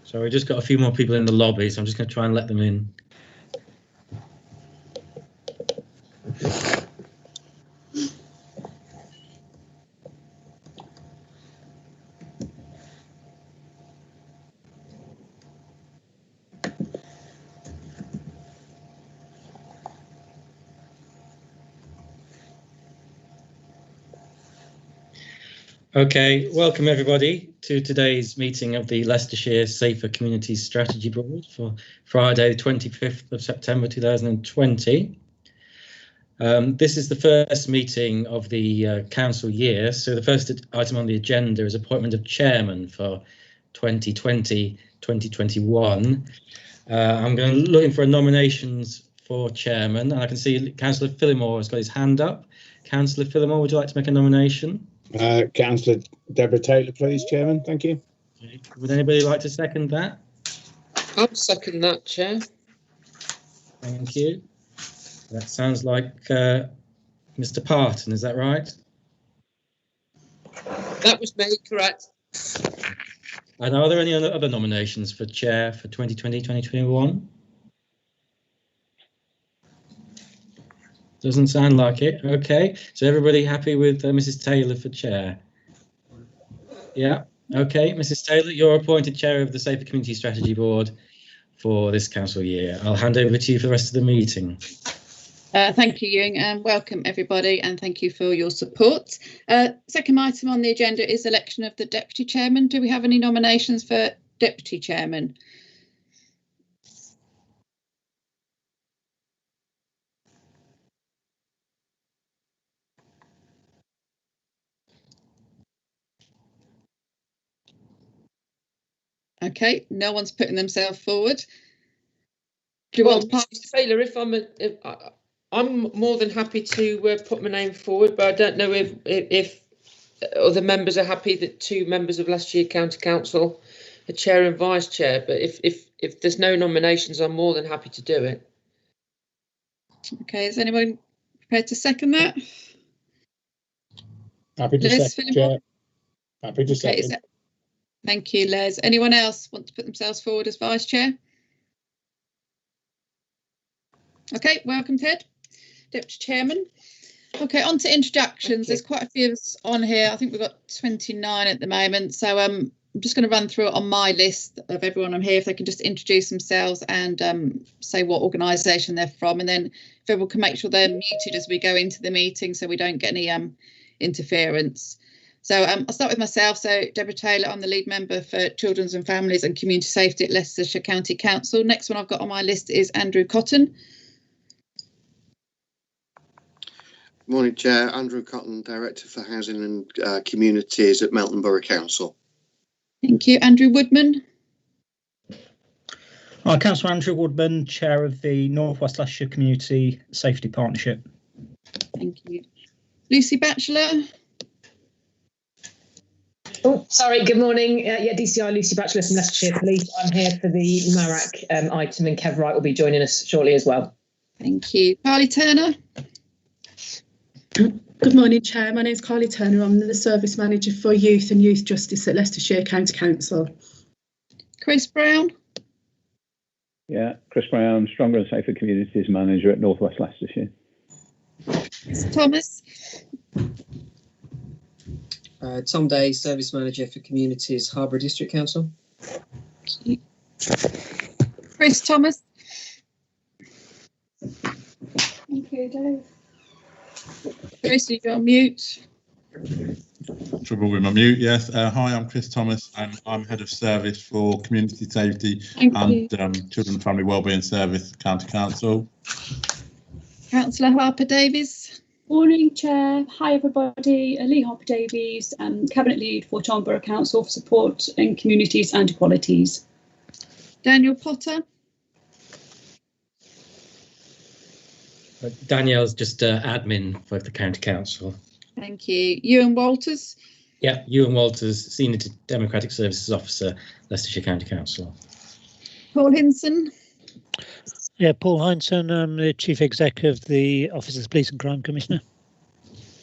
So we just got a few more people in the lobby, so I'm just going to try and let them in. Okay, welcome everybody to today's meeting of the Leicestershire Safer Communities Strategy Board for Friday, 25th of September 2020. This is the first meeting of the council year, so the first item on the agenda is appointment of chairman for 2020-2021. I'm looking for nominations for chairman, and I can see Councillor Phillimore has got his hand up. Councillor Phillimore, would you like to make a nomination? Councillor Deborah Taylor, please, Chairman. Thank you. Okay. Would anybody like to second that? I'll second that, Chair. Thank you. That sounds like Mr. Parton, is that right? That was me, correct. And are there any other nominations for chair for 2020-2021? Doesn't sound like it. Okay, so everybody happy with Mrs. Taylor for chair? Yeah, okay, Mrs. Taylor, you're appointed chair of the Safer Community Strategy Board for this council year. I'll hand over to you for the rest of the meeting. Thank you, Ewing, and welcome everybody, and thank you for your support. Second item on the agenda is election of the deputy chairman. Do we have any nominations for deputy chairman? Okay, no one's putting themselves forward. Do you want Taylor, I'm more than happy to put my name forward, but I don't know if other members are happy that two members of Leicestershire County Council are chair and vice chair. But if there's no nominations, I'm more than happy to do it. Okay, is anyone prepared to second that? Happy to second, Chair. Happy to second. Thank you, Les. Anyone else want to put themselves forward as vice chair? Okay, welcome, Ted, deputy chairman. Okay, on to introductions. There's quite a few of us on here. I think we've got 29 at the moment. So I'm just going to run through it on my list of everyone I'm here. If they can just introduce themselves and say what organisation they're from, and then if everyone can make sure they're muted as we go into the meeting so we don't get any interference. So I'll start with myself. So Deborah Taylor, I'm the lead member for Children's and Families and Community Safety at Leicestershire County Council. Next one I've got on my list is Andrew Cotton. Morning, Chair. Andrew Cotton, Director for Housing and Communities at Melton Borough Council. Thank you. Andrew Woodman. Hi, Councillor Andrew Woodman, Chair of the North West Leicestershire Community Safety Partnership. Thank you. Lucy Batchelor. Oh, sorry, good morning. Yeah, DCI Lucy Batchelor from Leicestershire Police. I'm here for the MARAC item, and Kev Wright will be joining us shortly as well. Thank you. Carly Turner. Good morning, Chair. My name is Carly Turner. I'm the Service Manager for Youth and Youth Justice at Leicestershire County Council. Chris Brown. Yeah, Chris Brown, Stronger and Safer Communities Manager at North West Leicestershire. Thomas. Tom Day, Service Manager for Communities, Harbour District Council. Chris Thomas. Thank you, Dave. Chris, you're on mute. Trouble with my mute, yes. Hi, I'm Chris Thomas and I'm Head of Service for Community Safety and Children and Family Wellbeing Service, County Council. Councillor Harper Davies. Morning, Chair. Hi, everybody. Lee Harper Davies, Cabinet Lead for Charlton Borough Council for Support in Communities and Equalities. Daniel Potter. Danielle's just admin for the County Council. Thank you. Ewan Walters. Yeah, Ewan Walters, Senior Democratic Services Officer, Leicestershire County Council. Paul Hinson. Yeah, Paul Hinson, I'm the Chief Exec of the Office of the Police and Crime Commissioner.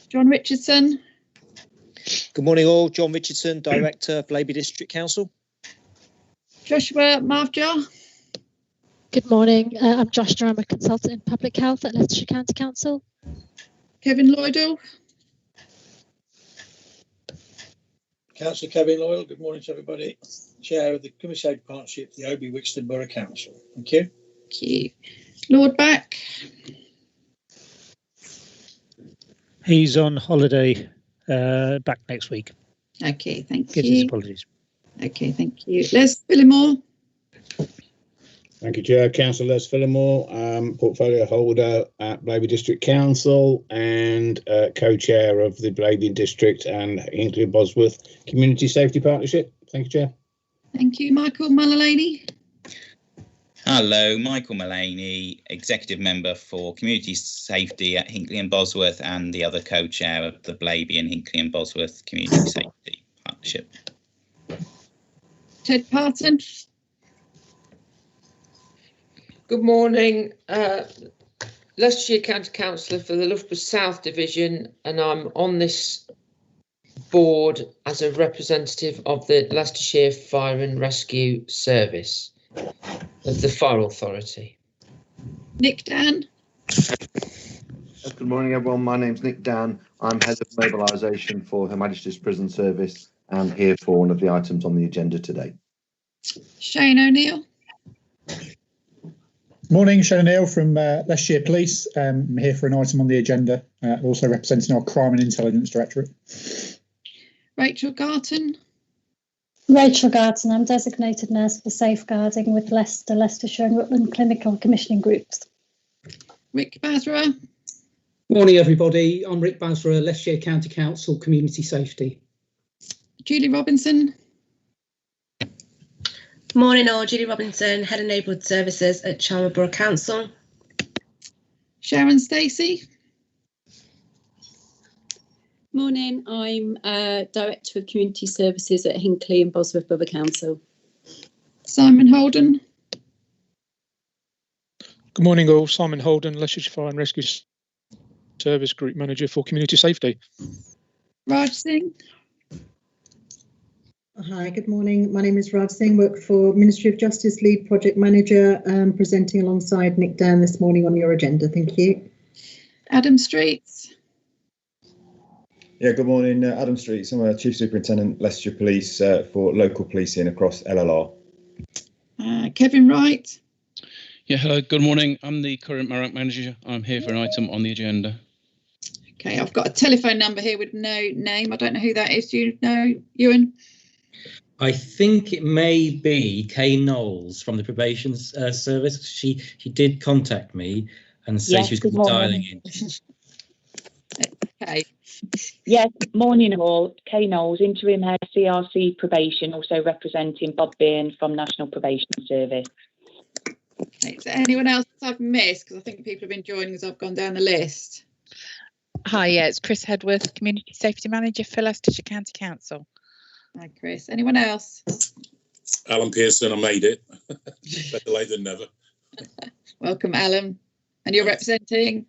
John Richardson. Good morning all, John Richardson, Director of Blaby District Council. Joshua Marvjar. Good morning, I'm Joshua, I'm a Consultant in Public Health at Leicestershire County Council. Kevin Lloydell. Councillor Kevin Lloydell, good morning to everybody. Chair of the Community Safety Partnership, the Oby Wixton Borough Council. Thank you. Thank you. Lord Back. He's on holiday, back next week. Okay, thank Gives you. his apologies. Okay, thank you. Les Phillimore. Thank you, Chair. Councillor Les Phillimore, portfolio holder at Blaby District Council and co-chair of the Blaby District and Hinkley and Bosworth Community Safety Partnership. Thank you, Chair. Thank you. Michael Mullally. Hello, Michael Mullaney, Executive Member for Community Safety at Hinkley and Bosworth and the other co-chair of the Blaby and Hinkley and Bosworth Community Safety Partnership. Ted Parton. Good morning, Leicestershire County Councillor for the Loughborough South Division, and I'm on this board as a representative of the Leicestershire Fire and Rescue Service of the Fire Authority. Nick Dan. Good morning, everyone. My name's Nick Dan. I'm Head of Mobilisation for Her Majesty's Prison Service and here for one of the items on the agenda today. Shane O'Neill. Morning, Shane O'Neill from Leicestershire Police. I'm here for an item on the agenda, also representing our Crime and Intelligence Directorate. Rachel Garton. Rachel Garton, I'm designated nurse for safeguarding with Leicester, Leicestershire and Rutland Clinical Commissioning Groups. Rick Basra. Morning, everybody. I'm Rick Basra, Leicestershire County Council Community Safety. Julie Robinson. Morning all, Julie Robinson, Head of Neighbourhood Services at Charlton Borough Council. Sharon Stacey. Morning, I'm Director of Community Services at Hinkley and Bosworth Borough Council. Simon Holden. Good morning all, Simon Holden, Leicestershire Fire and Rescue Service Group Manager for Community Safety. Raj Singh. Hi, good morning. My name is Raj Singh, work for Ministry of Justice, Lead Project Manager, presenting alongside Nick Dan this morning on your agenda. Thank you. Adam Streets. Yeah, good morning. Adam Streets. I'm a Chief Superintendent, Leicestershire Police for local policing across LLR. Kevin Wright. Yeah, hello, good morning. I'm the current MARAC Manager. I'm here for an item on the agenda. Okay, I've got a telephone number here with no name. I don't know who that is. Do you know, Ewan? I think it may be Kay Knowles from the probation service. She did contact me and say she was going to be dialing in. Okay. Yes, morning all. Kay Knowles, Interim Head CRC Probation, also representing Bob Byrne from National Probation Service. Is there anyone else I've missed? Because I think people have been joining as I've gone down the list. Hi, yeah, it's Chris Hedworth, Community Safety Manager for Leicestershire County Council. Hi, Chris. Anyone else? Alan Pearson, I made it. Better late than never. Welcome, Alan. And you're representing?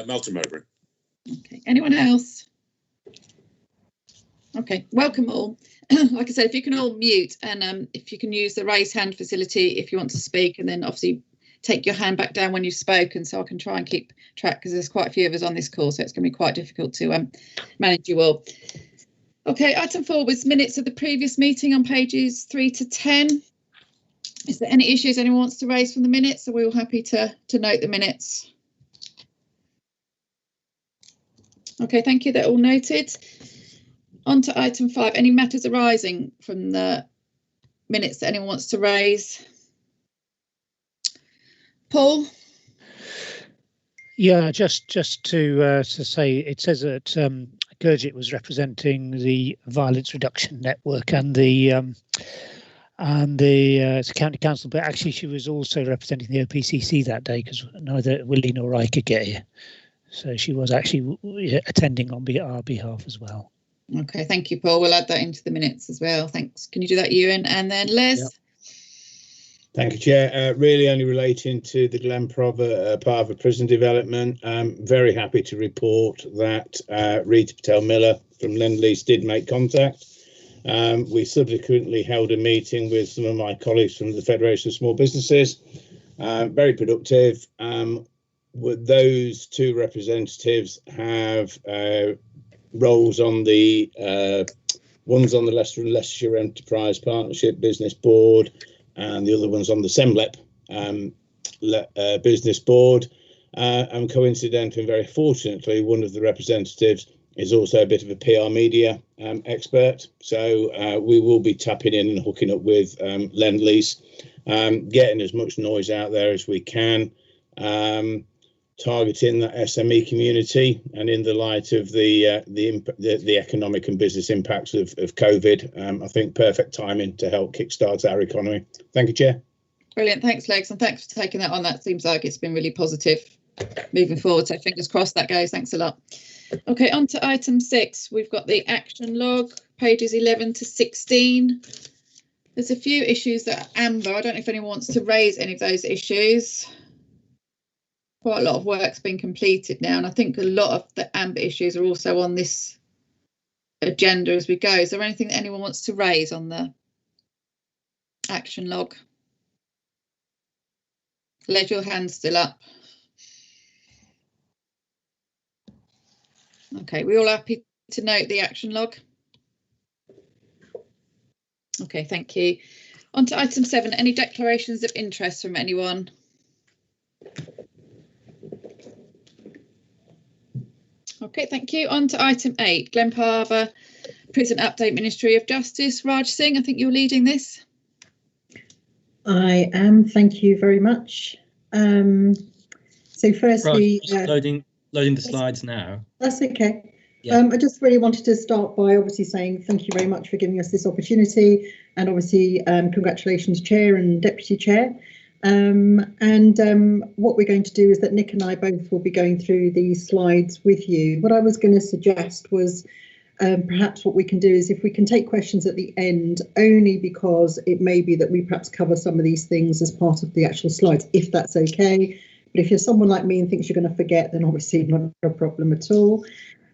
Melton Mowbray. Okay. Anyone else? Okay. Welcome all. Like I said, if you can all mute and if you can use the raise hand facility if you want to speak, and then obviously take your hand back down when you've spoken, so I can try and keep track, because there's quite a few of us on this call, so it's going to be quite difficult to manage you all. Okay, item 4 was minutes of the previous meeting on pages 3 to 10. Is there any issues anyone wants to raise from the minutes? Are we all happy to note the minutes? Okay, thank you. They're all noted. On to item 5. Any matters arising from the minutes that anyone wants to raise? Paul? Yeah, just to say, it says that Gurjit was representing the Violence Reduction Network and the county council, but actually she was also representing the OPCC that day, because neither Willie nor I could get here, so she was actually attending on our behalf as well. Okay, thank you, Paul. We'll add that into the minutes as well. Thanks. Can you do that, Ewan? And then Les? Yep. Thank you, Chair. Really only relating to the Glenparva Parva prison development. Very happy to report that Rita Patel-Miller from Lend-Lease did make contact. We subsequently held a meeting with some of my colleagues from the Federation of Small Businesses. Very productive. Those two representatives have roles on the one's on the Leicestershire Enterprise Partnership Business Board, and the other one's on the SEMLEP Business Board. And coincidentally, and very fortunately, one of the representatives is also a bit of a PR media expert. So we will be tapping in and hooking up with Lend-Lease, getting as much noise out there as we can, targeting that SME community, and in the light of the economic and business impacts of COVID, I think perfect timing to help kickstart our economy. Thank you, Chair. Brilliant. Thanks, Lex, and thanks for taking that on. That seems like it's been really positive moving forward, so fingers crossed that goes. Thanks a lot. Okay, on to item 6. We've got the action log, pages 11 to 16. There's a few issues that are amber. I don't know if anyone wants to raise any of those issues. Quite a lot of work's been completed now, and I think a lot of the amber issues are also on this agenda as we go. Is there anything that anyone wants to raise on the action log? Let your hand still up. Okay, we all happy to note the action log? Okay, thank you. On to item 7, any declarations of interest from anyone? Okay, thank you. On to item 8, Glenparva Prison Update, Ministry of Justice. Raj Singh, I think you're leading this. I am, thank you very much. So firstly, Raj, loading the slides now. That's okay. Yeah. I just really wanted to start by obviously saying thank you very much for giving us this opportunity, and obviously congratulations, Chair and Deputy Chair. What we're going to do is that Nick and I both will be going through these slides with you. What I was going to suggest was perhaps what we can do is if we can take questions at the end, only because it may be that we perhaps cover some of these things as part of the actual slides, if that's okay. But if you're someone like me and thinks you're going to forget, then obviously not a problem at all.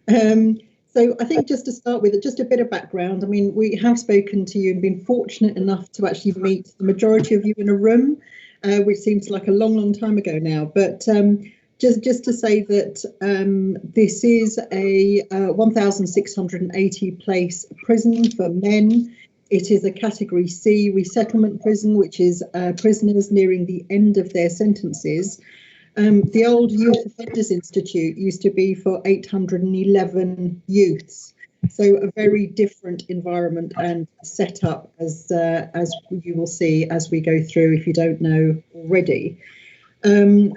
So I think just to start with, just a bit of background. I mean, we have spoken to you and been fortunate enough to actually meet the majority of you in a room, which seems like a long time ago now. But just to say that this is a 1,680 place prison for men. It is a Category C resettlement prison, which is prisoners nearing the end of their sentences. The old Youth Offenders Institute used to be for 811 youths, so a very different environment and setup as you will see as we go through, if you don't know already. The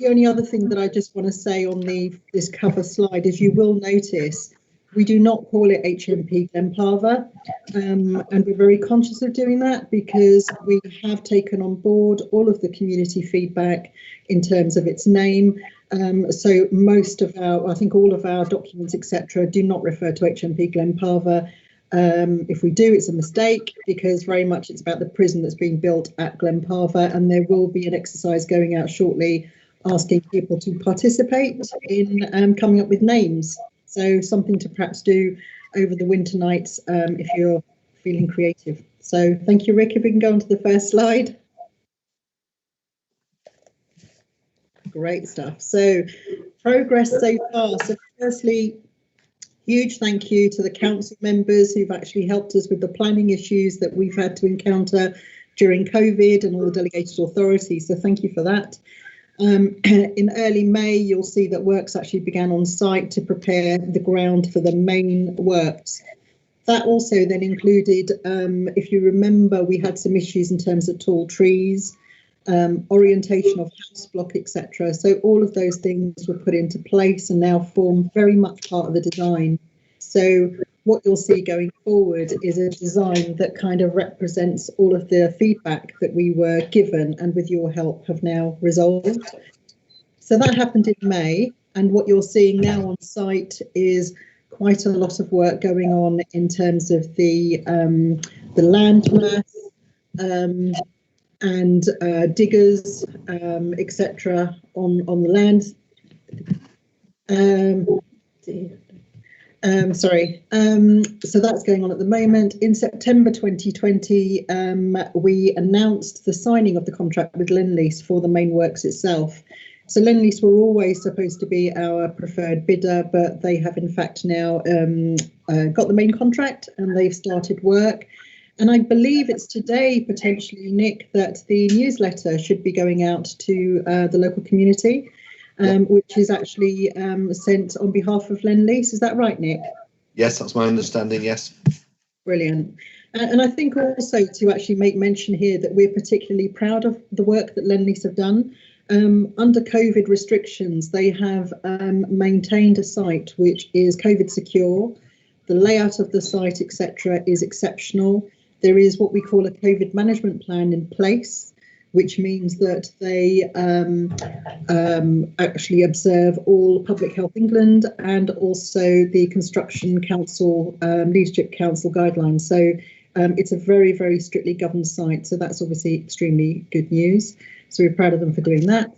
only other thing that I just want to say on this cover slide is you will notice we do not call it HMP Glenparva, and we're very conscious of doing that because we have taken on board all of the community feedback in terms of its name. So most of our, I think all of our documents, etc., do not refer to HMP Glenparva. If we do, it's a mistake, because very much it's about the prison that's being built at Glenparva, and there will be an exercise going out shortly asking people to participate in coming up with names. So something to perhaps do over the winter nights if you're feeling creative. So thank you, Rick. If we can go on to the first slide. Great stuff. So progress so far. So firstly, huge thank you to the council members who've actually helped us with the planning issues that we've had to encounter during COVID, and all the delegated authorities. So thank you for that. In early May, you'll see that works actually began on site to prepare the ground for the main works. That also then included, if you remember, we had some issues in terms of tall trees, orientation of house block, etc. So all of those things were put into place and now form very much part of the design. So what you'll see going forward is a design that kind of represents all of the feedback that we were given and with your help have now resolved. So that happened in May, and what you're seeing now on site is quite a lot of work going on in terms of the land mass and diggers, etc. on the land. So that's going on at the moment. In September 2020, we announced the signing of the contract with Lendlease for the main works itself. So Lendlease were always supposed to be our preferred bidder, but they have in fact now got the main contract and they've started work. And I believe it's today, potentially, Nick, that the newsletter should be going out to the local community, which is actually sent on behalf of Lendlease. Is that right, Nick? Yes, that's my understanding, yes. Brilliant. And I think also to actually make mention here that we're particularly proud of the work that Lendlease have done. Under COVID restrictions, they have maintained a site which is COVID secure. The layout of the site, etc., is exceptional. There is what we call a COVID management plan in place, which means that they actually observe all Public Health England and also the Construction Council, Leadership Council guidelines. So it's a very, very strictly governed site. So that's obviously extremely good news. So we're proud of them for doing that.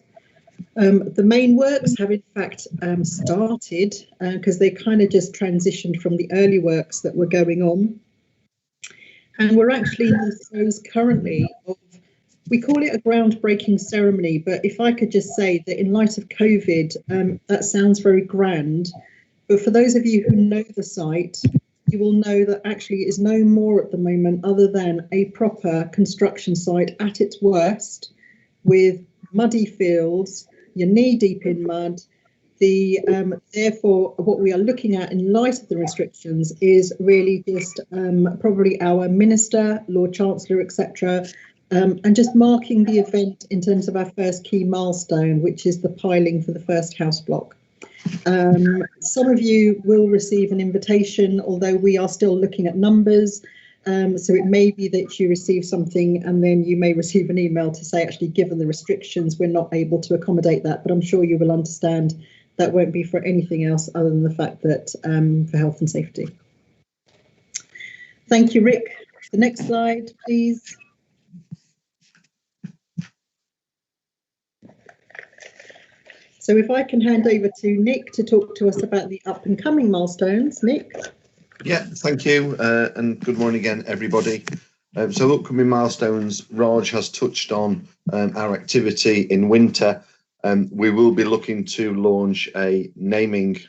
The main works have in fact started because they kind of just transitioned from the early works that were going on. And we're actually in the throes currently of, we call it a groundbreaking ceremony, but if I could just say that in light of COVID, that sounds very grand. But for those of you who know the site, you will know that actually it is no more at the moment other than a proper construction site at its worst, with muddy fields, you're knee deep in mud. Therefore, what we are looking at in light of the restrictions is really just probably our Minister, Lord Chancellor, etc., and just marking the event in terms of our first key milestone, which is the piling for the first house block. Some of you will receive an invitation, although we are still looking at numbers. So it may be that you receive something and then you may receive an email to say, actually, given the restrictions, we're not able to accommodate that. But I'm sure you will understand that won't be for anything else other than the fact that for health and safety. Thank you, Rick. The next slide, please. So if I can hand over to Nick to talk to us about the up and coming milestones. Nick. Yeah, thank you, and good morning again, everybody. So upcoming milestones, Raj has touched on our activity in winter. We will be looking to launch a naming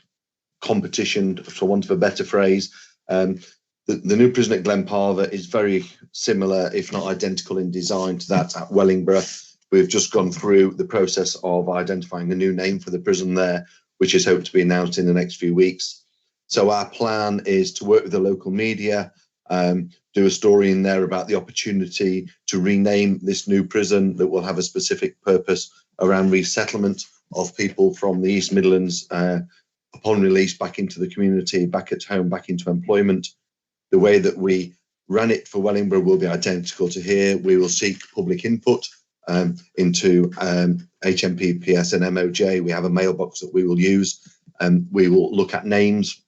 competition, for want of a better phrase. The new prison at Glenparva is very similar, if not identical in design to that at Wellingborough. We've just gone through the process of identifying a new name for the prison there, which is hoped to be announced in the next few weeks. So our plan is to work with the local media, do a story in there about the opportunity to rename this new prison that will have a specific purpose around resettlement of people from the East Midlands upon release back into the community, back at home, back into employment. The way that we ran it for Wellingborough will be identical to here. We will seek public input into HMP, PS and MOJ. We have a mailbox that we will use, and we will look at names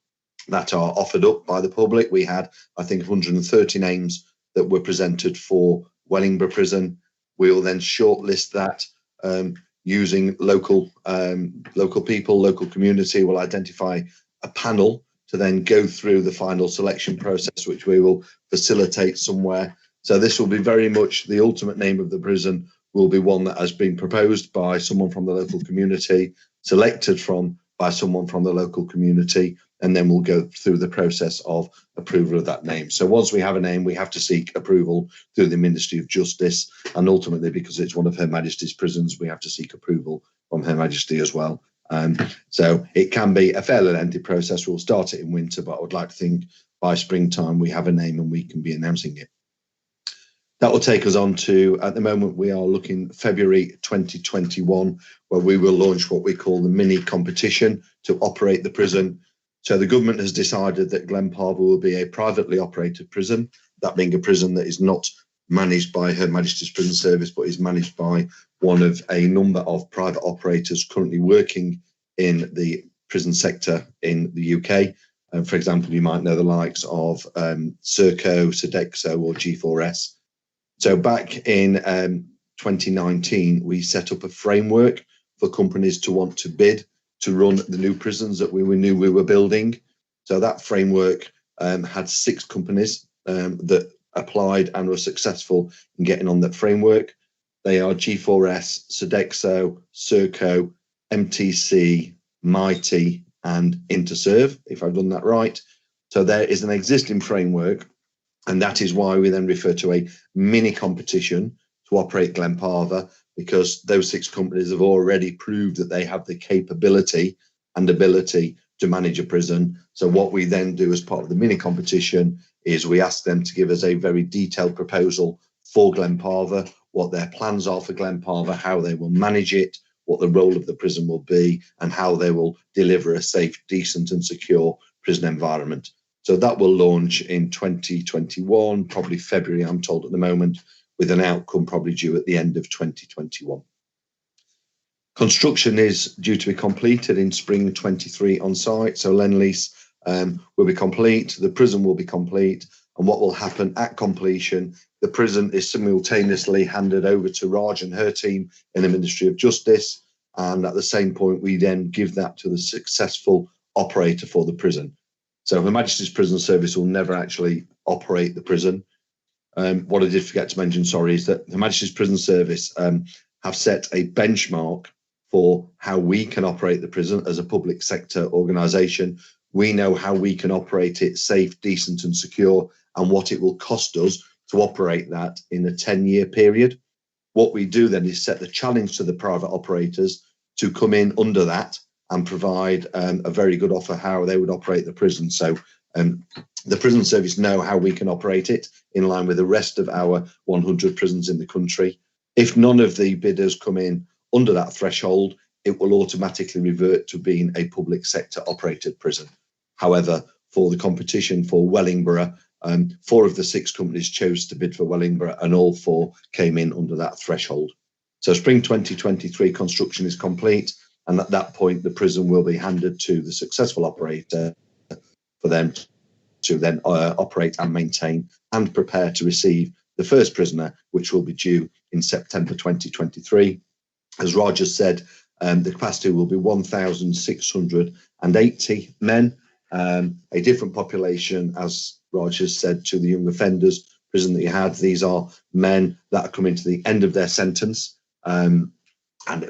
that are offered up by the public. We had, I think, 130 names that were presented for Wellingborough Prison. We will then shortlist that using local people, local community. Will identify a panel to then go through the final selection process, which we will facilitate somewhere. So this will be very much the ultimate name of the prison will be one that has been proposed by someone from the local community, selected by someone from the local community, and then we'll go through the process of approval of that name. So once we have a name, we have to seek approval through the Ministry of Justice, and ultimately, because it's one of Her Majesty's prisons, we have to seek approval from Her Majesty as well. So it can be a fairly lengthy process. We'll start it in winter, but I would like to think by springtime we have a name and we can be announcing it. That will take us on to, at the moment, we are looking February 2021, where we will launch what we call the mini competition to operate the prison. So the government has decided that Glenparva will be a privately operated prison, that being a prison that is not managed by Her Majesty's Prison Service, but is managed by one of a number of private operators currently working in the prison sector in the UK. For example, you might know the likes of Serco, Sodexo or G4S. So back in 2019, we set up a framework for companies to want to bid to run the new prisons that we knew we were building. So that framework had 6 companies that applied and were successful in getting on that framework. They are G4S, Sodexo, Serco, MTC, Mighty and Interserve, if I've done that right. So there is an existing framework, and that is why we then refer to a mini competition to operate Glenparva, because those 6 companies have already proved that they have the capability and ability to manage a prison. So what we then do as part of the mini competition is we ask them to give us a very detailed proposal for Glenparva, what their plans are for Glenparva, how they will manage it, what the role of the prison will be, and how they will deliver a safe, decent and secure prison environment. So that will launch in 2021, probably February, I'm told at the moment, with an outcome probably due at the end of 2021. Construction is due to be completed in spring 23 on site. So Lend-Lease will be complete, the prison will be complete, and what will happen at completion, the prison is simultaneously handed over to Raj and her team in the Ministry of Justice. And at the same point, we then give that to the successful operator for the prison. So Her Majesty's Prison Service will never actually operate the prison. What I did forget to mention, sorry, is that Her Majesty's Prison Service have set a benchmark for how we can operate the prison as a public sector organisation. We know how we can operate it safe, decent and secure, and what it will cost us to operate that in a 10-year period. What we do then is set the challenge to the private operators to come in under that and provide a very good offer how they would operate the prison. So the prison service know how we can operate it in line with the rest of our 100 prisons in the country. If none of the bidders come in under that threshold, it will automatically revert to being a public sector operated prison. However, for the competition for Wellingborough, 4 of the 6 companies chose to bid for Wellingborough and all 4 came in under that threshold. So spring 2023 construction is complete, and at that point the prison will be handed to the successful operator for them to then operate and maintain and prepare to receive the first prisoner, which will be due in September 2023. As Roger said, the capacity will be 1,680 men, a different population, as Roger said, to the young offenders prison that you had. These are men that are coming to the end of their sentence. And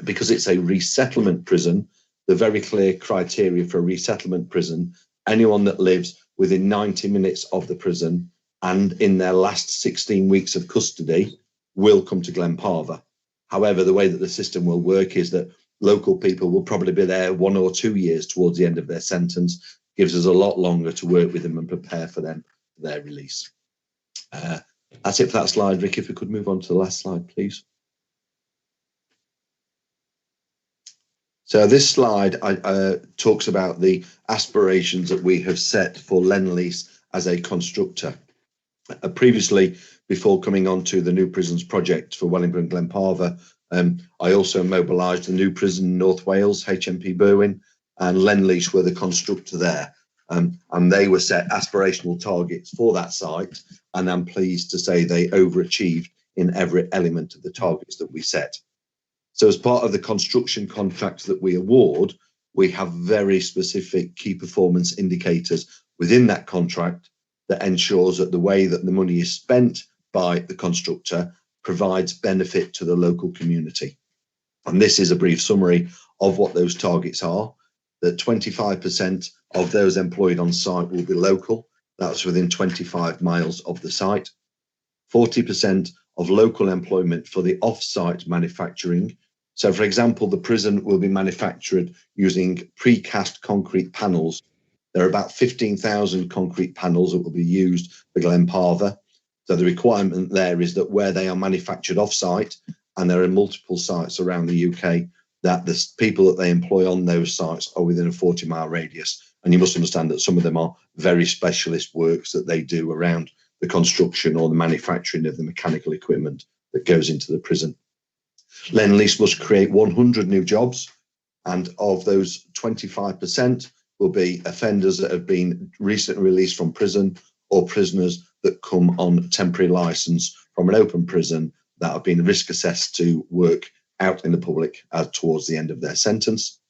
because it's a resettlement prison, the very clear criteria for a resettlement prison, anyone that lives within 90 minutes of the prison and in their last 16 weeks of custody will come to Glenparva. However, the way that the system will work is that local people will probably be there 1 or 2 years towards the end of their sentence. Gives us a lot longer to work with them and prepare for them for their release. That's it for that slide. Rick, if we could move on to the last slide, please. So this slide talks about the aspirations that we have set for Lend-Lease as a constructor. Previously, before coming on to the new prisons project for Wellingborough and Glenparva, I also mobilised the new prison in North Wales, HMP Berwyn, and Lend-Lease were the constructor there. and they were set aspirational targets for that site, and I'm pleased to say they overachieved in every element of the targets that we set. So as part of the construction contracts that we award, we have very specific key performance indicators within that contract that ensures that the way that the money is spent by the constructor provides benefit to the local community. And this is a brief summary of what those targets are. That 25% of those employed on site will be local. That's within 25 miles of the site. 40% of local employment for the off-site manufacturing. So, for example, the prison will be manufactured using precast concrete panels. There are about 15,000 concrete panels that will be used for Glenparva. So the requirement there is that where they are manufactured off-site, and there are multiple sites around the UK, that the people that they employ on those sites are within a 40-mile radius. And you must understand that some of them are very specialist works that they do around the construction or the manufacturing of the mechanical equipment that goes into the prison. Lend-Lease must create 100 new jobs, and of those 25% will be offenders that have been recently released from prison or prisoners that come on temporary licence from an open prison that have been risk assessed to work out in the public towards the end of their sentence.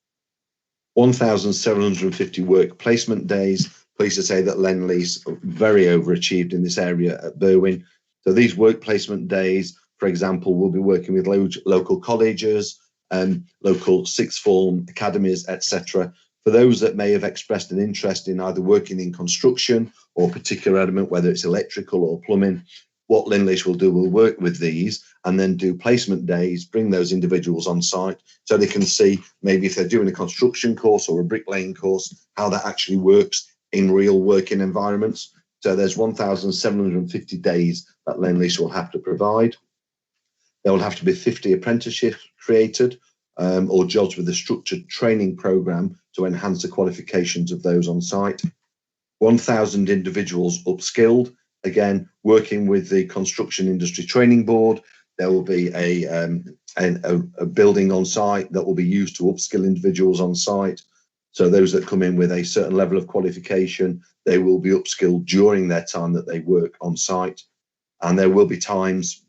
1,750 work placement days. Pleased to say that Lend-Lease very overachieved in this area at Berwyn. So these work placement days, for example, will be working with local colleges and local sixth form academies, etc. For those that may have expressed an interest in either working in construction or a particular element, whether it's electrical or plumbing, what Lend-Lease will do will work with these and then do placement days, bring those individuals on site so they can see maybe if they're doing a construction course or a bricklaying course, how that actually works in real working environments. So there's 1,750 days that Lend-Lease will have to provide. There will have to be 50 apprenticeships created or jobs with a structured training programme to enhance the qualifications of those on site. 1,000 individuals upskilled, again, working with the Construction Industry Training Board. There will be a building on site that will be used to upskill individuals on site. So those that come in with a certain level of qualification, they will be upskilled during their time that they work on site. And there will be times,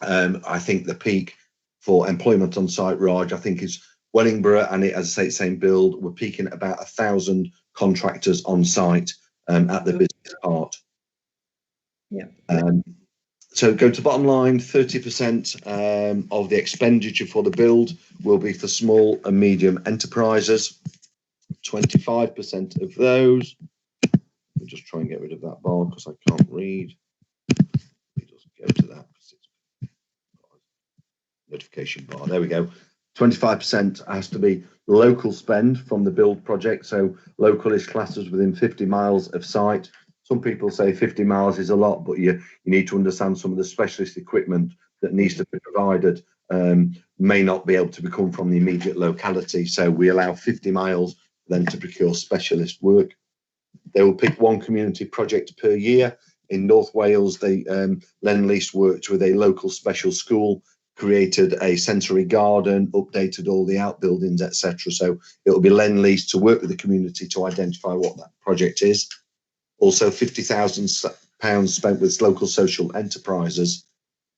I think the peak for employment on site, Raj, I think is Wellingborough, and it, as I say, it's same build, we're peaking at about 1,000 contractors on site at the business part. Yeah. So go to bottom line, 30% of the expenditure for the build will be for small and medium enterprises. 25% of those, I'll just try and get rid of that bar because I can't read. Let me just go to that. Notification bar, there we go. 25% has to be local spend from the build project. So local is classed as within 50 miles of site. Some people say 50 miles is a lot, but you need to understand some of the specialist equipment that needs to be provided may not be able to come from the immediate locality. So we allow 50 miles then to procure specialist work. They will pick one community project per year. In North Wales, they Lend-Lease worked with a local special school, created a sensory garden, updated all the outbuildings, etc. So it will be Lend-Lease to work with the community to identify what that project is. Also, £50,000 spent with local social enterprises.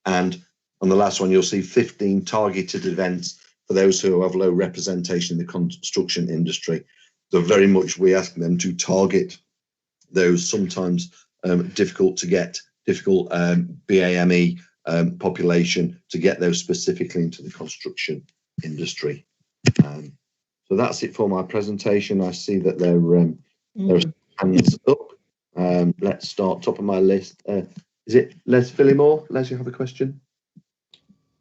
And on the last one, you'll see 15 targeted events for those who have low representation in the construction industry. So very much we ask them to target those sometimes difficult BAME population to get those specifically into the construction industry. So that's it for my presentation. I see that there are hands up. Let's start top of my list. Is it Les Phillimore? Les, you have a question?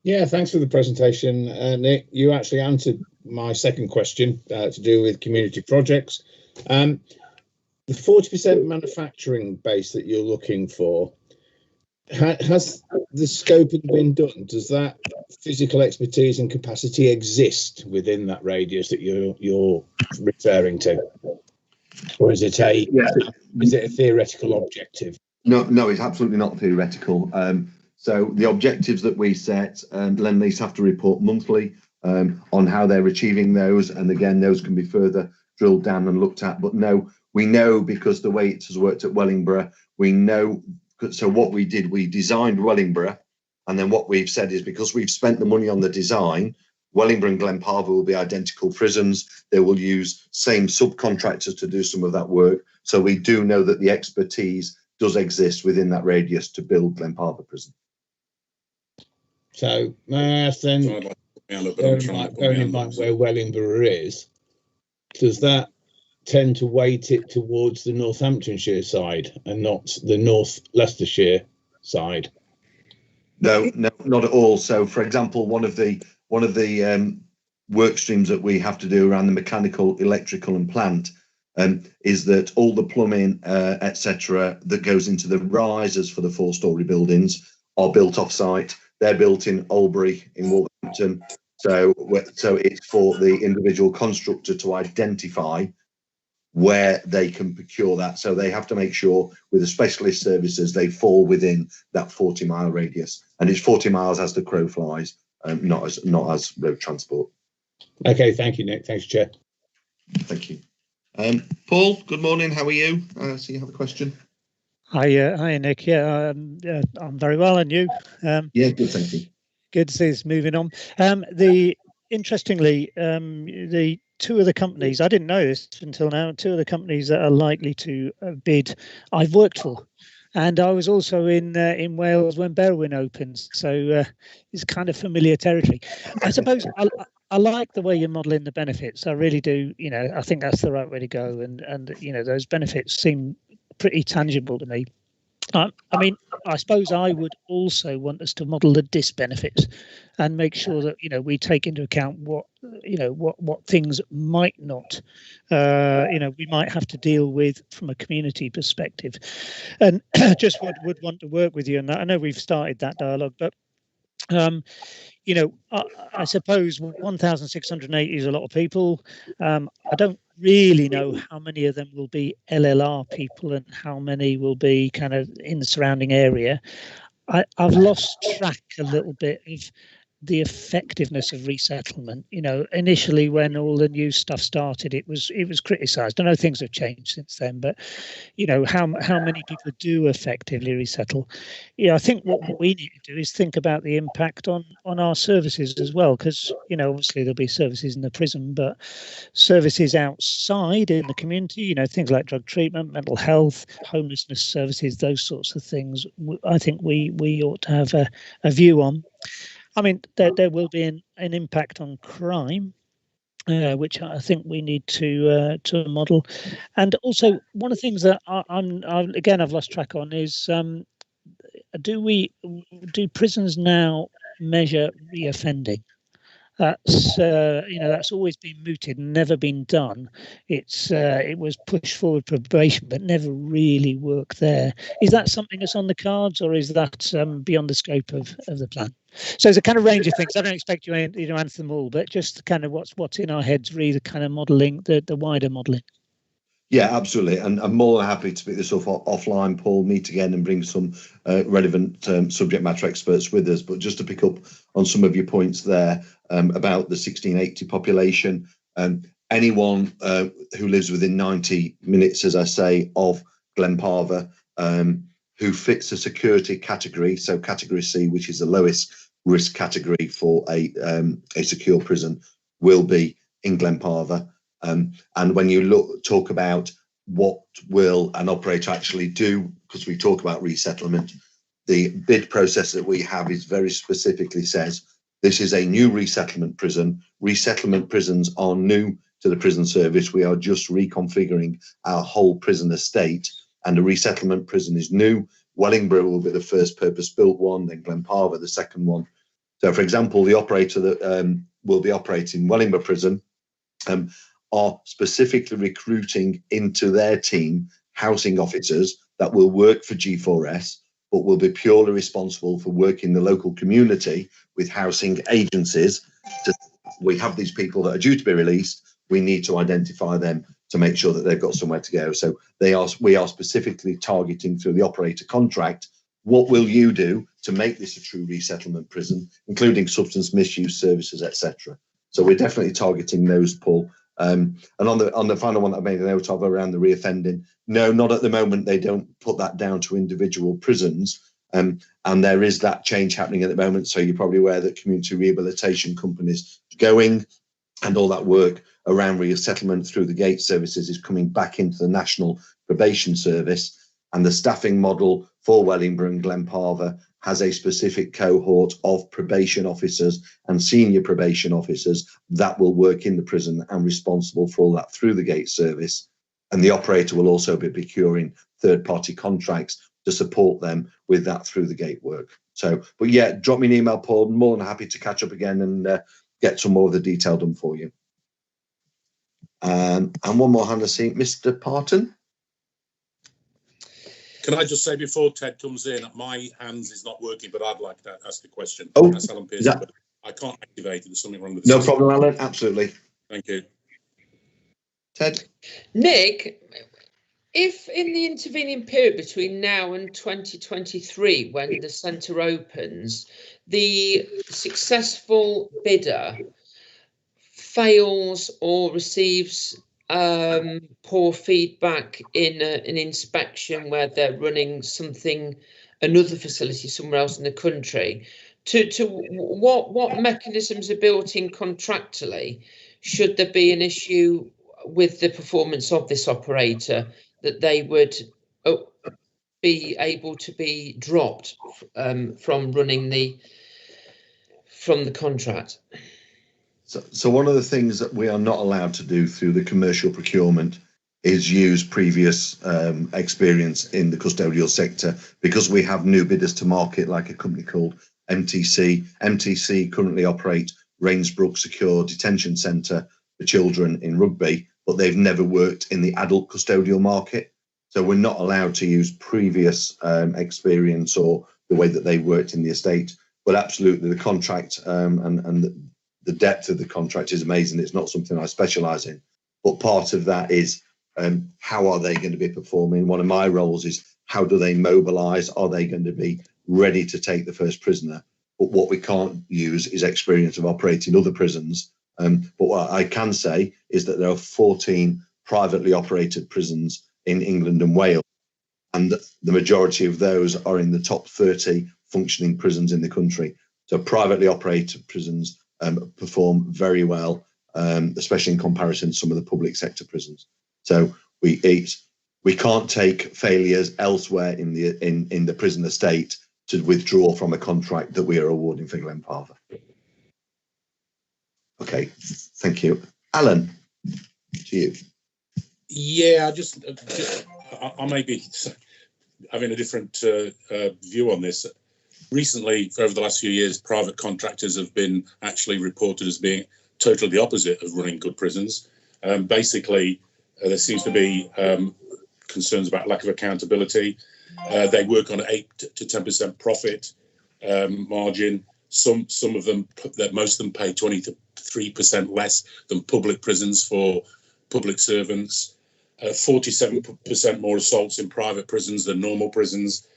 Yeah, thanks for the presentation, Nick. You actually answered my second question to do with community projects. The 40% manufacturing base that you're looking for, has the scoping been done? Does that physical expertise and capacity exist within that radius that you're referring to, or is it a theoretical objective? No, it's absolutely not theoretical. So the objectives that we set, Lend-Lease have to report monthly on how they're achieving those, and again, those can be further drilled down and looked at. But no, We know because the way it has worked at Wellingborough, we know. So what we did, we designed Wellingborough, and then what we've said is because we've spent the money on the design, Wellingborough and Glenparva will be identical prisons. They will use same subcontractors to do some of that work. So we do know that the expertise does exist within that radius to build Glenparva prison. So may I ask then, bearing in mind where Wellingborough is, does that tend to weight it towards the Northamptonshire side and not the North Leicestershire side? No, not at all. So, for example, one of the work streams that we have to do around the mechanical, electrical, and plant is that all the plumbing, etc., that goes into the risers for the 4-storey buildings are built off-site. They're built in Albury, in Wolverhampton. So it's for the individual constructor to identify where they can procure that. So they have to make sure with the specialist services they fall within that 40-mile radius, and it's 40 miles as the crow flies, not as road transport. Okay, thank you, Nick. Thanks, Chair. Thank you. Paul, good morning. How are you? So you have a question? Hi, Nick. Yeah, I'm very well, and you? Yeah, good. Thank you. Good to see us moving on. Interestingly, the two of the companies, I didn't know this until now, two of the companies that are likely to bid, I've worked for. And I was also in Wales when Berwyn opens, so it's kind of familiar territory. I suppose I like the way you're modelling the benefits. I really do. You know, I think that's the right way to go. And you know, those benefits seem pretty tangible to me. I mean, I suppose I would also want us to model the disbenefits and make sure that, you know, we take into account what, you know, what things might not, you know, we might have to deal with from a community perspective. And just would want to work with you on that. I know we've started that dialogue, but you know, I suppose 1,680 is a lot of people. I don't really know how many of them will be LLR people and how many will be kind of in the surrounding area. I've lost track a little bit of the effectiveness of resettlement. You know, initially when all the new stuff started, it was criticised. I know things have changed since then, but you know, how many people do effectively resettle? Yeah, I think what we need to do is think about the impact on our services as well, because you know, obviously there'll be services in the prison, but services outside in the community, you know, things like drug treatment, mental health, homelessness services, those sorts of things. I think we ought to have a view on. I mean, there will be an impact on crime, which I think we need to model. And also, one of the things that I've lost track on is do prisons now measure reoffending? That's you know, that's always been mooted and never been done. It was pushed forward probation, but never really worked there. Is that something that's on the cards, or is that beyond the scope of the plan? So there's a kind of range of things. I don't expect you to answer them all, but just kind of what's in our heads, really, the kind of modelling, the wider modelling. Yeah, absolutely. And I'm more than happy to pick this up offline, Paul, meet again and bring some relevant subject matter experts with us. But just to pick up on some of your points there about the 1680 population, anyone who lives within 90 minutes, as I say, of Glenparva, who fits a security category, so category C, which is the lowest risk category for a secure prison, will be in Glenparva. And when you talk about what will an operator actually do, because we talk about resettlement, the bid process that we have is very specifically says this is a new resettlement prison. Resettlement prisons are new to the prison service. We are just reconfiguring our whole prison estate, and a resettlement prison is new. Wellingborough will be the first purpose-built one, then Glenparva the second one. So, for example, the operator that will be operating Wellingborough prison are specifically recruiting into their team housing officers that will work for G4S, but will be purely responsible for working the local community with housing agencies. We have these people that are due to be released. We need to identify them to make sure that they've got somewhere to go. So we are specifically targeting through the operator contract. What will you do to make this a true resettlement prison, including substance misuse services, etc.? So we're definitely targeting those, Paul. And on the final one that I made a note of around the reoffending, no, not at the moment. They don't put that down to individual prisons. And there is that change happening at the moment. So you're probably aware that community rehabilitation companies going and all that work around resettlement through the gate services is coming back into the National Probation Service. And the staffing model for Wellingborough and Glenparva has a specific cohort of probation officers and senior probation officers that will work in the prison and responsible for all that through the gate service. And the operator will also be procuring third-party contracts to support them with that through the gate work. So, but yeah, drop me an email, Paul. I'm more than happy to catch up again and get some more of the detail done for you. And one more hand I see, Mr. Parton. Can I just say before Ted comes in, my hands is not working, but I'd like to ask a question. Oh, that's Alan Pearson, but I can't activate it. There's something wrong with the No system. problem, Alan. Absolutely. Thank you. Ted? Nick, if in the intervening period between now and 2023, when the centre opens, the successful bidder fails or receives poor feedback in an inspection where they're running another facility somewhere else in the country, what mechanisms are built in contractually should there be an issue with the performance of this operator that they would be able to be dropped from running from the contract? So one of the things that we are not allowed to do through the commercial procurement is use previous experience in the custodial sector, because we have new bidders to market, like a company called MTC. MTC currently operate Rainsbrook Secure Detention Centre for children in Rugby, but they've never worked in the adult custodial market. So we're not allowed to use previous experience or the way that they worked in the estate. But absolutely, the contract and the depth of the contract is amazing. It's not something I specialise in, but part of that is how are they going to be performing? One of my roles is how do they mobilise? Are they going to be ready to take the first prisoner? But what we can't use is experience of operating other prisons. But what I can say is that there are 14 privately operated prisons in England and Wales, and the majority of those are in the top 30 functioning prisons in the country. So privately operated prisons perform very well, especially in comparison to some of the public sector prisons. So we can't take failures elsewhere in the prison estate to withdraw from a contract that we are awarding for Glenparva. Okay, thank you. Alan, to you. Yeah, I may be having a different view on this. Recently, over the last few years, private contractors have been actually reported as being totally the opposite of running good prisons. Basically, there seems to be concerns about lack of accountability. They work on an 8 to 10% profit margin. Some of them, most of them pay 23% less than public prisons for public servants. 47% more assaults in private prisons than normal prisons.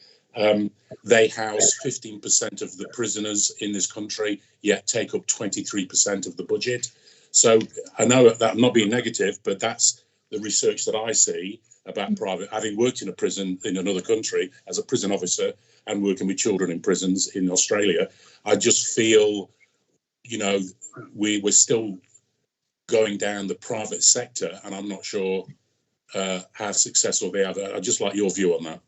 They house 15% of the prisoners in this country, yet take up 23% of the budget. So I know that I'm not being negative, but that's the research that I see about private, having worked in a prison in another country as a prison officer and working with children in prisons in Australia. I just feel, we're still going down the private sector, and I'm not sure how successful they are. I'd just like your view on that.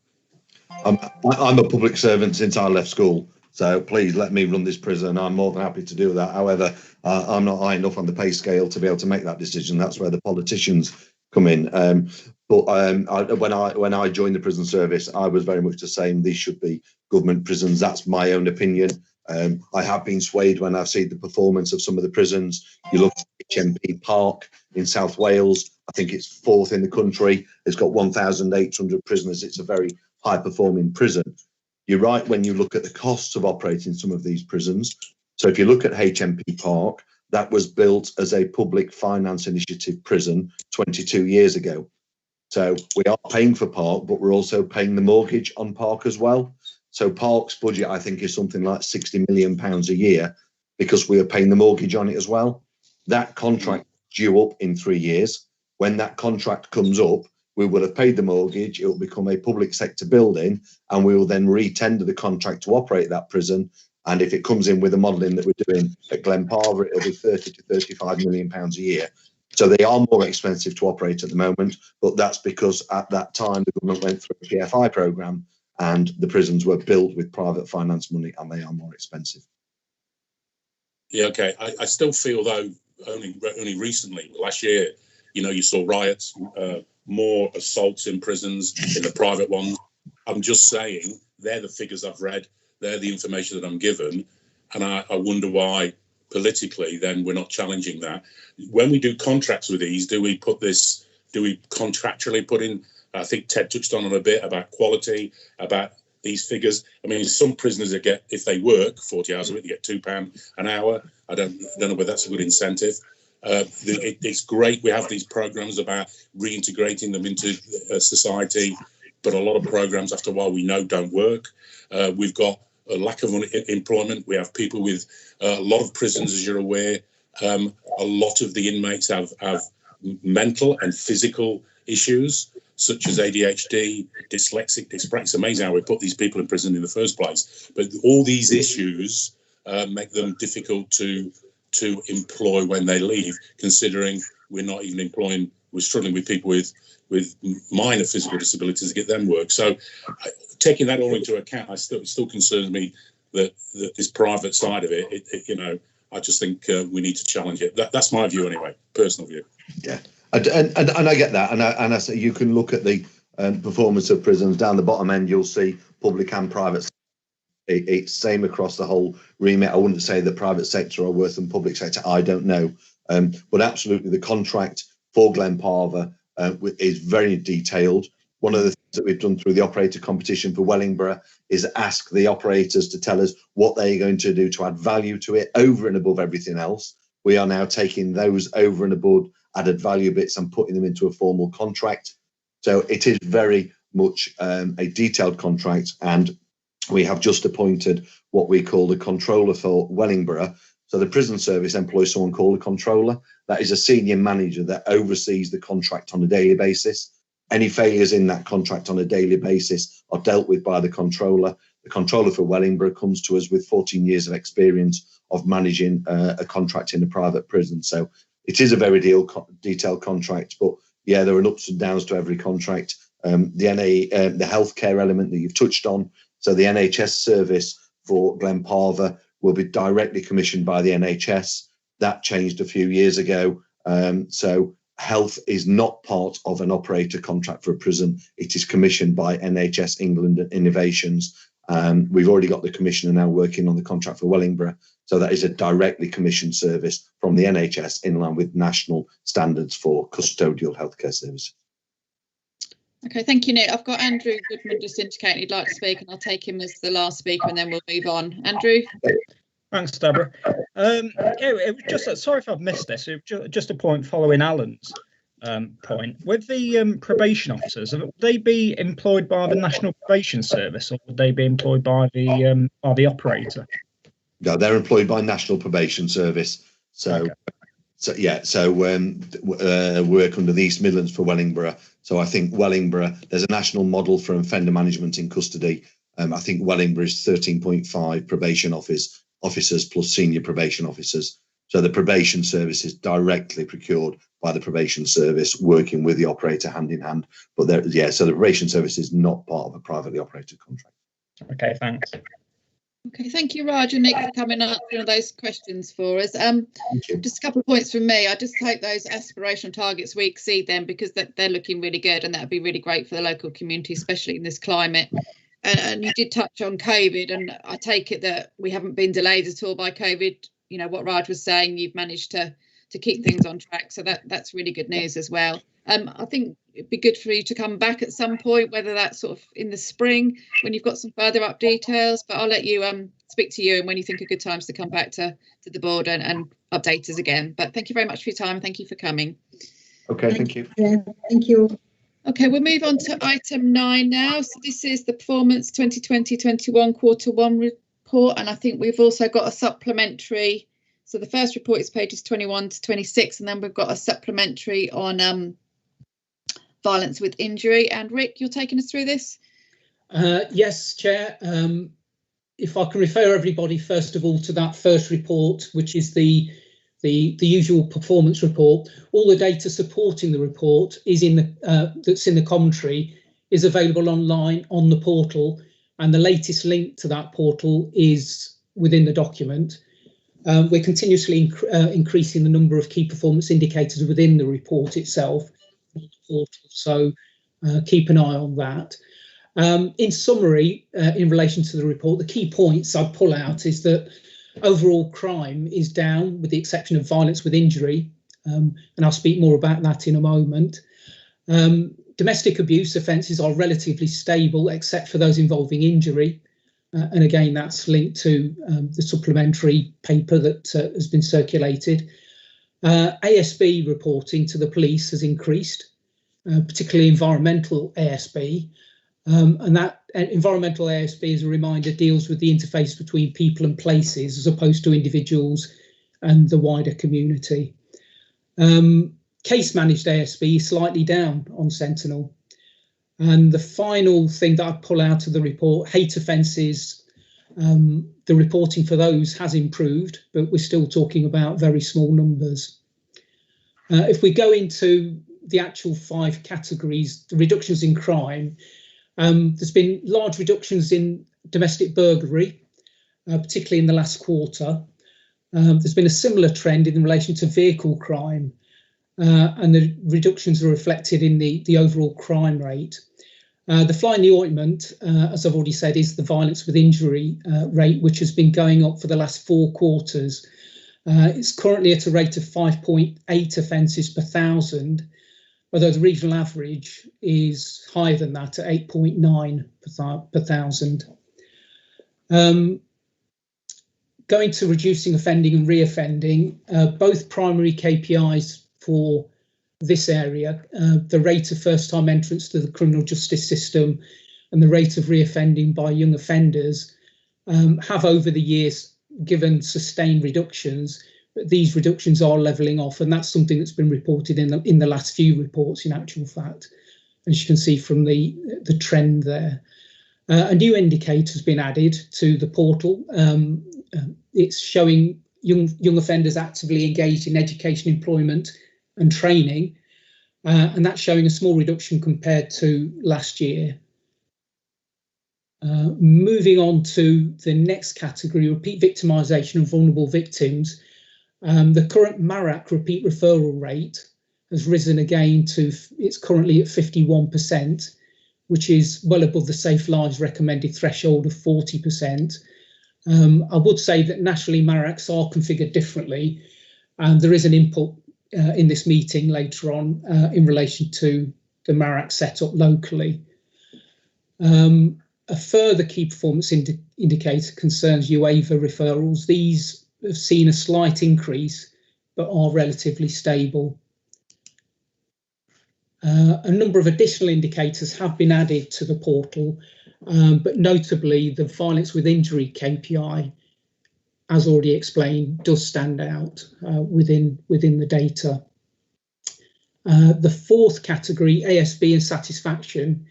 I'm a public servant since I left school, so please let me run this prison. I'm more than happy to do that. However, I'm not high enough on the pay scale to be able to make that decision. That's where the politicians come in. But when I joined the prison service, I was very much the same. These should be government prisons. That's my own opinion. I have been swayed when I've seen the performance of some of the prisons. You look at HMP Park in South Wales. I think it's 4th in the country. It's got 1,800 prisoners. It's a very high-performing prison. You're right when you look at the costs of operating some of these prisons. So if you look at HMP Park, that was built as a public finance initiative prison 22 years ago. So we are paying for Park, but we're also paying the mortgage on Park as well. So Park's budget, I think, is something like £60 million a year because we are paying the mortgage on it as well. That contract due up in 3 years. When that contract comes up, we will have paid the mortgage, it will become a public sector building, and we will then re-tender the contract to operate that prison. And if it comes in with the modelling that we're doing at Glenparva, it'll be 30 to 35 million pounds a year. So they are more expensive to operate at the moment, but that's because at that time the government went through a PFI programme and the prisons were built with private finance money, and they are more expensive. Yeah, okay. I still feel though, only recently, last year, you know, you saw riots, more assaults in prisons, in the private ones. I'm just saying, they're the figures I've read, they're the information that I'm given, and I wonder why politically then we're not challenging that. When we do contracts with these, do we contractually put in, I think Ted touched on a bit about quality, about these figures. I mean, some prisoners that get, if they work 40 hours a week, they get £2 an hour. I don't know whether that's a good incentive. It's great we have these programs about reintegrating them into society, but a lot of programs after a while we know don't work. We've got a lack of employment. We have people with a lot of prisons, as you're aware. A lot of the inmates have mental and physical issues, such as ADHD, dyslexic, dyspraxic. It's amazing how we put these people in prison in the first place. But all these issues make them difficult to employ when they leave, considering we're not even employing, we're struggling with people with minor physical disabilities to get them work. So taking that all into account, it still concerns me that this private side of it, you know, I just think we need to challenge it. That's my view anyway, personal view. Yeah, and I get that, and I say you can look at the performance of prisons down the bottom end. You'll see public and private. It's same across the whole remit. I wouldn't say the private sector are worse than public sector. I don't know, but absolutely the contract for Glenparva is very detailed. One of the things that we've done through the operator competition for Wellingborough is ask the operators to tell us what they're going to do to add value to it over and above everything else. We are now taking those over and above added value bits and putting them into a formal contract. So it is very much a detailed contract, and we have just appointed what we call the controller for Wellingborough. So the prison service employs someone called a controller. That is a senior manager that oversees the contract on a daily basis. Any failures in that contract on a daily basis are dealt with by the controller. The controller for Wellingborough comes to us with 14 years of experience of managing a contract in a private prison. So it is a very detailed contract, but yeah, there are ups and downs to every contract. The healthcare element that you've touched on. So the NHS service for Glenparva will be directly commissioned by the NHS. That changed a few years ago. So health is not part of an operator contract for a prison. It is commissioned by NHS England Innovations. We've already got the commissioner now working on the contract for Wellingborough. So that is a directly commissioned service from the NHS in line with national standards for custodial healthcare services. Okay, thank you, Nick. I've got Andrew Goodman just indicating he'd like to speak, and I'll take him as the last speaker, and then we'll move on. Andrew. Thanks, Deborah. It was just sorry if I've missed this. It was just a point following Alan's point. With the probation officers, would they be employed by the National Probation Service, or would they be employed by the operator? No, they're employed by National Probation Service. So, okay. Work under the East Midlands for Wellingborough. So I think Wellingborough, there's a national model for offender management in custody. I think Wellingborough is 13.5 probation officers plus senior probation officers. So the probation service is directly procured by the probation service, working with the operator hand in hand. But so the probation service is not part of a privately operated contract. Okay, thanks. Okay, thank you, Raj and Nick, for coming up with those questions for us. Just a couple of points from me. I just hope those aspirational targets, we exceed them, because they're looking really good, and that would be really great for the local community, especially in this climate. And you did touch on COVID, and I take it that we haven't been delayed at all by COVID. You know, what Raj was saying, you've managed to keep things on track. So that's really good news as well. I think it'd be good for you to come back at some point, whether that's sort of in the spring when you've got some further up details, but I'll let you speak to you and when you think are good times to come back to the board and update us again. But thank you very much for your time. Thank you for coming. Okay, thank you. Yeah, thank you. Okay, we'll move on to item 9 now. So this is the performance 2020-21 quarter 1 report, and I think we've also got a supplementary So the first report is pages 21 to 26, and then we've got a supplementary on violence with injury. And Rick, you're taking us through this? Yes, Chair. If I can refer everybody first of all to that first report, which is the usual performance report. All the data supporting the report is in the that's in the commentary is available online on the portal, and the latest link to that portal is within the document. We're continuously increasing the number of key performance indicators within the report itself, so keep an eye on that. In summary, in relation to the report, the key points I'd pull out is that overall crime is down, with the exception of violence with injury, and I'll speak more about that in a moment. Domestic abuse offences are relatively stable, except for those involving injury. And again, that's linked to the supplementary paper that has been circulated. ASB reporting to the police has increased, particularly environmental ASB. And that environmental ASB, as a reminder, deals with the interface between people and places as opposed to individuals and the wider community. Case managed ASB is slightly down on Sentinel. And the final thing that I pull out of the report, hate offences, the reporting for those has improved, but we're still talking about very small numbers. If we go into the actual 5 categories, the reductions in crime, there's been large reductions in domestic burglary, particularly in the last quarter. There's been a similar trend in relation to vehicle crime, and the reductions are reflected in the overall crime rate. The fly in the ointment, as I've already said, is the violence with injury rate, which has been going up for the last 4 quarters. It's currently at a rate of 5.8 offences per 1,000, although the regional average is higher than that at 8.9 per 1,000. Going to reducing offending and reoffending, both primary KPIs for this area, the rate of first-time entrance to the criminal justice system and the rate of reoffending by young offenders, have over the years given sustained reductions. But these reductions are levelling off, and that's something that's been reported in the last few reports, in actual fact, as you can see from the trend there. A new indicator has been added to the portal. It's showing young offenders actively engaged in education, employment and training, and that's showing a small reduction compared to last year. Moving on to the next category, repeat victimisation and vulnerable victims. The current MARAC repeat referral rate has risen again to, it's currently at 51%, which is well above the Safe Lives recommended threshold of 40%. I would say that nationally MARACs are configured differently, and there is an input in this meeting later on in relation to the MARAC setup locally. A further key performance indicator concerns UAVA referrals. These have seen a slight increase, but are relatively stable. A number of additional indicators have been added to the portal, but notably the violence with injury KPI, as already explained, does stand out within the data. The 4th category, ASB and satisfaction,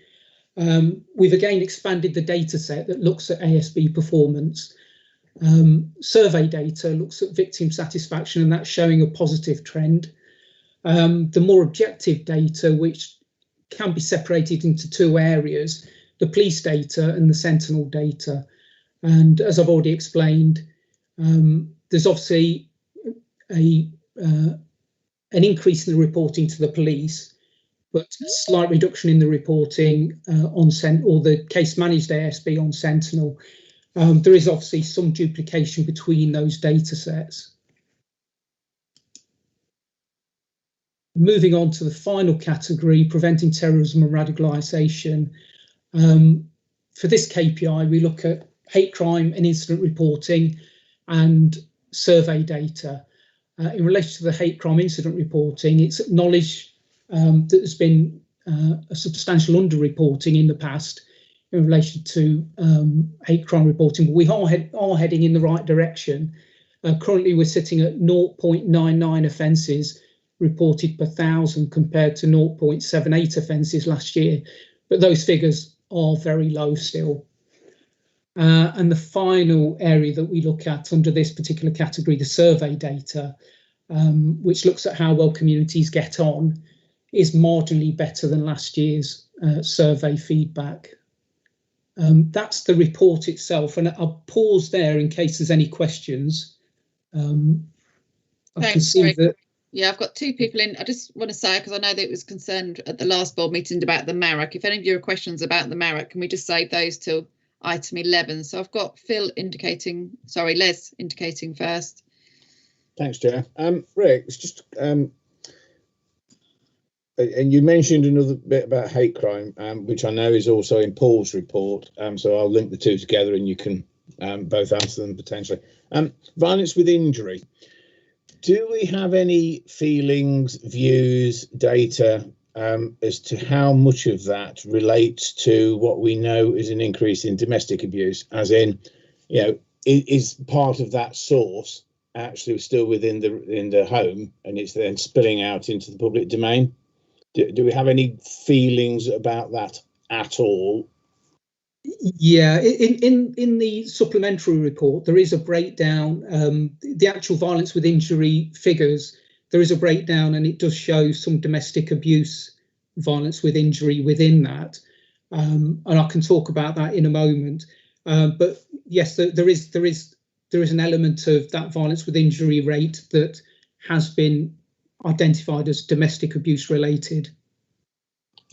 we've again expanded the data set that looks at ASB performance. Survey data looks at victim satisfaction, and that's showing a positive trend. The more objective data, which can be separated into 2 areas, the police data and the Sentinel data. And as I've already explained, there's obviously an increase in the reporting to the police, but a slight reduction in the reporting on the case managed ASB on Sentinel. There is obviously some duplication between those data sets. Moving on to the final category, preventing terrorism and radicalisation. For this KPI, we look at hate crime and incident reporting and survey data. In relation to the hate crime incident reporting, it's acknowledged that there's been a substantial underreporting in the past in relation to hate crime reporting, but we are heading in the right direction. Currently, we're sitting at 0.99 offences reported per 1,000 compared to 0.78 offences last year. But those figures are very low still. And the final area that we look at under this particular category, the survey data, which looks at how well communities get on, is marginally better than last year's survey feedback. That's the report itself, and I'll pause there in case there's any questions. I can see that. Yeah, I've got two people in. I just want to say, because I know that it was concerned at the last board meeting about the MARAC. If any of you have questions about the MARAC, can we just save those till item 11? So I've got Les indicating first. Thanks, Chair. Rick, it's just and you mentioned another bit about hate crime, which I know is also in Paul's report. So I'll link the two together, and you can both answer them potentially. Violence with injury. Do we have any feelings, views, data as to how much of that relates to what we know is an increase in domestic abuse? As in, you know, is part of that source actually still within the home, and it's then spilling out into the public domain? Do we have any feelings about that at all? Yeah, in the supplementary report, there is a breakdown. The actual violence with injury figures, there is a breakdown, and it does show some domestic abuse violence with injury within that. And I can talk about that in a moment. But yes, there is an element of that violence with injury rate that has been identified as domestic abuse related.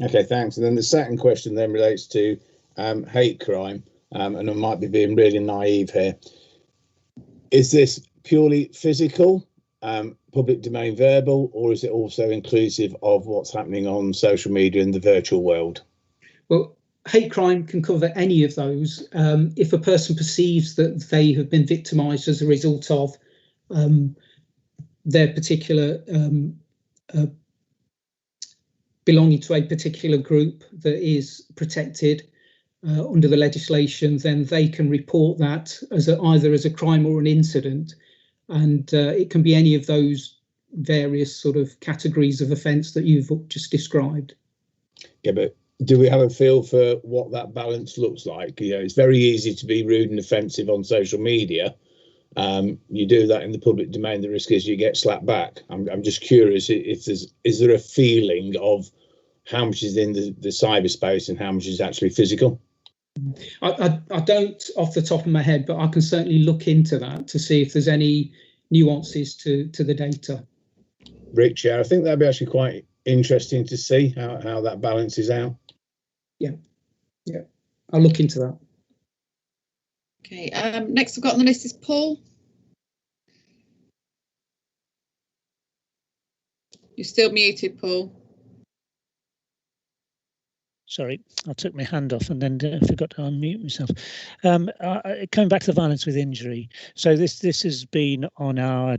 Okay, thanks. And then the second question then relates to hate crime, and I might be being really naive here. Is this purely physical, public domain verbal, or is it also inclusive of what's happening on social media in the virtual world? Well, hate crime can cover any of those. If a person perceives that they have been victimised as a result of their particular belonging to a particular group that is protected under the legislation, then they can report that as either as a crime or an incident, and it can be any of those various sort of categories of offence that you've just described. Yeah, but do we have a feel for what that balance looks like? You know, it's very easy to be rude and offensive on social media. You do that in the public domain, the risk is you get slapped back. I'm just curious if is there a feeling of how much is in the cyberspace and how much is actually physical? I don't off the top of my head, but I can certainly look into that to see if there's any nuances to the data. Rick, Chair, I think that'd be actually quite interesting to see how that balances out. Yeah, I'll look into that. Okay, next I've got on the list is Paul. You're still muted, Paul. Sorry, I took my hand off and then forgot to unmute myself. Coming back to the violence with injury, so this has been on our,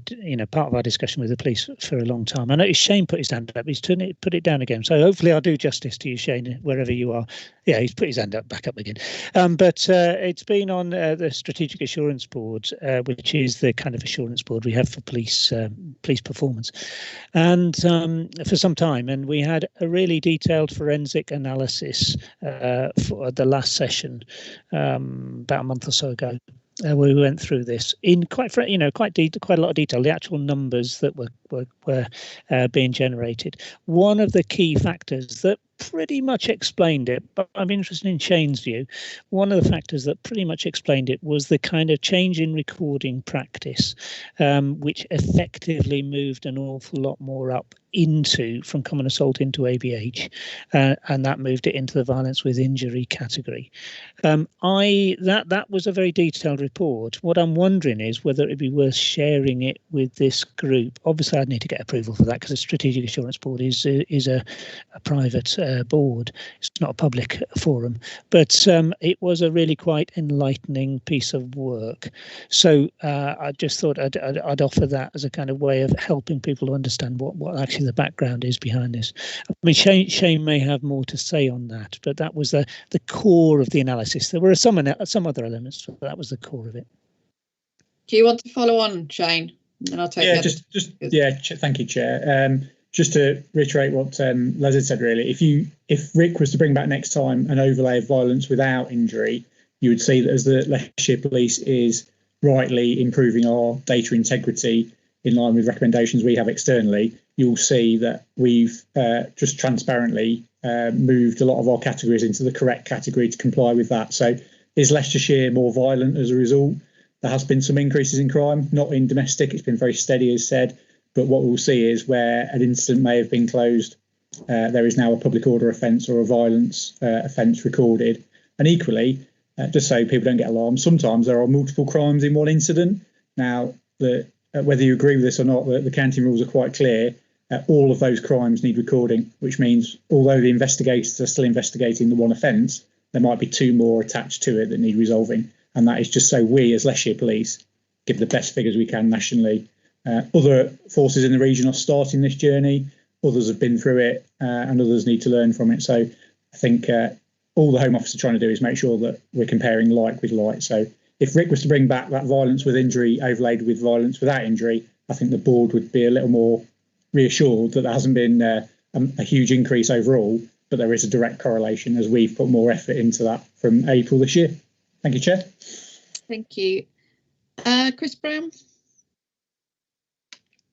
part of our discussion with the police for a long time. I noticed Shane put his hand up. He's put it down again. So hopefully I'll do justice to you, Shane, wherever you are. Yeah, he's put his hand up back up again. But it's been on the Strategic Assurance Board, which is the kind of assurance board we have for police performance, and for some time. And we had a really detailed forensic analysis for the last session about a month or so ago, where we went through this in quite a lot of detail, the actual numbers that were being generated. One of the key factors that pretty much explained it, but I'm interested in Shane's view. One of the factors that pretty much explained it was the kind of change in recording practice, which effectively moved an awful lot more up from common assault into ABH, and that moved it into the violence with injury category. That was a very detailed report. What I'm wondering is whether it'd be worth sharing it with this group. Obviously, I'd need to get approval for that because the Strategic Assurance Board is a private board. It's not a public forum, but it was a really quite enlightening piece of work. So I just thought I'd offer that as a kind of way of helping people to understand what actually the background is behind this. I mean, Shane may have more to say on that, but that was the core of the analysis. There were some other elements, but that was the core of it. Do you want to follow on, Shane? And I'll take thank you, Chair. Just to reiterate what Les had said, really, if Rick was to bring back next time an overlay of violence without injury, you would see that as the Leicestershire Police is rightly improving our data integrity in line with recommendations we have externally, you'll see that we've just transparently moved a lot of our categories into the correct category to comply with that. So is Leicestershire more violent as a result? There has been some increases in crime, not in domestic, it's been very steady as said, but what we'll see is where an incident may have been closed, there is now a public order offence or a violence offence recorded. And equally, just so people don't get alarmed, sometimes there are multiple crimes in one incident. Now, whether you agree with this or not, the counting rules are quite clear. All of those crimes need recording, which means although the investigators are still investigating the one offence, there might be two more attached to it that need resolving. And that is just so we as Leicestershire Police give the best figures we can nationally. Other forces in the region are starting this journey, others have been through it, and others need to learn from it. So I think all the Home Office are trying to do is make sure that we're comparing like with like. So if Rick was to bring back that violence with injury overlaid with violence without injury, I think the board would be a little more reassured that there hasn't been a huge increase overall, but there is a direct correlation as we've put more effort into that from April this year. Thank you, Chair. Thank you. Chris Brown.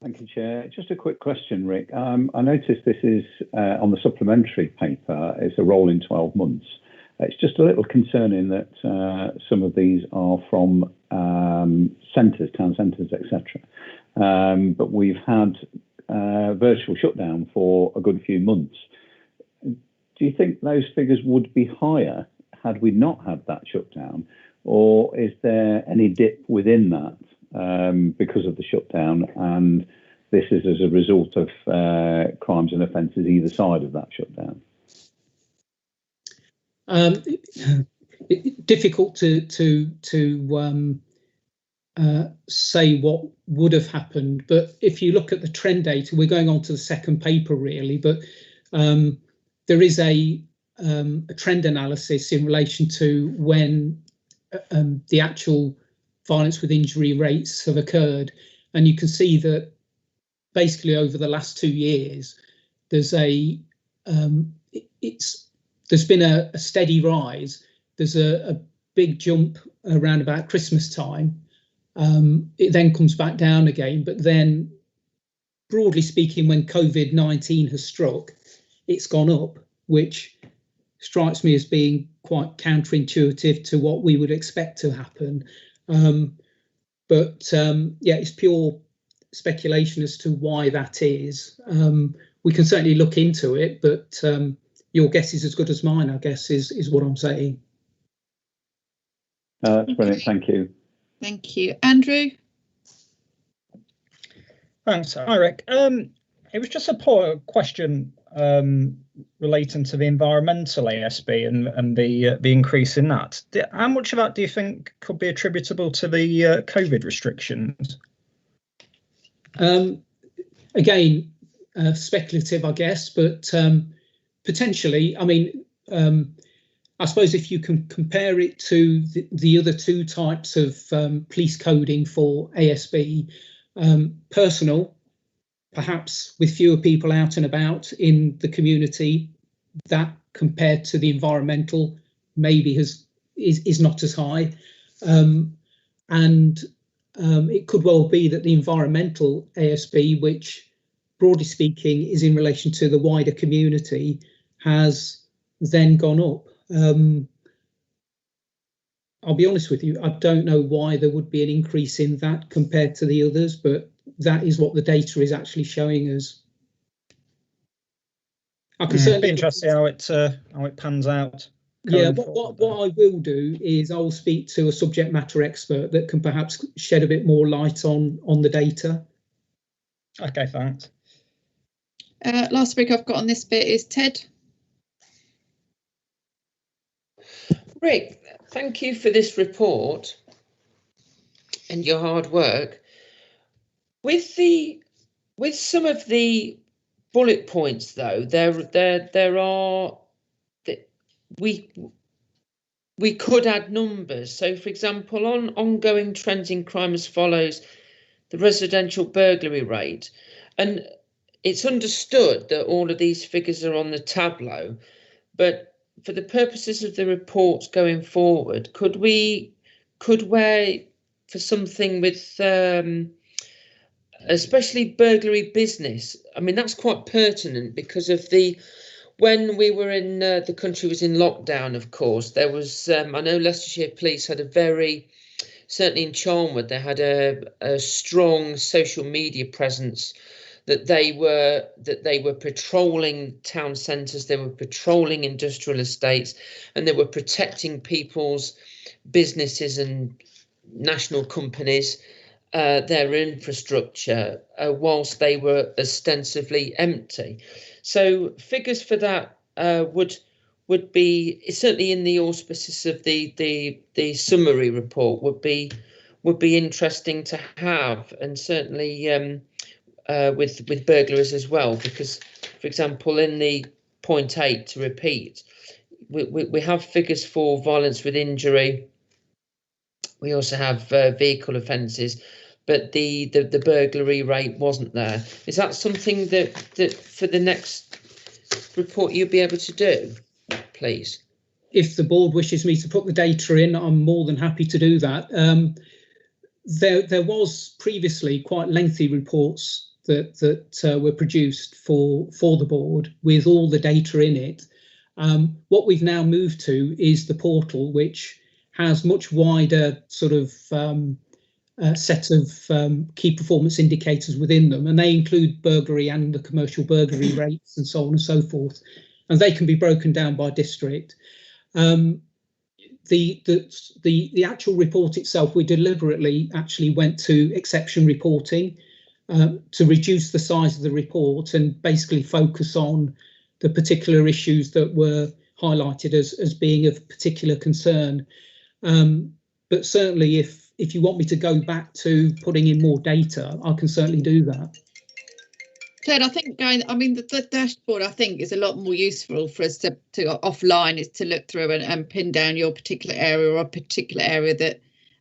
Thank you, Chair. Just a quick question, Rick. I noticed this is on the supplementary paper, it's a rolling 12 months. It's just a little concerning that some of these are from centres, town centres, etc. But we've had virtual shutdown for a good few months. Do you think those figures would be higher had we not had that shutdown? Or is there any dip within that because of the shutdown, and this is as a result of crimes and offences either side of that shutdown? Difficult to say what would have happened, but if you look at the trend data, we're going on to the second paper really, but there is a trend analysis in relation to when the actual violence with injury rates have occurred, and you can see that basically over the last 2 years there's there's been a steady rise. There's a big jump around about Christmas time. It then comes back down again, but then broadly speaking, when COVID-19 has struck, it's gone up, which strikes me as being quite counterintuitive to what we would expect to happen. But yeah, it's pure speculation as to why that is. We can certainly look into it, but your guess is as good as mine, I guess, is what I'm saying. That's brilliant. Thank you. Thank you. Andrew? Thanks. Hi, Rick. It was just a question relating to the environmental ASB and the increase in that. How much of that do you think could be attributable to the COVID restrictions? Again, speculative, I guess, but potentially. I mean, I suppose if you can compare it to the other two types of police coding for ASB, personal, perhaps with fewer people out and about in the community, that compared to the environmental maybe is not as high, and it could well be that the environmental ASB, which broadly speaking is in relation to the wider community, has then gone up. I'll be honest with you, I don't know why there would be an increase in that compared to the others, but that is what the data is actually showing us. I can certainly be interested how it pans out. Yeah, what I will do is I will speak to a subject matter expert that can perhaps shed a bit more light on the data. Okay, thanks. Last week I've got on this bit is Ted. Rick, thank you for this report and your hard work. With some of the bullet points, though, we we could add numbers. So, for example, on ongoing trends in crime as follows, the residential burglary rate, and it's understood that all of these figures are on the tableau, but for the purposes of the reports going forward, could we for something with especially burglary business? I mean, that's quite pertinent because of when we were in the country was in lockdown, of course, there was I know Leicestershire Police had certainly in Charnwood, they had a strong social media presence, that they were patrolling town centres, they were patrolling industrial estates, and they were protecting people's businesses and national companies, their infrastructure, whilst they were ostensibly empty. So figures for that would be certainly in the auspices of the summary report would be interesting to have, and certainly with burglaries as well, because, for example, in the point 8, to repeat, we have figures for violence with injury. We also have vehicle offences, but the burglary rate wasn't there. Is that something that for the next report you'll be able to do, please? If the board wishes me to put the data in, I'm more than happy to do that. There was previously quite lengthy reports that were produced for the board with all the data in it. What we've now moved to is the portal, which has much wider sort of set of key performance indicators within them, and they include burglary and the commercial burglary rates and so on and so forth, and they can be broken down by district. The actual report itself, we deliberately actually went to exception reporting to reduce the size of the report and basically focus on the particular issues that were highlighted as being of particular concern. But certainly if you want me to go back to putting in more data, I can certainly do that. Ted, I think the dashboard, I think, is a lot more useful for us to offline, is to look through and pin down your particular area or a particular area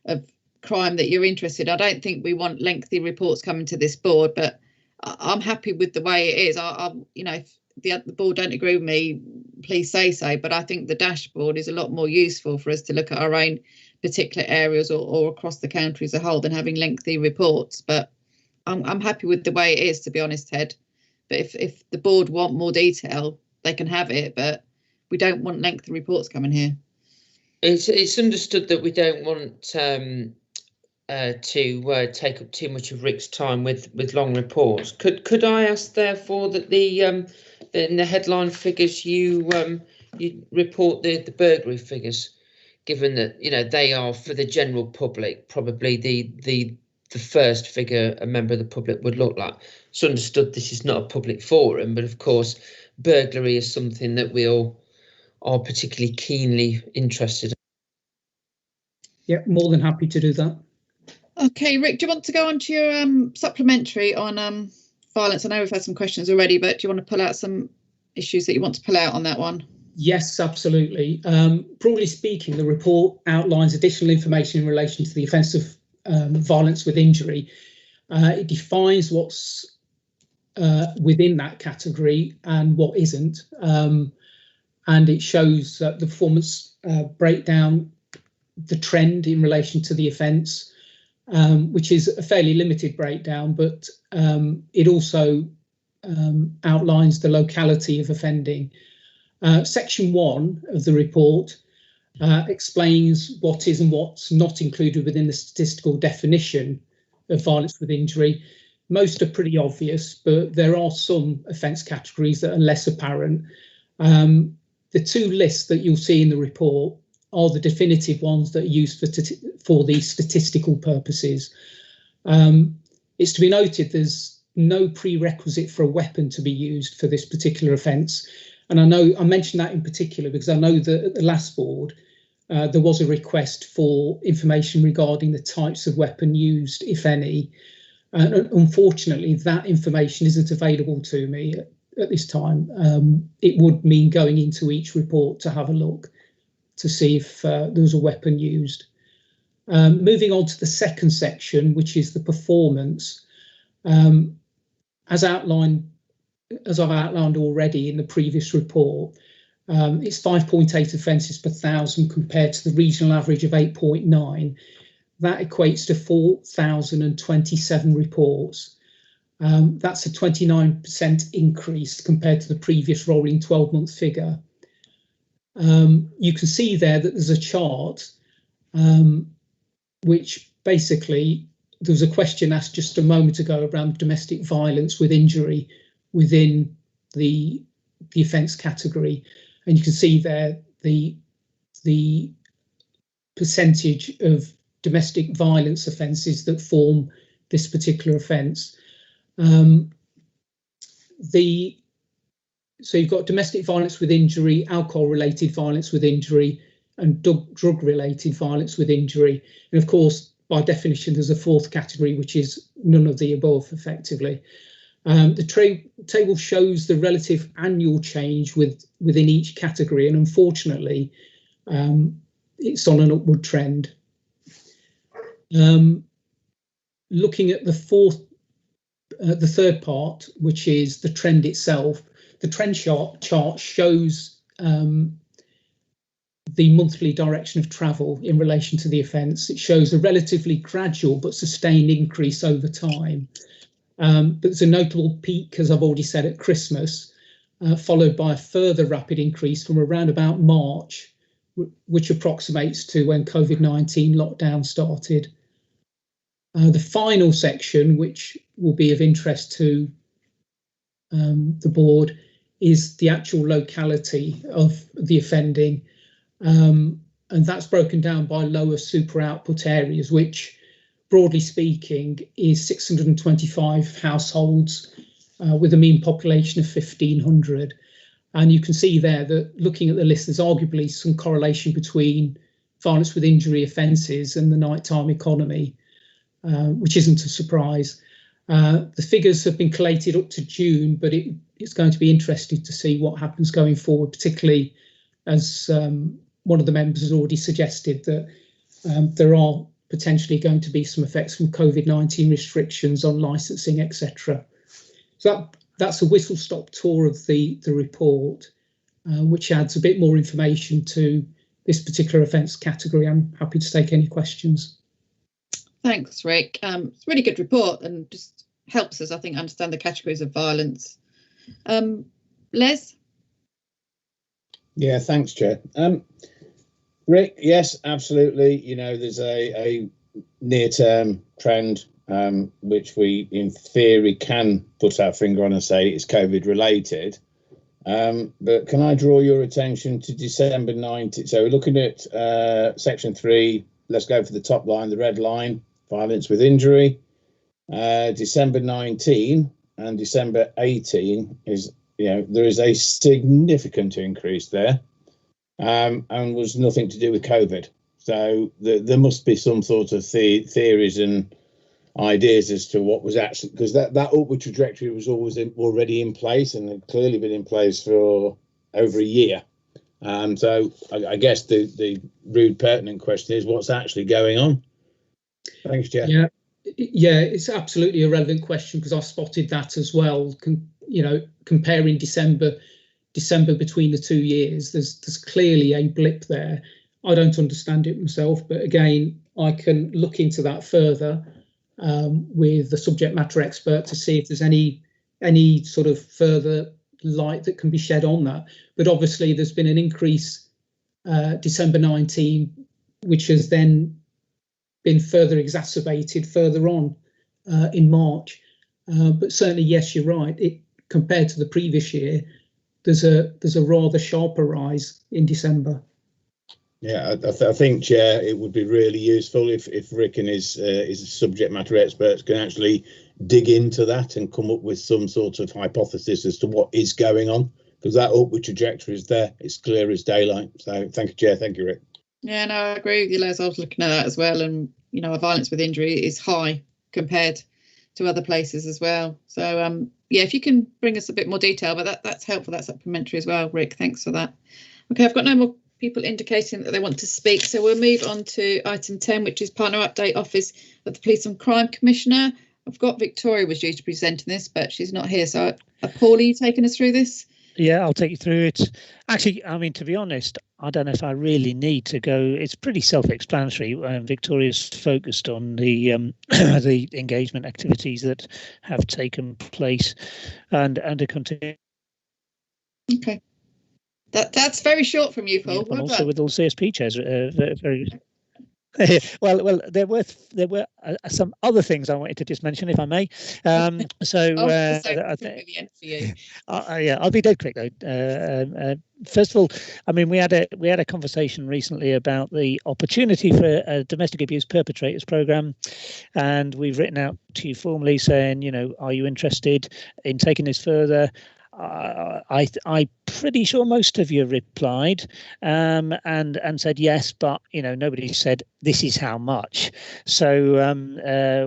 of crime that you're interested in. I don't think we want lengthy reports coming to this board, but I'm happy with the way it is. If the board don't agree with me, please say so, but I think the dashboard is a lot more useful for us to look at our own particular areas or across the country as a whole than having lengthy reports. But I'm happy with the way it is, to be honest, Ted. But if the board want more detail, they can have it, but we don't want lengthy reports coming here. It's understood that we don't want to take up too much of Rick's time with long reports. Could I ask, therefore, that in the headline figures you report the burglary figures, given that they are for the general public, probably the first figure a member of the public would look like. It's understood this is not a public forum, but of course burglary is something that we all are particularly keenly interested in. Yeah, more than happy to do that. Okay, Rick, do you want to go on to your supplementary on violence? I know we've had some questions already, but do you want to pull out some issues that you want to pull out on that one? Yes, absolutely. Broadly speaking, the report outlines additional information in relation to the offence of violence with injury. It defines what's within that category and what isn't, and it shows the performance breakdown, the trend in relation to the offence, which is a fairly limited breakdown, but it also outlines the locality of offending. Section 1 of the report explains what is and what's not included within the statistical definition of violence with injury. Most are pretty obvious, but there are some offence categories that are less apparent. The two lists that you'll see in the report are the definitive ones that are used for these statistical purposes. It's to be noted there's no prerequisite for a weapon to be used for this particular offence. And I know I mentioned that in particular because I know that at the last board, there was a request for information regarding the types of weapon used, if any. Unfortunately, that information isn't available to me at this time. It would mean going into each report to have a look. to see if there was a weapon used. Moving on to the second section, which is the performance, as I've outlined already in the previous report, it's 5.8 offences per 1,000 compared to the regional average of 8.9. That equates to 4,027 reports. That's a 29% increase compared to the previous rolling 12-month figure. You can see there that there's a chart which basically, there was a question asked just a moment ago around domestic violence with injury within the offence category, and you can see there the percentage of domestic violence offences that form this particular offence. So you've got domestic violence with injury, alcohol-related violence with injury, and drug-related violence with injury. And of course, by definition, there's a fourth category, which is none of the above, effectively. The table shows the relative annual change within each category, and unfortunately, it's on an upward trend. Looking at the third part, which is the trend itself, the trend chart shows the monthly direction of travel in relation to the offence. It shows a relatively gradual but sustained increase over time. But there's a notable peak, as I've already said, at Christmas, followed by a further rapid increase from around about March, which approximates to when COVID-19 lockdown started. The final section, which will be of interest to the board, is the actual locality of the offending. And that's broken down by lower super output areas, which, broadly speaking, is 625 households with a mean population of 1,500. And you can see there that, looking at the list, there's arguably some correlation between violence with injury offences and the nighttime economy, which isn't a surprise. The figures have been collated up to June, but it's going to be interesting to see what happens going forward, particularly as one of the members has already suggested that there are potentially going to be some effects from COVID-19 restrictions on licensing, etc. So that's a whistle-stop tour of the report, which adds a bit more information to this particular offence category. I'm happy to take any questions. Thanks, Rick. It's a really good report and just helps us, I think, understand the categories of violence. Les? Yeah, thanks, Chair. Rick, yes, absolutely. You know, there's a near-term trend which we, in theory, can put our finger on and say it's COVID-related. But can I draw your attention to December 19? So we're looking at section 3. Let's go for the top line, the red line, violence with injury. December 19 and December 18 is, you know, there is a significant increase there, and was nothing to do with COVID. So there must be some sort of theories and ideas as to what was actually, because that upward trajectory was already in place and had clearly been in place for over a year. So I guess the rude pertinent question is, what's actually going on? Thanks, Jeff. Yeah, it's absolutely a relevant question, because I spotted that as well. You know, comparing December between the 2 years, there's clearly a blip there. I don't understand it myself, but again, I can look into that further with the subject matter expert to see if there's any sort of further light that can be shed on that. But obviously there's been an increase December 19, which has then been further exacerbated further on in March. But certainly, yes, you're right. Compared to the previous year, there's a rather sharper rise in December. Yeah, I think, Chair, it would be really useful if Rick and his subject matter experts can actually dig into that and come up with some sort of hypothesis as to what is going on, because that upward trajectory is there. It's clear as daylight. So thank you, Chair. Thank you, Rick. Yeah, no, I agree with you, Les. I was looking at that as well, and you know, violence with injury is high compared to other places as well. So yeah, if you can bring us a bit more detail, but that's helpful. That's supplementary as well, Rick. Thanks for that. Okay, I've got no more people indicating that they want to speak. So we'll move on to item 10, which is partner update office of the Police and Crime Commissioner. I've got Victoria was due to present this, but she's not here. So Paul, are you taking us through this? Yeah, I'll take you through it. Actually, I mean, to be honest, I don't know if I really need to go. It's pretty self-explanatory. Victoria's focused on the the engagement activities that have taken place and are continuing. Okay, that's very short from you, Paul. Yeah, and well also done. with all CSP chairs, very. well, there were some other things I wanted to just mention, if I may. Yeah, I'll be dead quick though. First of all, I mean, we had a conversation recently about the opportunity for a domestic abuse perpetrators program, and we've written out to you formally saying, you know, are you interested in taking this further? I'm pretty sure most of you replied and said yes, but you know, nobody said this is how much. So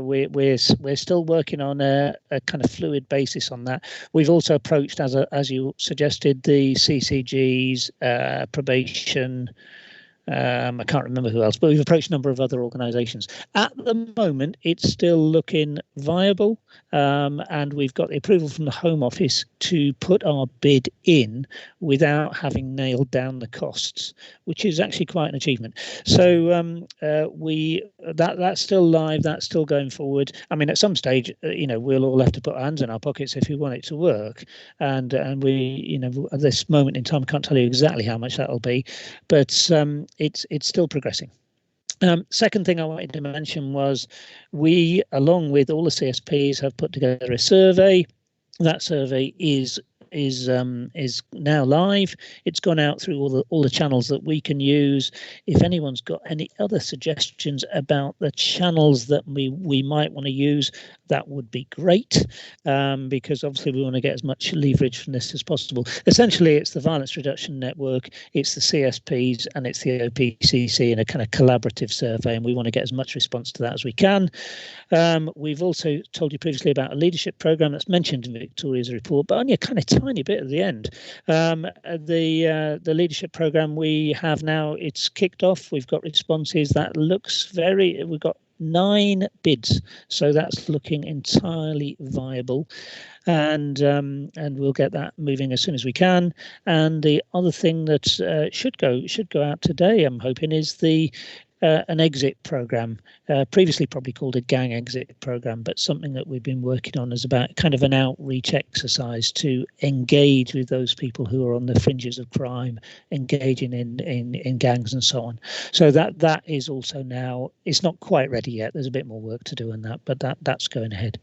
we're still working on a kind of fluid basis on that. We've also approached, as you suggested, the CCG's probation. I can't remember who else, but we've approached a number of other organisations. At the moment, it's still looking viable, and we've got the approval from the Home Office to put our bid in without having nailed down the costs, which is actually quite an achievement. So that's still live, that's still going forward. I mean, at some stage, you know, we'll all have to put our hands in our pockets if we want it to work, and we, you know, at this moment in time, I can't tell you exactly how much that'll be, but it's still progressing. Second thing I wanted to mention was we, along with all the CSPs, have put together a survey. That survey is now live. It's gone out through all the channels that we can use. If anyone's got any other suggestions about the channels that we might want to use, that would be great, because obviously we want to get as much leverage from this as possible. Essentially, it's the Violence Reduction Network, it's the CSPs, and it's the OPCC in a kind of collaborative survey, and we want to get as much response to that as we can. We've also told you previously about a leadership programme that's mentioned in Victoria's report, but only a kind of tiny bit at the end. The leadership programme we have now, it's kicked off. We've got responses. That looks we've got 9 bids, so that's looking entirely viable, and we'll get that moving as soon as we can. And the other thing that should go out today, I'm hoping, is the an exit program, previously probably called a gang exit program, but something that we've been working on is about kind of an outreach exercise to engage with those people who are on the fringes of crime, engaging in gangs and so on. So that is also now, it's not quite ready yet. There's a bit more work to do on that, but that's going ahead.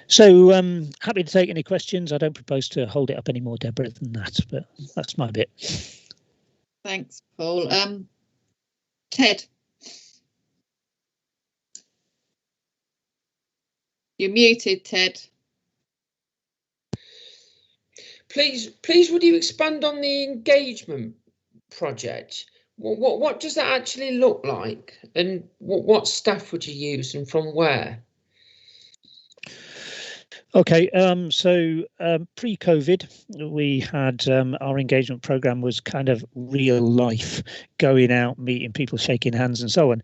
So happy to take any questions. I don't propose to hold it up any more, Deborah, than that, but that's my bit. Thanks, Paul. Ted. You're muted, Ted. Please, would you expand on the engagement project? What does that actually look like, and what staff would you use, and from where? Okay, so pre-COVID, we had our engagement program was kind of real life, going out, meeting people, shaking hands, and so on.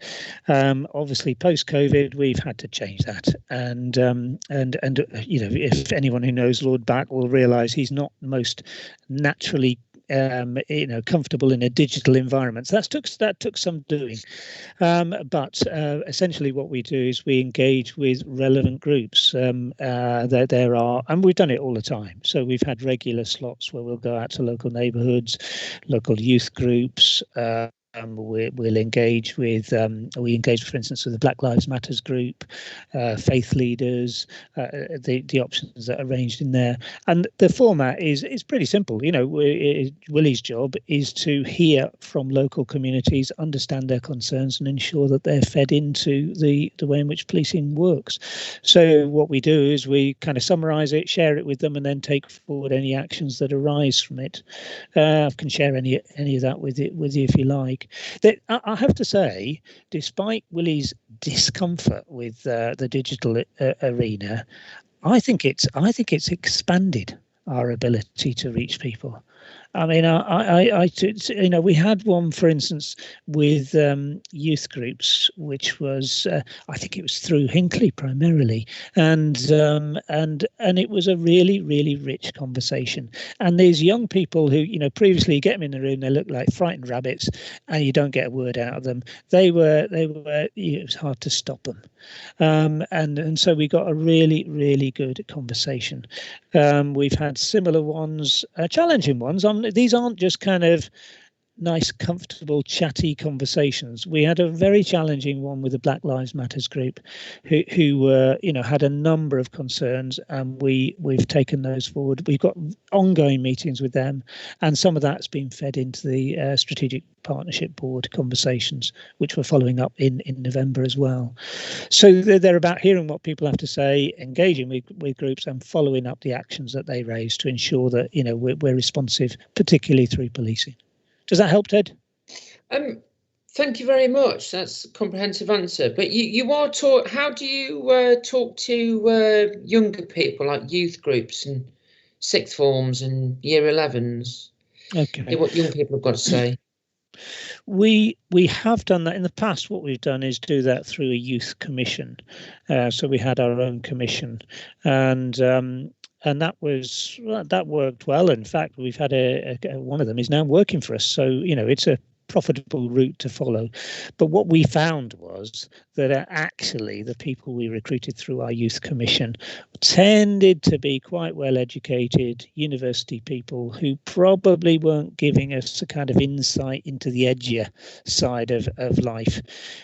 Obviously, post-COVID, we've had to change that, and you know, if anyone who knows Lord Back will realise he's not most naturally you know, comfortable in a digital environment. So that took some doing, but essentially what we do is we engage with relevant groups. There are, and we've done it all the time. So we've had regular slots where we'll go out to local neighbourhoods, local youth groups. We'll engage with, we engage, for instance, with the Black Lives Matters group, faith leaders, the options that are arranged in there. And the format is pretty simple. You know, Willie's job is to hear from local communities, understand their concerns, and ensure that they're fed into the way in which policing works. So what we do is we kind of summarise it, share it with them, and then take forward any actions that arise from it. I can share any of that with you if you like. That I have to say, despite Willie's discomfort with the digital arena, I think it's expanded our ability to reach people. I mean, we had one, for instance, with youth groups, which was, I think it was through Hinckley primarily, and it was a really, really rich conversation. And these young people who, previously you get them in the room, they look like frightened rabbits, and you don't get a word out of them. It was hard to stop them, and so we got a really, really good conversation. We've had similar ones, challenging ones. These aren't just kind of nice, comfortable, chatty conversations. We had a very challenging one with the Black Lives Matters group, who had a number of concerns, and we've taken those forward. We've got ongoing meetings with them, and some of that's been fed into the Strategic Partnership Board conversations, which we're following up in November as well. So they're about hearing what people have to say, engaging with groups, and following up the actions that they raise to ensure that we're responsive, particularly through policing. Does that help, Ted? Thank you very much. That's a comprehensive answer. But you are taught. How do you talk to younger people, like youth groups and sixth forms and year 11s? Okay. What young people have got to say. We have done that in the past. What we've done is do that through a youth commission. So we had our own commission, and that worked well. In fact, we've had one of them is now working for us. So it's a profitable route to follow. But what we found was that actually the people we recruited through our youth commission tended to be quite well educated university people who probably weren't giving us a kind of insight into the edgier side of life.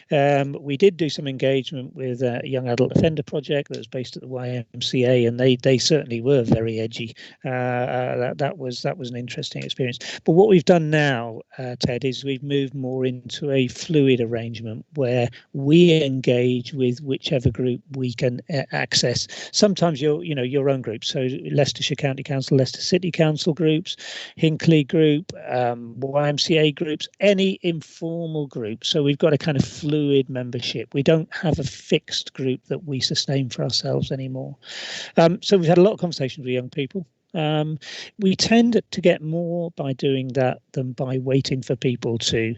We did do some engagement with a young adult offender project that was based at the YMCA, and they certainly were very edgy. That was an interesting experience. But what we've done now, Ted, is we've moved more into a fluid arrangement where we engage with whichever group we can access. Sometimes your own group, so Leicestershire County Council, Leicester City Council groups, Hinckley group, YMCA groups, any informal group. So we've got a kind of fluid membership. We don't have a fixed group that we sustain for ourselves anymore. So we've had a lot of conversations with young people. We tend to get more by doing that than by waiting for people to,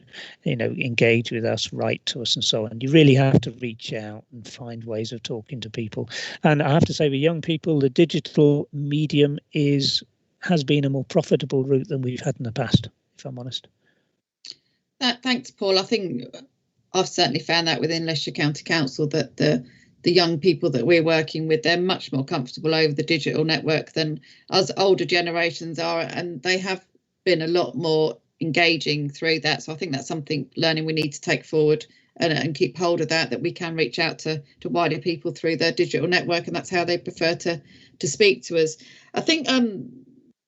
engage with us, write to us and so on. You really have to reach out and find ways of talking to people. And I have to say, with young people, the digital medium has been a more profitable route than we've had in the past, if I'm honest. Thanks, Paul. I think I've certainly found that within Leicestershire County Council that the young people that we're working with, they're much more comfortable over the digital network than us older generations are, and they have been a lot more engaging through that. So I think that's something learning we need to take forward and keep hold of that we can reach out to wider people through their digital network, and that's how they prefer to speak to us. I think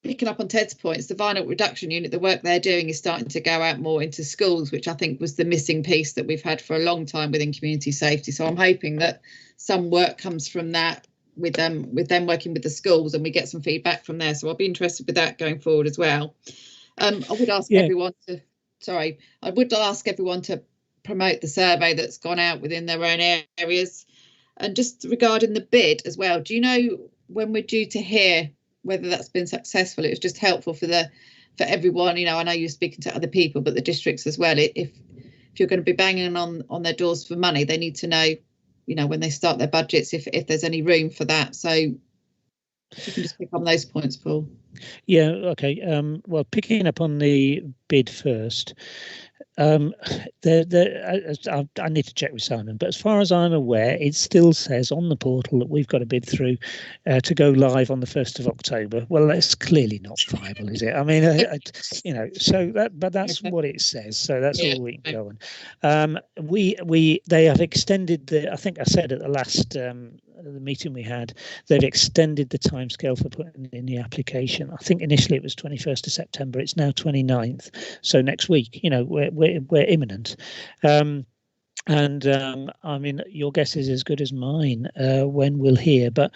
picking up on Ted's points, the violent reduction unit, the work they're doing is starting to go out more into schools, which I think was the missing piece that we've had for a long time within community safety. So I'm hoping that some work comes from that with them working with the schools, and we get some feedback from there. So I'll be interested with that going forward as well. I would ask everyone to promote the survey that's gone out within their own areas. And just regarding the bid as well, do you know when we're due to hear whether that's been successful? It was just helpful for everyone. I know you're speaking to other people, but the districts as well. If you're going to be banging on their doors for money, they need to know, when they start their budgets, if there's any room for that. So if you can just pick on those points, Paul. Yeah, okay. Well, picking up on the bid first, I need to check with Simon, but as far as I'm aware, it still says on the portal that we've got a bid through to go live on the 1st of October. Well, that's clearly not viable, is it? I mean, but that's what it says. So that's all we can go on. They have extended I think I said at the last the meeting we had, they've extended the timescale for putting in the application. I think initially it was 21st of September. It's now 29th. So next week, we're imminent. I mean, your guess is as good as mine when we'll hear. But,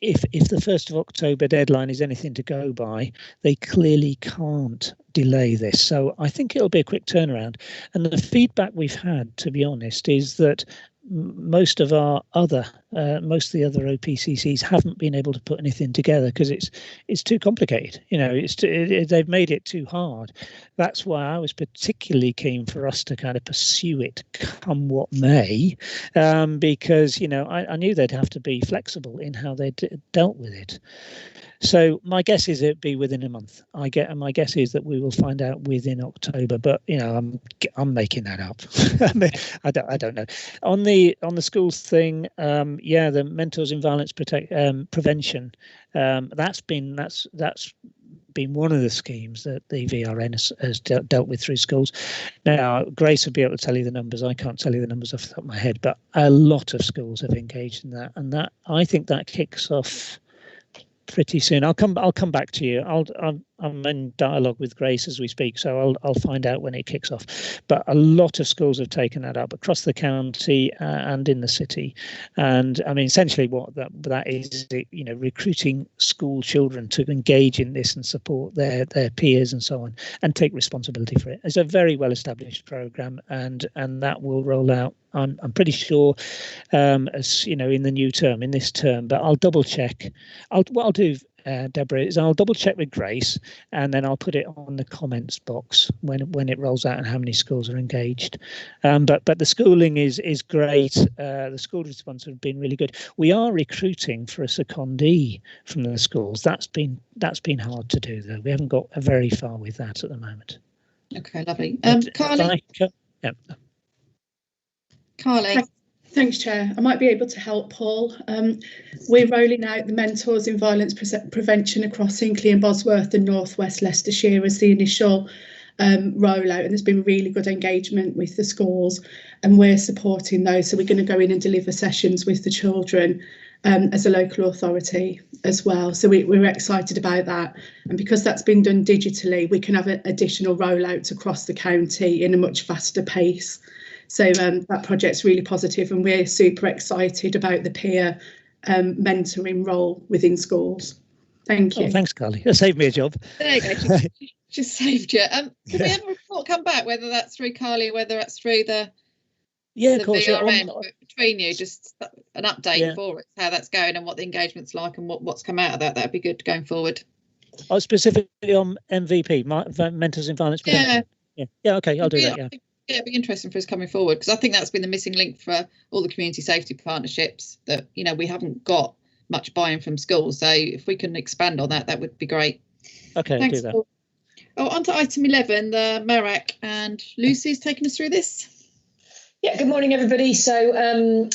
if the 1st of October deadline is anything to go by, they clearly can't delay this. So I think it'll be a quick turnaround. And the feedback we've had, to be honest, is that most of the other OPCCs haven't been able to put anything together because it's too complicated. They've made it too hard. That's why I was particularly keen for us to kind of pursue it come what may, because I knew they'd have to be flexible in how they dealt with it. So my guess is it'd be within a month. My guess is that we will find out within October. But I'm making that up. I don't know. On the schools thing, the Mentors in Violence Prevention. That's been one of the schemes that the VRN has dealt with through schools. Now, Grace will be able to tell you the numbers. I can't tell you the numbers off the top of my head, but a lot of schools have engaged in that, and that I think that kicks off pretty soon. I'll come back to you. I'm in dialogue with Grace as we speak, so I'll find out when it kicks off. But a lot of schools have taken that up across the county and in the city. And I mean, essentially, what that is, recruiting school children to engage in this and support their peers and so on, and take responsibility for it. It's a very well established program, and that will roll out. I'm pretty sure, as in the new term, in this term. But I'll double check. What I'll do, Deborah, is I'll double check with Grace, and then I'll put it on the comments box when it rolls out and how many schools are engaged. But the schooling is great. The school response has been really good. We are recruiting for a secondee from the schools. That's been hard to do, though. We haven't got very far with that at the moment. Okay, lovely. Carly. Carly. Thanks, Chair. I might be able to help, Paul. We're rolling out the Mentors in Violence Prevention across Hinckley and Bosworth and North West Leicestershire as the initial rollout, and there's been really good engagement with the schools, and we're supporting those. So we're going to go in and deliver sessions with the children as a local authority as well. So we're excited about that, and because that's been done digitally, we can have additional rollouts across the county in a much faster pace. So that project's really positive, and we're super excited about the peer mentoring role within schools. Thank you. Oh, thanks, Carly. That saved me a job. There you go. Just saved you. Can we have a report come back, whether that's through Carly or whether that's through the of course, VRN, between you, just an update for us, how that's going and what the engagement's like and what's come out of that. That'd be good going forward. Oh, specifically on MVP, Mentors in Violence Prevention. Yeah. Okay, I'll do that. Yeah. Yeah, it'd be interesting for us coming forward, because I think that's been the missing link for all the community safety partnerships, that we haven't got much buy-in from schools. So if we can expand on that, that would be great. Okay, thanks, I'll do that. Paul. On to item 11, the MARAC, and Lucy's taking us through this. Yeah, good morning, everybody. So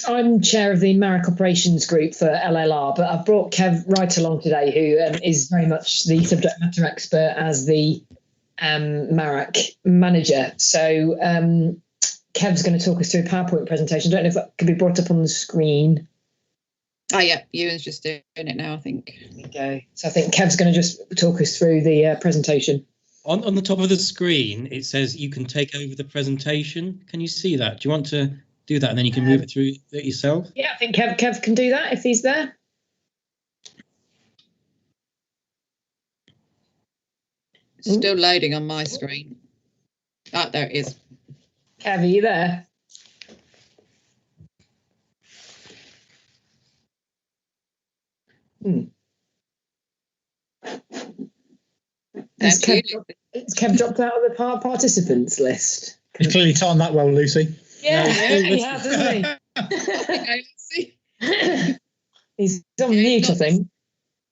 I'm chair of the MARAC operations group for LLR, but I've brought Kev right along today, who is very much the subject matter expert as the MARAC manager. So Kev's going to talk us through a PowerPoint presentation. I don't know if that could be brought up on the screen. Oh yeah, Ewan's just doing it now, I think. There we go. So I think Kev's going to just talk us through the presentation. On the top of the screen, it says you can take over the presentation. Can you see that? Do you want to do that, and then you can move it through it yourself? Yeah, I think Kev can do that if he's there. Still loading on my screen. Ah, there it is. Kev, are you there? Has Kev dropped out of the participants list? He's clearly timed that well, Lucy. Yeah, he has, hasn't he? He's on mute, I think.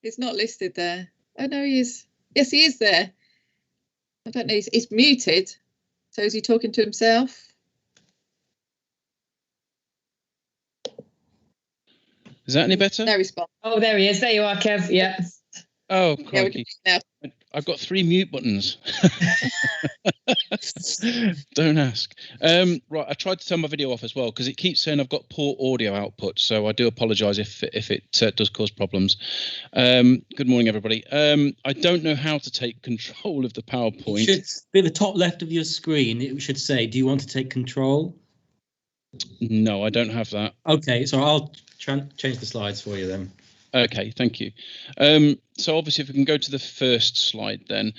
He's not listed there. Oh no, he is. Yes, he is there. I don't know. He's muted. So is he talking to himself? Is that any better? No response. Oh, there he is. There you are, Kev. Yeah. Oh, crikey. Yeah, I've got 3 mute buttons. Don't ask. Right, I tried to turn my video off as well because it keeps saying I've got poor audio output, so I do apologise if it does cause problems. Good morning, everybody. I don't know how to take control of the PowerPoint. It should be the top left of your screen. It should say, "Do you want to take control?" No, I don't have that. Okay, so I'll change the slides for you then. Okay, thank you. So obviously, if we can go to the first slide then.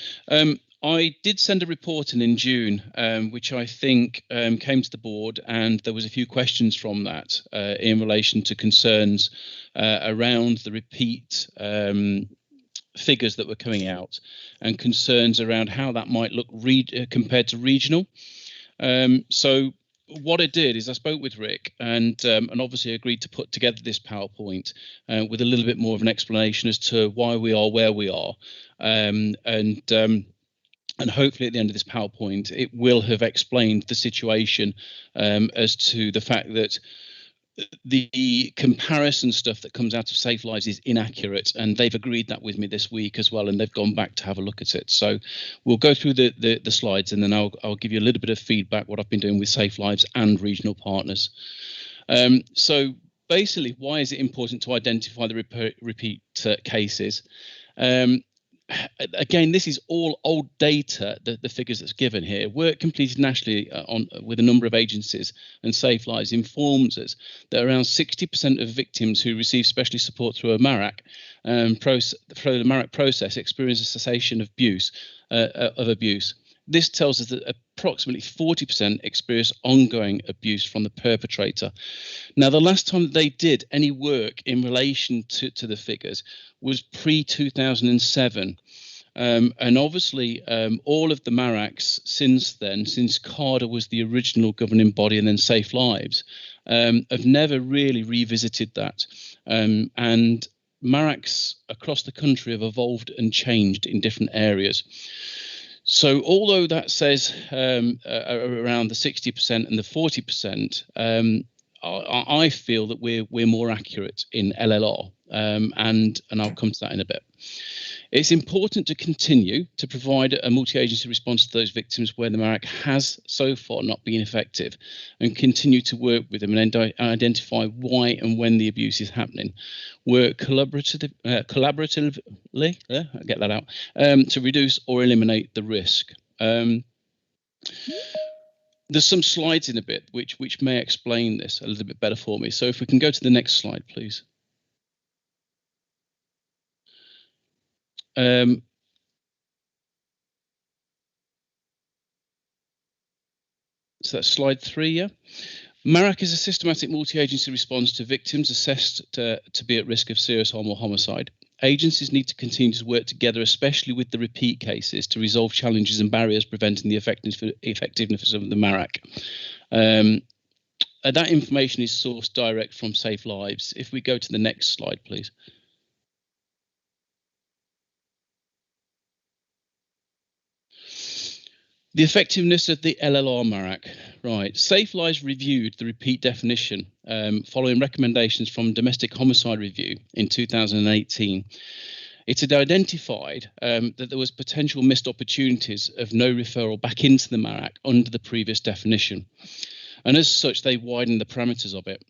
I did send a report in June, which I think came to the board, and there was a few questions from that in relation to concerns around the repeat figures that were coming out, and concerns around how that might look compared to regional. So what I did is I spoke with Rick and obviously agreed to put together this PowerPoint with a little bit more of an explanation as to why we are where we are, and hopefully at the end of this PowerPoint, it will have explained the situation as to the fact that the comparison stuff that comes out of Safe Lives is inaccurate, and they've agreed that with me this week as well, and they've gone back to have a look at it. So we'll go through the slides, and then I'll give you a little bit of feedback what I've been doing with Safe Lives and regional partners. So basically, why is it important to identify the repeat cases? Again, this is all old data, the figures that's given here. Work completed nationally with a number of agencies and Safe Lives informs us that around 60% of victims who receive specialist support through a MARAC process experience a cessation of abuse. This tells us that approximately 40% experience ongoing abuse from the perpetrator. Now, the last time they did any work in relation to the figures was pre-2007. And obviously, all of the MARACs since then, since CARDA was the original governing body and then Safe Lives, have never really revisited that. And MARACs across the country have evolved and changed in different areas. So although that says around the 60% and the 40%, I feel that we're more accurate in LLR, and I'll come to that in a bit. It's important to continue to provide a multi-agency response to those victims where the MARAC has so far not been effective, and continue to work with them and identify why and when the abuse is happening. Work collaboratively, I'll get that out, to reduce or eliminate the risk. There's some slides in a bit which may explain this a little bit better for me. So if we can go to the next slide, please. So that's slide 3, yeah. MARAC is a systematic multi-agency response to victims assessed to be at risk of serious harm or homicide. Agencies need to continue to work together, especially with the repeat cases, to resolve challenges and barriers preventing the effectiveness of the MARAC. That information is sourced direct from Safe Lives. If we go to the next slide, please. The effectiveness of the LLR MARAC. Right. Safe Lives reviewed the repeat definition following recommendations from Domestic Homicide Review in 2018. It had identified that there was potential missed opportunities of no referral back into the MARAC under the previous definition. And as such, they widened the parameters of it.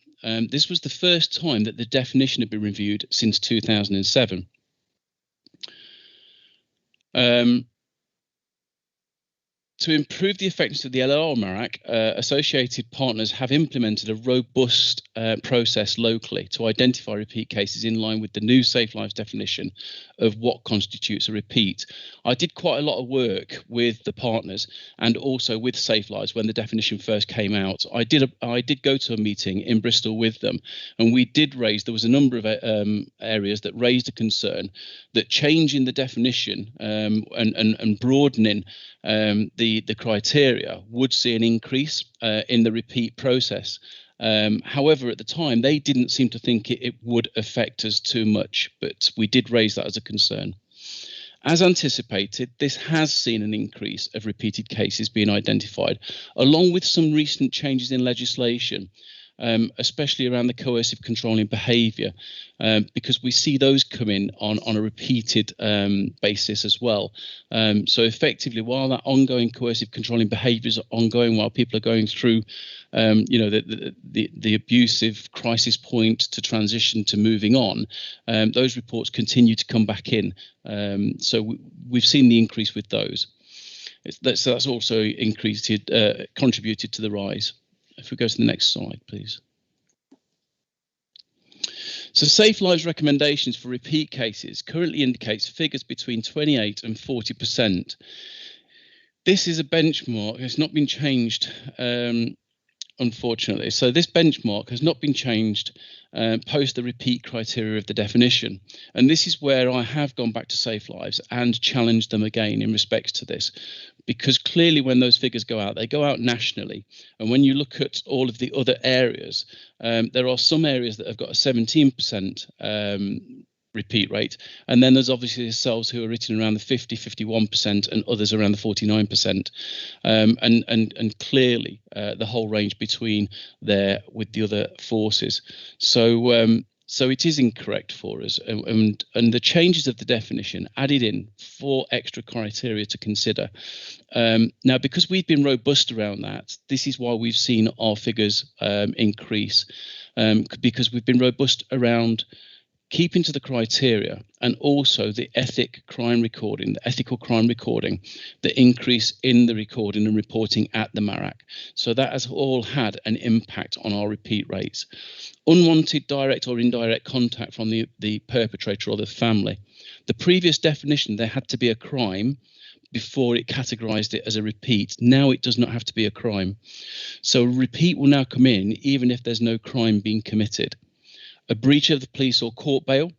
This was the first time that the definition had been reviewed since 2007. To improve the effectiveness of the LLR MARAC, associated partners have implemented a robust process locally to identify repeat cases in line with the new Safe Lives definition of what constitutes a repeat. I did quite a lot of work with the partners and also with Safe Lives when the definition first came out. I did go to a meeting in Bristol with them, and we did raise, there was a number of areas that raised a concern that changing the definition and broadening the criteria would see an increase in the repeat process. However, at the time, they didn't seem to think it would affect us too much, but we did raise that as a concern. As anticipated, this has seen an increase of repeated cases being identified, along with some recent changes in legislation, especially around the coercive controlling behaviour, because we see those come in on a repeated basis as well. So effectively, while that ongoing coercive controlling behaviours are ongoing, while people are going through, the abusive crisis point to transition to moving on, those reports continue to come back in. So we've seen the increase with those. That's also contributed to the rise. If we go to the next slide, please. So Safe Lives recommendations for repeat cases currently indicates figures between 28 and 40%. This is a benchmark. It's not been changed, unfortunately. So this benchmark has not been changed post the repeat criteria of the definition. And this is where I have gone back to Safe Lives and challenged them again in respect to this. Because clearly when those figures go out, they go out nationally. And when you look at all of the other areas, there are some areas that have got a 17% repeat rate. And then there's obviously yourselves who are written around the 50, 51% and others around the 49%. And clearly the whole range between there with the other forces. So it is incorrect for us, and the changes of the definition added in 4 extra criteria to consider. Now, because we've been robust around that, this is why we've seen our figures increase, because we've been robust around keeping to the criteria and also the ethical crime recording, the increase in the recording and reporting at the MARAC. So that has all had an impact on our repeat rates. Unwanted direct or indirect contact from the perpetrator or the family. The previous definition, there had to be a crime before it categorized it as a repeat. Now it does not have to be a crime. So repeat will now come in even if there's no crime being committed. A breach of the police or court bail.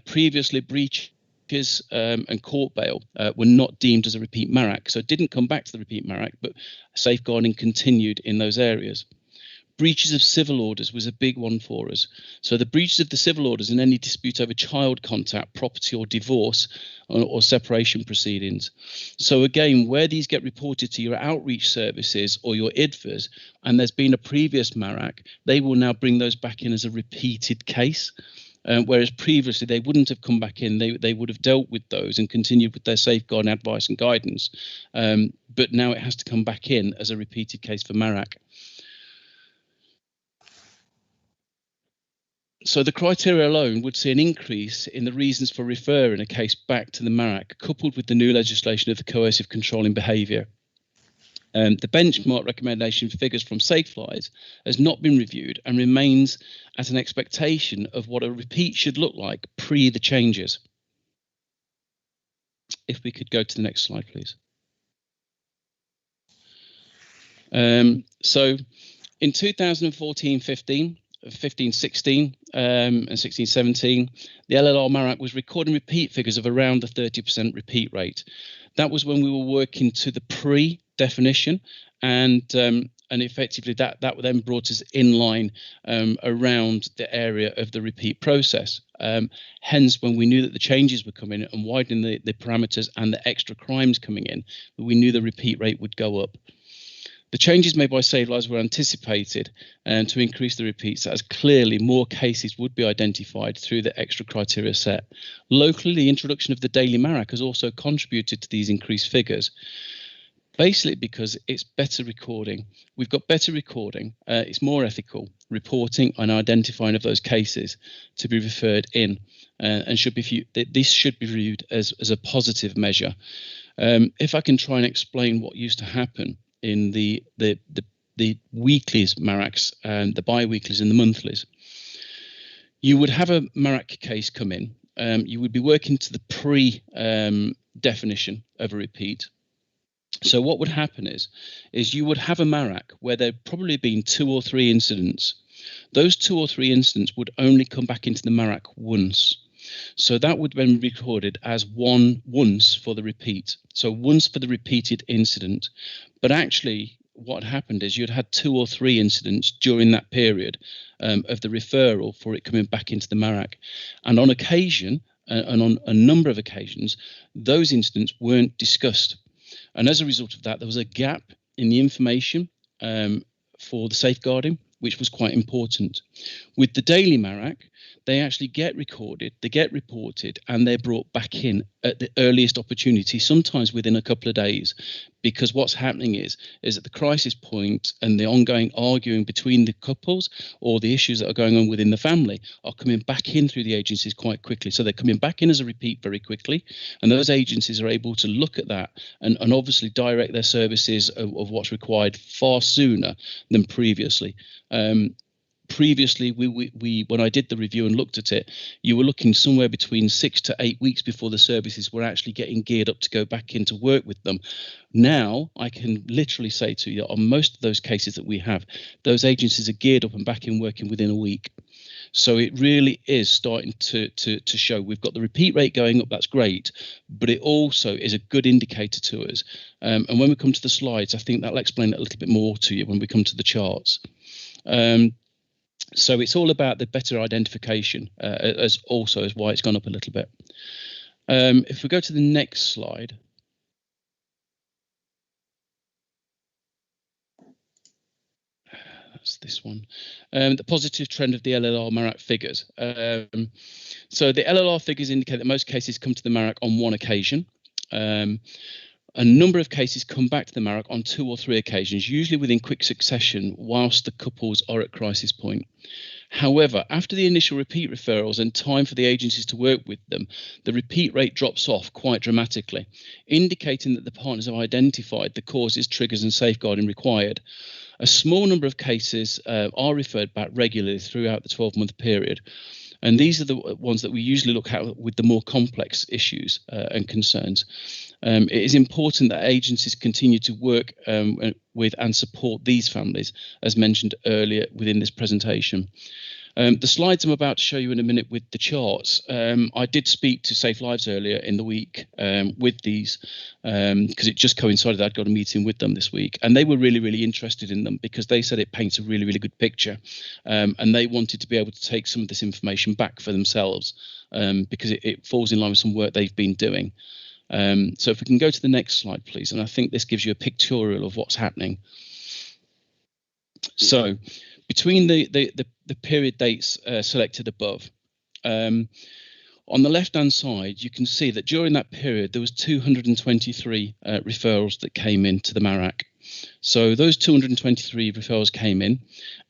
Previously, breaches and court bail were not deemed as a repeat MARAC, so it didn't come back to the repeat MARAC, but safeguarding continued in those areas. Breaches of civil orders was a big one for us. So the breaches of the civil orders in any dispute over child contact, property or divorce or separation proceedings. So again, where these get reported to your outreach services or your IDVAs, and there's been a previous MARAC, they will now bring those back in as a repeated case. Whereas previously they wouldn't have come back in, they would have dealt with those and continued with their safeguarding advice and guidance. But now it has to come back in as a repeated case for MARAC. So the criteria alone would see an increase in the reasons for referring a case back to the MARAC, coupled with the new legislation of the coercive controlling behaviour. The benchmark recommendation figures from Safe Lives has not been reviewed and remains at an expectation of what a repeat should look like pre the changes. If we could go to the next slide, please. So in 2014-15, 15-16 and 16-17, the LLR MARAC was recording repeat figures of around the 30% repeat rate. That was when we were working to the pre-definition, and effectively that then brought us in line around the area of the repeat process. Hence, when we knew that the changes were coming and widening the parameters and the extra crimes coming in, we knew the repeat rate would go up. The changes made by Save Lives were anticipated to increase the repeats, as clearly more cases would be identified through the extra criteria set. Locally, the introduction of the daily MARAC has also contributed to these increased figures, basically because it's better recording. We've got better recording, it's more ethical reporting and identifying of those cases to be referred in, and this should be viewed as a positive measure. If I can try and explain what used to happen in the weeklies MARACs and the bi-weeklies and the monthlies. You would have a MARAC case come in, you would be working to the pre-definition of a repeat. So what would happen is you would have a MARAC where there'd probably been 2 or 3 incidents. Those 2 or 3 incidents would only come back into the MARAC once. So that would then be recorded as once for the repeat. So once for the repeated incident. But actually what happened is you'd had 2 or 3 incidents during that period of the referral for it coming back into the MARAC. And on occasion, and on a number of occasions, those incidents weren't discussed. And as a result of that, there was a gap in the information for the safeguarding, which was quite important. With the daily MARAC, they actually get recorded, they get reported, and they're brought back in at the earliest opportunity, sometimes within a couple of days, because what's happening is at the crisis point and the ongoing arguing between the couples or the issues that are going on within the family are coming back in through the agencies quite quickly. So they're coming back in as a repeat very quickly, and those agencies are able to look at that and obviously direct their services of what's required far sooner than previously. Previously, we when I did the review and looked at it, you were looking somewhere between 6 to 8 weeks before the services were actually getting geared up to go back into work with them. Now, I can literally say to you, on most of those cases that we have, those agencies are geared up and back in working within a week. So it really is starting to show. We've got the repeat rate going up, that's great, but it also is a good indicator to us. And when we come to the slides, I think that'll explain it a little bit more to you when we come to the charts. So it's all about the better identification as why it's gone up a little bit. If we go to the next slide. That's this one. The positive trend of the LLR MARAC figures. So the LLR figures indicate that most cases come to the MARAC on one occasion. A number of cases come back to the MARAC on 2 or 3 occasions, usually within quick succession, whilst the couples are at crisis point. However, after the initial repeat referrals and time for the agencies to work with them, the repeat rate drops off quite dramatically, indicating that the partners have identified the causes, triggers and safeguarding required. A small number of cases are referred back regularly throughout the 12-month period. And these are the ones that we usually look at with the more complex issues and concerns. It is important that agencies continue to work with and support these families, as mentioned earlier within this presentation. The slides I'm about to show you in a minute with the charts, I did speak to Safe Lives earlier in the week with these, because it just coincided I'd got a meeting with them this week, and they were really, really interested in them because they said it paints a really, really good picture, and they wanted to be able to take some of this information back for themselves because it falls in line with some work they've been doing. So if we can go to the next slide, please, and I think this gives you a pictorial of what's happening. So between the period dates selected above, on the left-hand side, you can see that during that period, there was 223 referrals that came into the MARAC. So those 223 referrals came in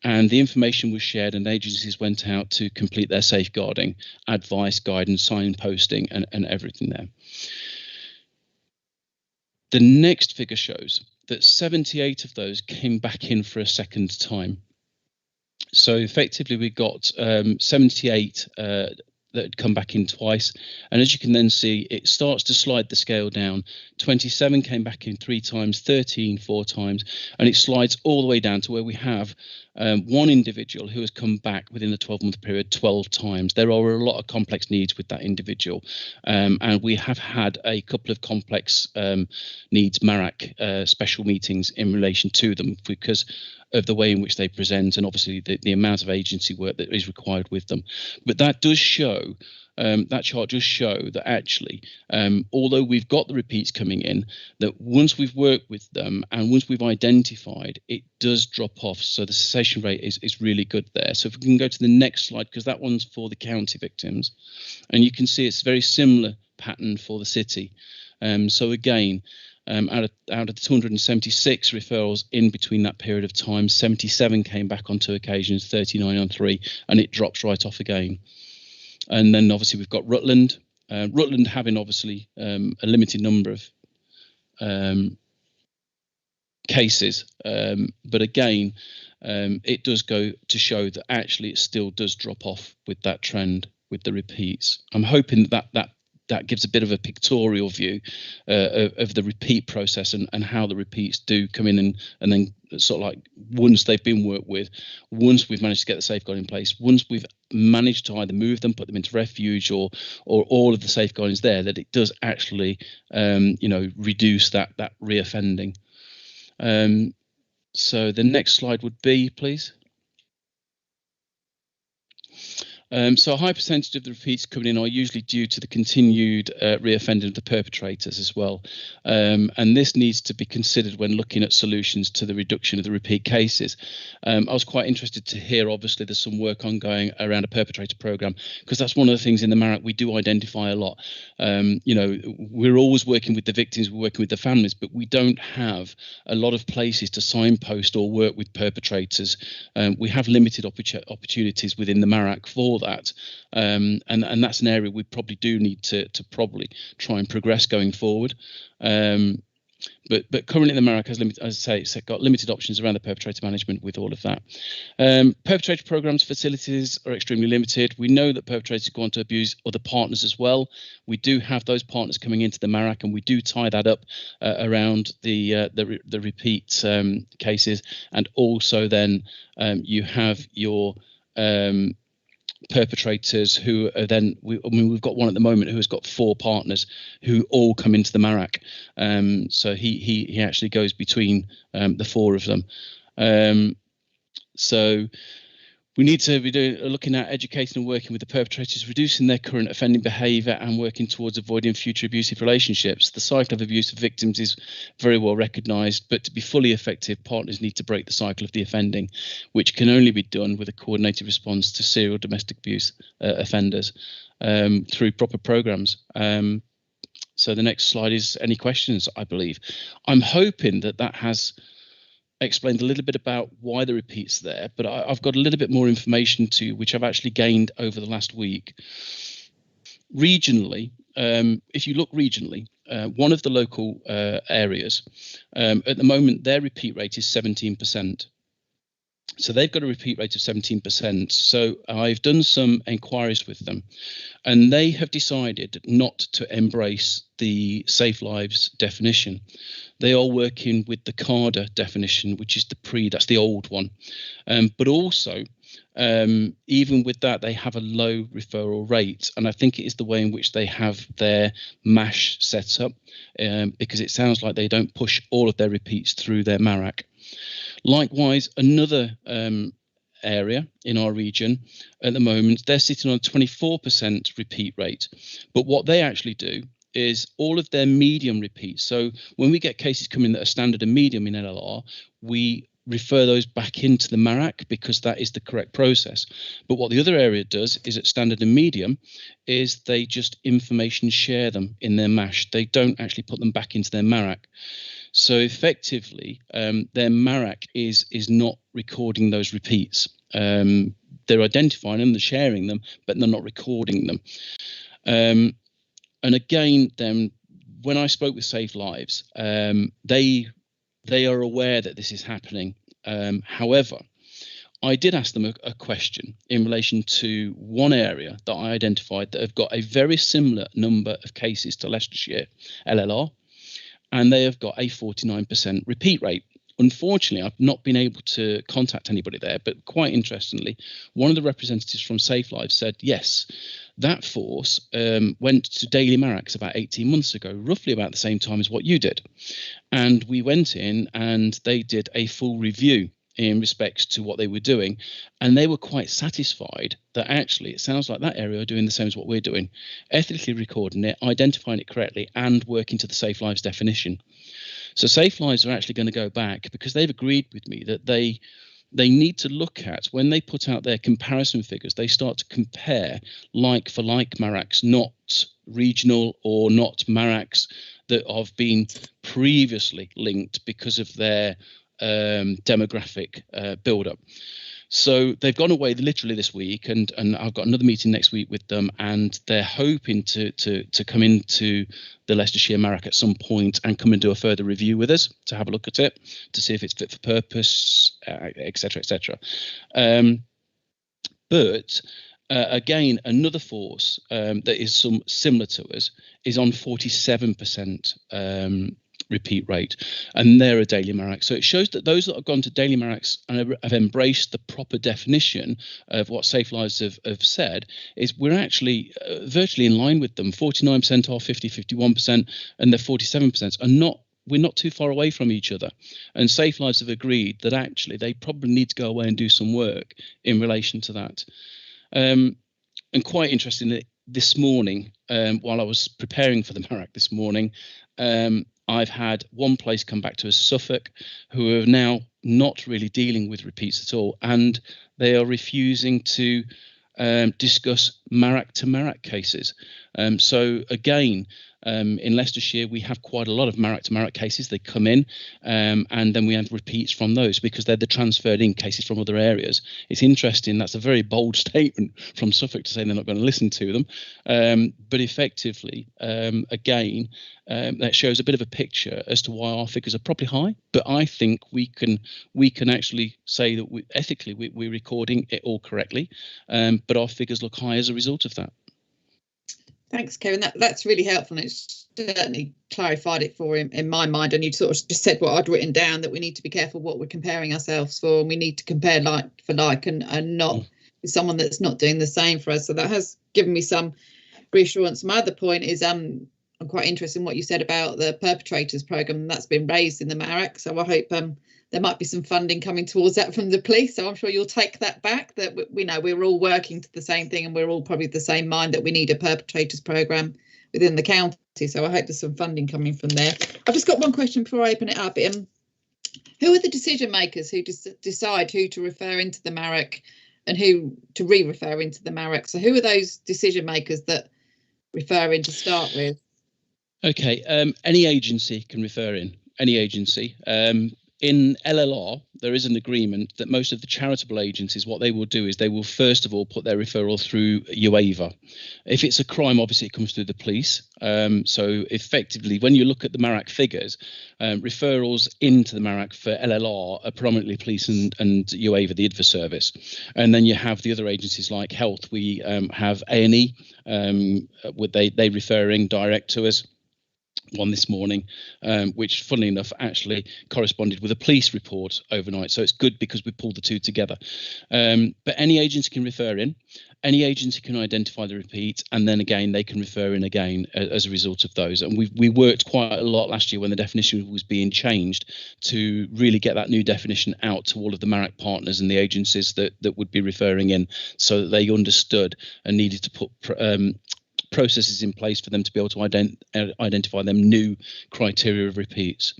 and the information was shared and agencies went out to complete their safeguarding, advice, guidance, signposting and everything there. The next figure shows that 78 of those came back in for a second time. So effectively, we got 78 that had come back in twice. And as you can then see, it starts to slide the scale down. 27 came back in 3 times, 13 4 times, and it slides all the way down to where we have one individual who has come back within the 12-month period 12 times. There are a lot of complex needs with that individual, and we have had a couple of complex needs MARAC special meetings in relation to them because of the way in which they present and obviously the amount of agency work that is required with them. But that does show, that chart does show that actually, although we've got the repeats coming in, that once we've worked with them and once we've identified, it does drop off. So the cessation rate is really good there. So if we can go to the next slide, because that one's for the county victims, and you can see it's a very similar pattern for the city. So again, out of the 276 referrals in between that period of time, 77 came back on 2 occasions, 39 on 3, and it drops right off again. And then obviously we've got Rutland. Rutland having obviously a limited number of cases, but again, it does go to show that actually it still does drop off with that trend with the repeats. I'm hoping that gives a bit of a pictorial view of the repeat process and how the repeats do come in and then sort of like once they've been worked with, once we've managed to get the safeguard in place, once we've managed to either move them, put them into refuge or all of the safeguardings there, that it does actually reduce that reoffending. So the next slide would be, please. So a high percentage of the repeats coming in are usually due to the continued reoffending of the perpetrators as well. And this needs to be considered when looking at solutions to the reduction of the repeat cases. I was quite interested to hear, obviously, there's some work ongoing around a perpetrator programme, because that's one of the things in the MARAC we do identify a lot. We're always working with the victims, we're working with the families, but we don't have a lot of places to signpost or work with perpetrators. We have limited opportunities within the MARAC for that, and that's an area we probably do need to probably try and progress going forward. But currently the MARAC has limited, as I say, it's got limited options around the perpetrator management with all of that. Perpetrator programs facilities are extremely limited. We know that perpetrators go on to abuse other partners as well. We do have those partners coming into the MARAC, and we do tie that up around the repeat cases, and also then you have your perpetrators who are then we've got one at the moment who has got 4 partners who all come into the MARAC, so he actually goes between the 4 of them. So we need to be looking at educating and working with the perpetrators, reducing their current offending behaviour and working towards avoiding future abusive relationships. The cycle of abuse of victims is very well recognised, but to be fully effective, partners need to break the cycle of the offending, which can only be done with a coordinated response to serial domestic abuse offenders through proper programmes. So the next slide is any questions, I believe. I'm hoping that has explained a little bit about why the repeat's there, but I've got a little bit more information too, which I've actually gained over the last week. Regionally, if you look regionally, one of the local areas, at the moment, their repeat rate is 17%. So they've got a repeat rate of 17%. So I've done some inquiries with them, and they have decided not to embrace the Safe Lives definition. They are working with the CARDA definition, which is that's the old one. But also, even with that, they have a low referral rate. And I think it is the way in which they have their MASH set up, because it sounds like they don't push all of their repeats through their MARAC. Likewise, another area in our region at the moment, they're sitting on a 24% repeat rate. But what they actually do is all of their medium repeats. So when we get cases coming that are standard and medium in LLR, we refer those back into the MARAC because that is the correct process. But what the other area does is at standard and medium is they just information share them in their MASH. They don't actually put them back into their MARAC. So effectively, their MARAC is not recording those repeats. They're identifying them, they're sharing them, but they're not recording them. And again, then when I spoke with Safe Lives, they are aware that this is happening. However, I did ask them a question in relation to one area that I identified that have got a very similar number of cases to Leicestershire LLR, and they have got a 49% repeat rate. Unfortunately, I've not been able to contact anybody there, but quite interestingly, one of the representatives from Safe Lives said, yes, that force went to daily MARACs about 18 months ago, roughly about the same time as what you did. And we went in and they did a full review in respects to what they were doing. And they were quite satisfied that actually it sounds like that area are doing the same as what we're doing, ethically recording it, identifying it correctly, and working to the Safe Lives definition. So Safe Lives are actually going to go back because they've agreed with me that they need to look at, when they put out their comparison figures, they start to compare like for like MARACs, not regional or not MARACs that have been previously linked because of their demographic build-up. So they've gone away literally this week, and I've got another meeting next week with them, and they're hoping to come into the Leicestershire MARAC at some point and come and do a further review with us to have a look at it, to see if it's fit for purpose, etc., etc. But again, another force that is similar to us is on 47% repeat rate, and they're a daily MARAC. So it shows that those that have gone to daily MARACs and have embraced the proper definition of what Safe Lives have said, is we're actually virtually in line with them. 49% are 50, 51%, and they're 47% are not. We're not too far away from each other. And Safe Lives have agreed that actually they probably need to go away and do some work in relation to that. And quite interestingly, this morning, while I was preparing for the MARAC this morning, I've had one place come back to us, Suffolk, who are now not really dealing with repeats at all, and they are refusing to discuss MARAC to MARAC cases. So again, In Leicestershire, we have quite a lot of Marek to Marek cases. They come in and then we have repeats from those because they're the transferred in cases from other areas. It's interesting. That's a very bold statement from Suffolk to say they're not going to listen to them. But effectively, again, that shows a bit of a picture as to why our figures are probably high. But I think we can actually say that ethically we're recording it all correctly, but our figures look high as a result of that. Thanks, Kevin. That's really helpful. And it's certainly clarified it for him in my mind. And you sort of just said what I'd written down, that we need to be careful what we're comparing ourselves for, and we need to compare like for like and not with someone that's not doing the same for us. So that has given me some reassurance. My other point is I'm quite interested in what you said about the perpetrators programme that's been raised in the Marek. So I hope there might be some funding coming towards that from the police. So I'm sure you'll take that back, that we know we're all working to the same thing and we're all probably the same mind that we need a perpetrators programme within the county. So I hope there's some funding coming from there. I've just got one question before I open it up. Who are the decision makers who decide who to refer into the Marek and who to re-refer into the Marek? So who are those decision makers that refer in to start with? Okay, any agency can refer in, any agency. In LLR, there is an agreement that most of the charitable agencies, what they will do is they will first of all put their referral through UAVA. If it's a crime, obviously it comes through the police. So effectively, when you look at the Marek figures, referrals into the Marek for LLR are predominantly police and UAVA, the IDVA service. And then you have the other agencies like health. We have A&E, they referring direct to us. One this morning, which funnily enough actually corresponded with a police report overnight. So it's good because we pulled the two together. But any agency can refer in, any agency can identify the repeat, and then again they can refer in again as a result of those. And we worked quite a lot last year when the definition was being changed to really get that new definition out to all of the Marek partners and the agencies that would be referring in, so that they understood and needed to put processes in place for them to be able to identify them new criteria of repeats.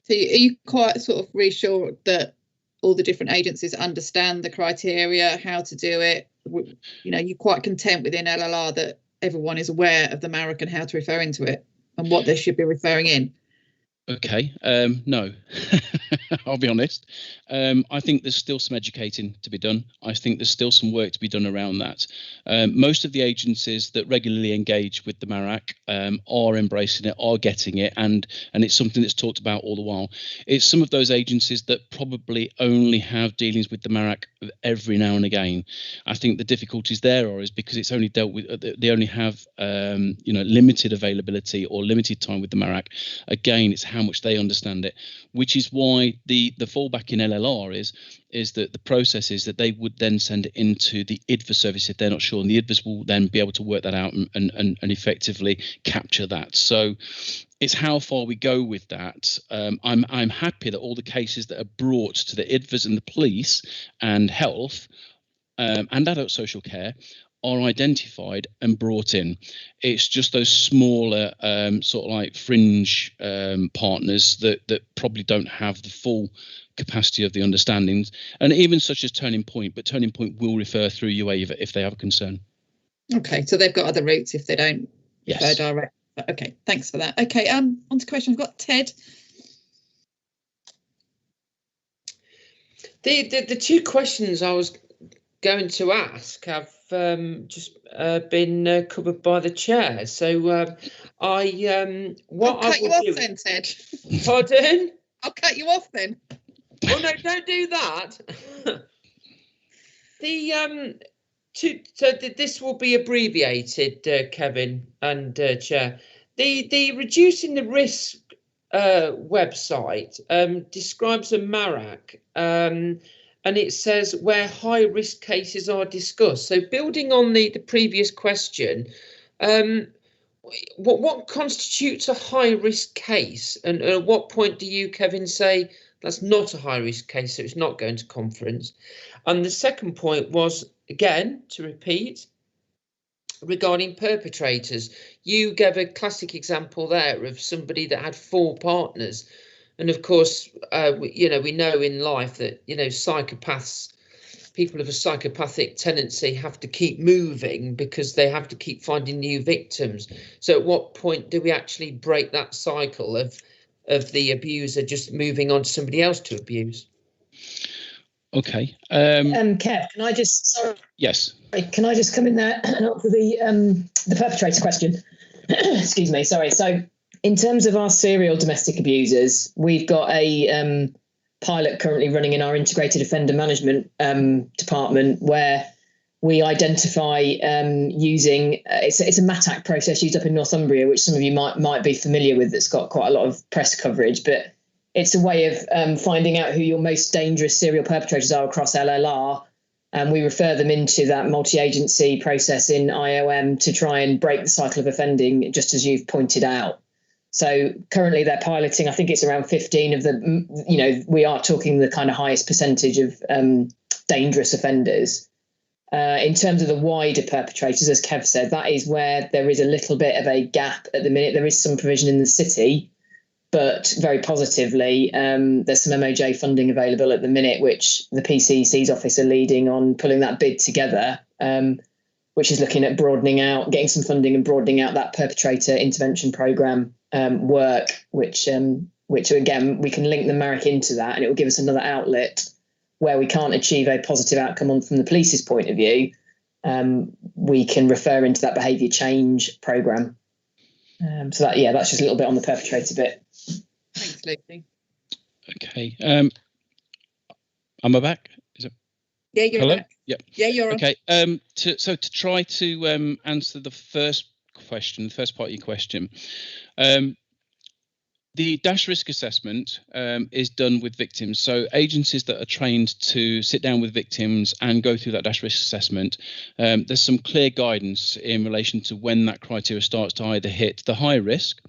So are you quite sort of reassured that all the different agencies understand the criteria, how to do it? You know, you're quite content within LLR that everyone is aware of the Marek and how to refer into it and what they should be referring in? Okay, no, I'll be honest. I think there's still some educating to be done. I think there's still some work to be done around that. Most of the agencies that regularly engage with the Marek are embracing it, are getting it, and it's something that's talked about all the while. It's some of those agencies that probably only have dealings with the Marek every now and again. I think the difficulties there is because it's only dealt with, they only have limited availability or limited time with the Marek. Again, it's how much they understand it, which is why the fallback in LLR is that the process is that they would then send it into the IDVA service if they're not sure, and the IDVAs will then be able to work that out and effectively capture that. So it's how far we go with that. I'm happy that all the cases that are brought to the IDVAs and the police and health and adult social care are identified and brought in. It's just those smaller sort of like fringe partners that probably don't have the full capacity of the understandings, and even such as Turning Point, but Turning Point will refer through UAVA if they have a concern. Okay, so they've got other routes if they don't refer direct. Okay, thanks for that. Okay, on to questions. We've got Ted. The two questions I was going to ask have just been covered by the chair. So I'll cut you off then, Ted. Pardon? I'll cut you off then. Oh no, don't do that. This will be abbreviated, Kevin and Chair. The reducing the risk website describes a Marek, and it says where high risk cases are discussed. So building on the previous question, what constitutes a high risk case, and at what point do you, Kevin, say that's not a high risk case, so it's not going to conference? And the second point was, again, to repeat, regarding perpetrators. You gave a classic example there of somebody that had 4 partners. And of course, we know in life that, psychopaths people of a psychopathic tendency have to keep moving because they have to keep finding new victims. So at what point do we actually break that cycle of the abuser just moving on to somebody else to abuse? Okay. Kev, can I just, sorry. Yes. Can I just come in there and answer the perpetrator question? Excuse me, sorry. So in terms of our serial domestic abusers, we've got a pilot currently running in our integrated offender management department where we identify using, it's a MATAC process used up in Northumbria, which some of you might be familiar with, that's got quite a lot of press coverage, but it's a way of finding out who your most dangerous serial perpetrators are across LLR. And we refer them into that multi-agency process in IOM to try and break the cycle of offending, just as you've pointed out. So currently they're piloting, I think it's around 15 of the, we are talking the kind of highest percentage of dangerous offenders. In terms of the wider perpetrators, as Kev said, that is where there is a little bit of a gap at the minute. There is some provision in the city, but very positively, there's some MOJ funding available at the minute, which the PCC's office are leading on pulling that bid together, which is looking at broadening out, getting some funding and broadening out that perpetrator intervention programme work, which again, we can link the MARIC into that, and it will give us another outlet where we can't achieve a positive outcome from the police's point of view. We can refer into that behaviour change programme. So that's just a little bit on the perpetrator bit. Thanks, Lucy. Okay. Am I back? Is it? Yeah, you're Hello? back. Yep. Yeah, you're on. Okay. To try to answer the first question, the first part of your question, the DASH risk assessment is done with victims. So agencies that are trained to sit down with victims and go through that DASH risk assessment, there's some clear guidance in relation to when that criteria starts to either hit the high risk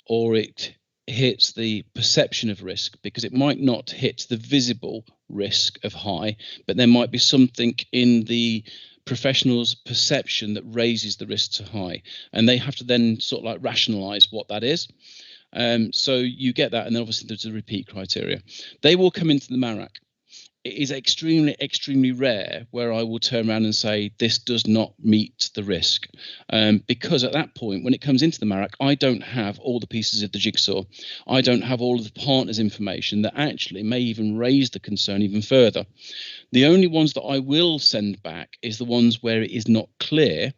or it hits the perception of risk, because it might not hit the visible risk of high, but there might be something in the professional's perception that raises the risk to high, and they have to then sort of like rationalize what that is. So you get that, and then obviously there's a repeat criteria. They will come into the MARAC. It is extremely, extremely rare where I will turn around and say this does not meet the risk, because at that point, when it comes into the MARAC, I don't have all the pieces of the jigsaw. I don't have all of the partners' information that actually may even raise the concern even further. The only ones that I will send back is the ones where it is not clear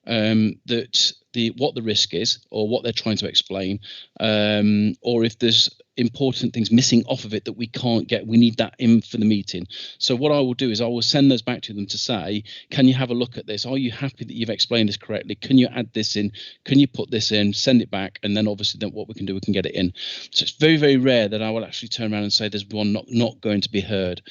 that what the risk is, or what they're trying to explain, or if there's important things missing off of it that we can't get, we need that in for the meeting. So what I will do is I will send those back to them to say, can you have a look at this? Are you happy that you've explained this correctly? Can you add this in? Can you put this in? Send it back, and then obviously then what we can do, we can get it in. So it's very, very rare that I will actually turn around and say there's one not going to be heard.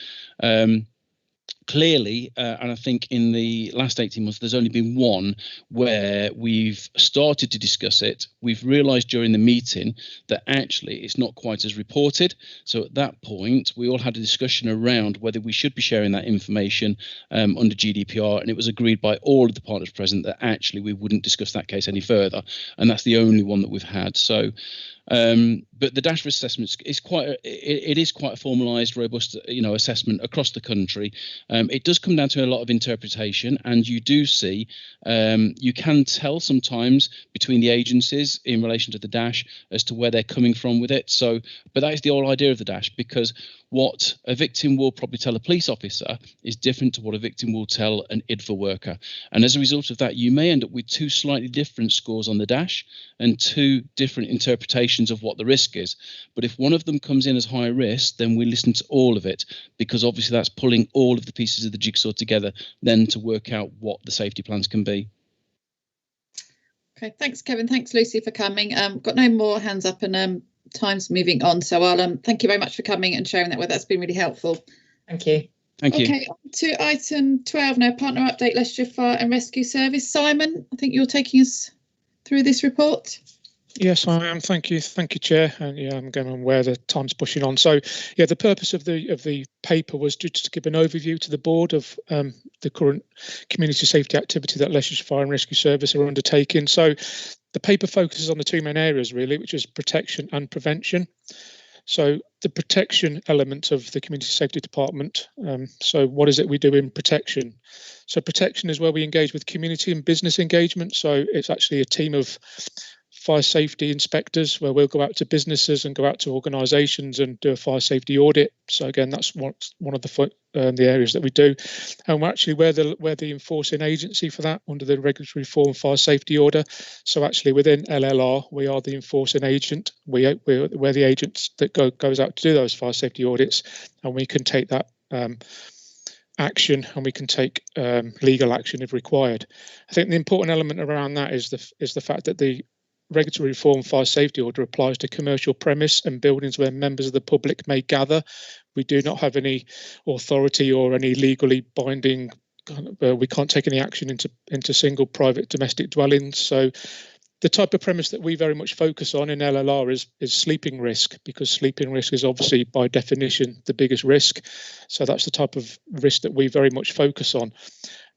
Clearly, and I think in the last 18 months, there's only been one where we've started to discuss it. We've realised during the meeting that actually it's not quite as reported. So at that point, we all had a discussion around whether we should be sharing that information under GDPR, and it was agreed by all of the partners present that actually we wouldn't discuss that case any further. And that's the only one that we've had. So but the DASH risk assessment is quite a formalised, robust, assessment across the country. It does come down to a lot of interpretation, and you do see, you can tell sometimes between the agencies in relation to the DASH as to where they're coming from with it. So, but that is the whole idea of the DASH, because what a victim will probably tell a police officer is different to what a victim will tell an IDFA worker. And as a result of that, you may end up with two slightly different scores on the DASH and two different interpretations of what the risk is. But if one of them comes in as high risk, then we listen to all of it, because obviously that's pulling all of the pieces of the jigsaw together then to work out what the safety plans can be. Okay, thanks, Kevin. Thanks, Lucy, for coming. Got no more hands up, and time's moving on. So I'll thank you very much for coming and sharing that with us. That's been really helpful. Thank you. Thank you. Okay, on to item 12 now, partner update, Leicestershire Fire and Rescue Service. Simon, I think you're taking us through this report. Yes, I am. Thank you, Chair. And yeah, I'm going on where the time's pushing on. So, yeah, the purpose of the paper was just to give an overview to the board of the current community safety activity that Leicestershire Fire and Rescue Service are undertaking. So, the paper focuses on the two main areas really, which is protection and prevention. So, the protection element of the community safety department. So what is it we do in protection? So protection is where we engage with community and business engagement. So it's actually a team of fire safety inspectors where we'll go out to businesses and go out to organisations and do a fire safety audit. So again, that's one of the areas that we do, and we're the enforcing agency for that under the Regulatory Reform Fire Safety Order. So actually within LLR, we are the enforcing agent. We're the agents that goes out to do those fire safety audits, and we can take that action, and we can take legal action if required. I think the important element around that is the fact that the Regulatory Reform Fire Safety Order applies to commercial premise and buildings where members of the public may gather. We do not have any authority or any legally binding. We can't take any action into single private domestic dwellings. So the type of premise that we very much focus on in LLR is sleeping risk, because sleeping risk is obviously by definition the biggest risk. So that's the type of risk that we very much focus on.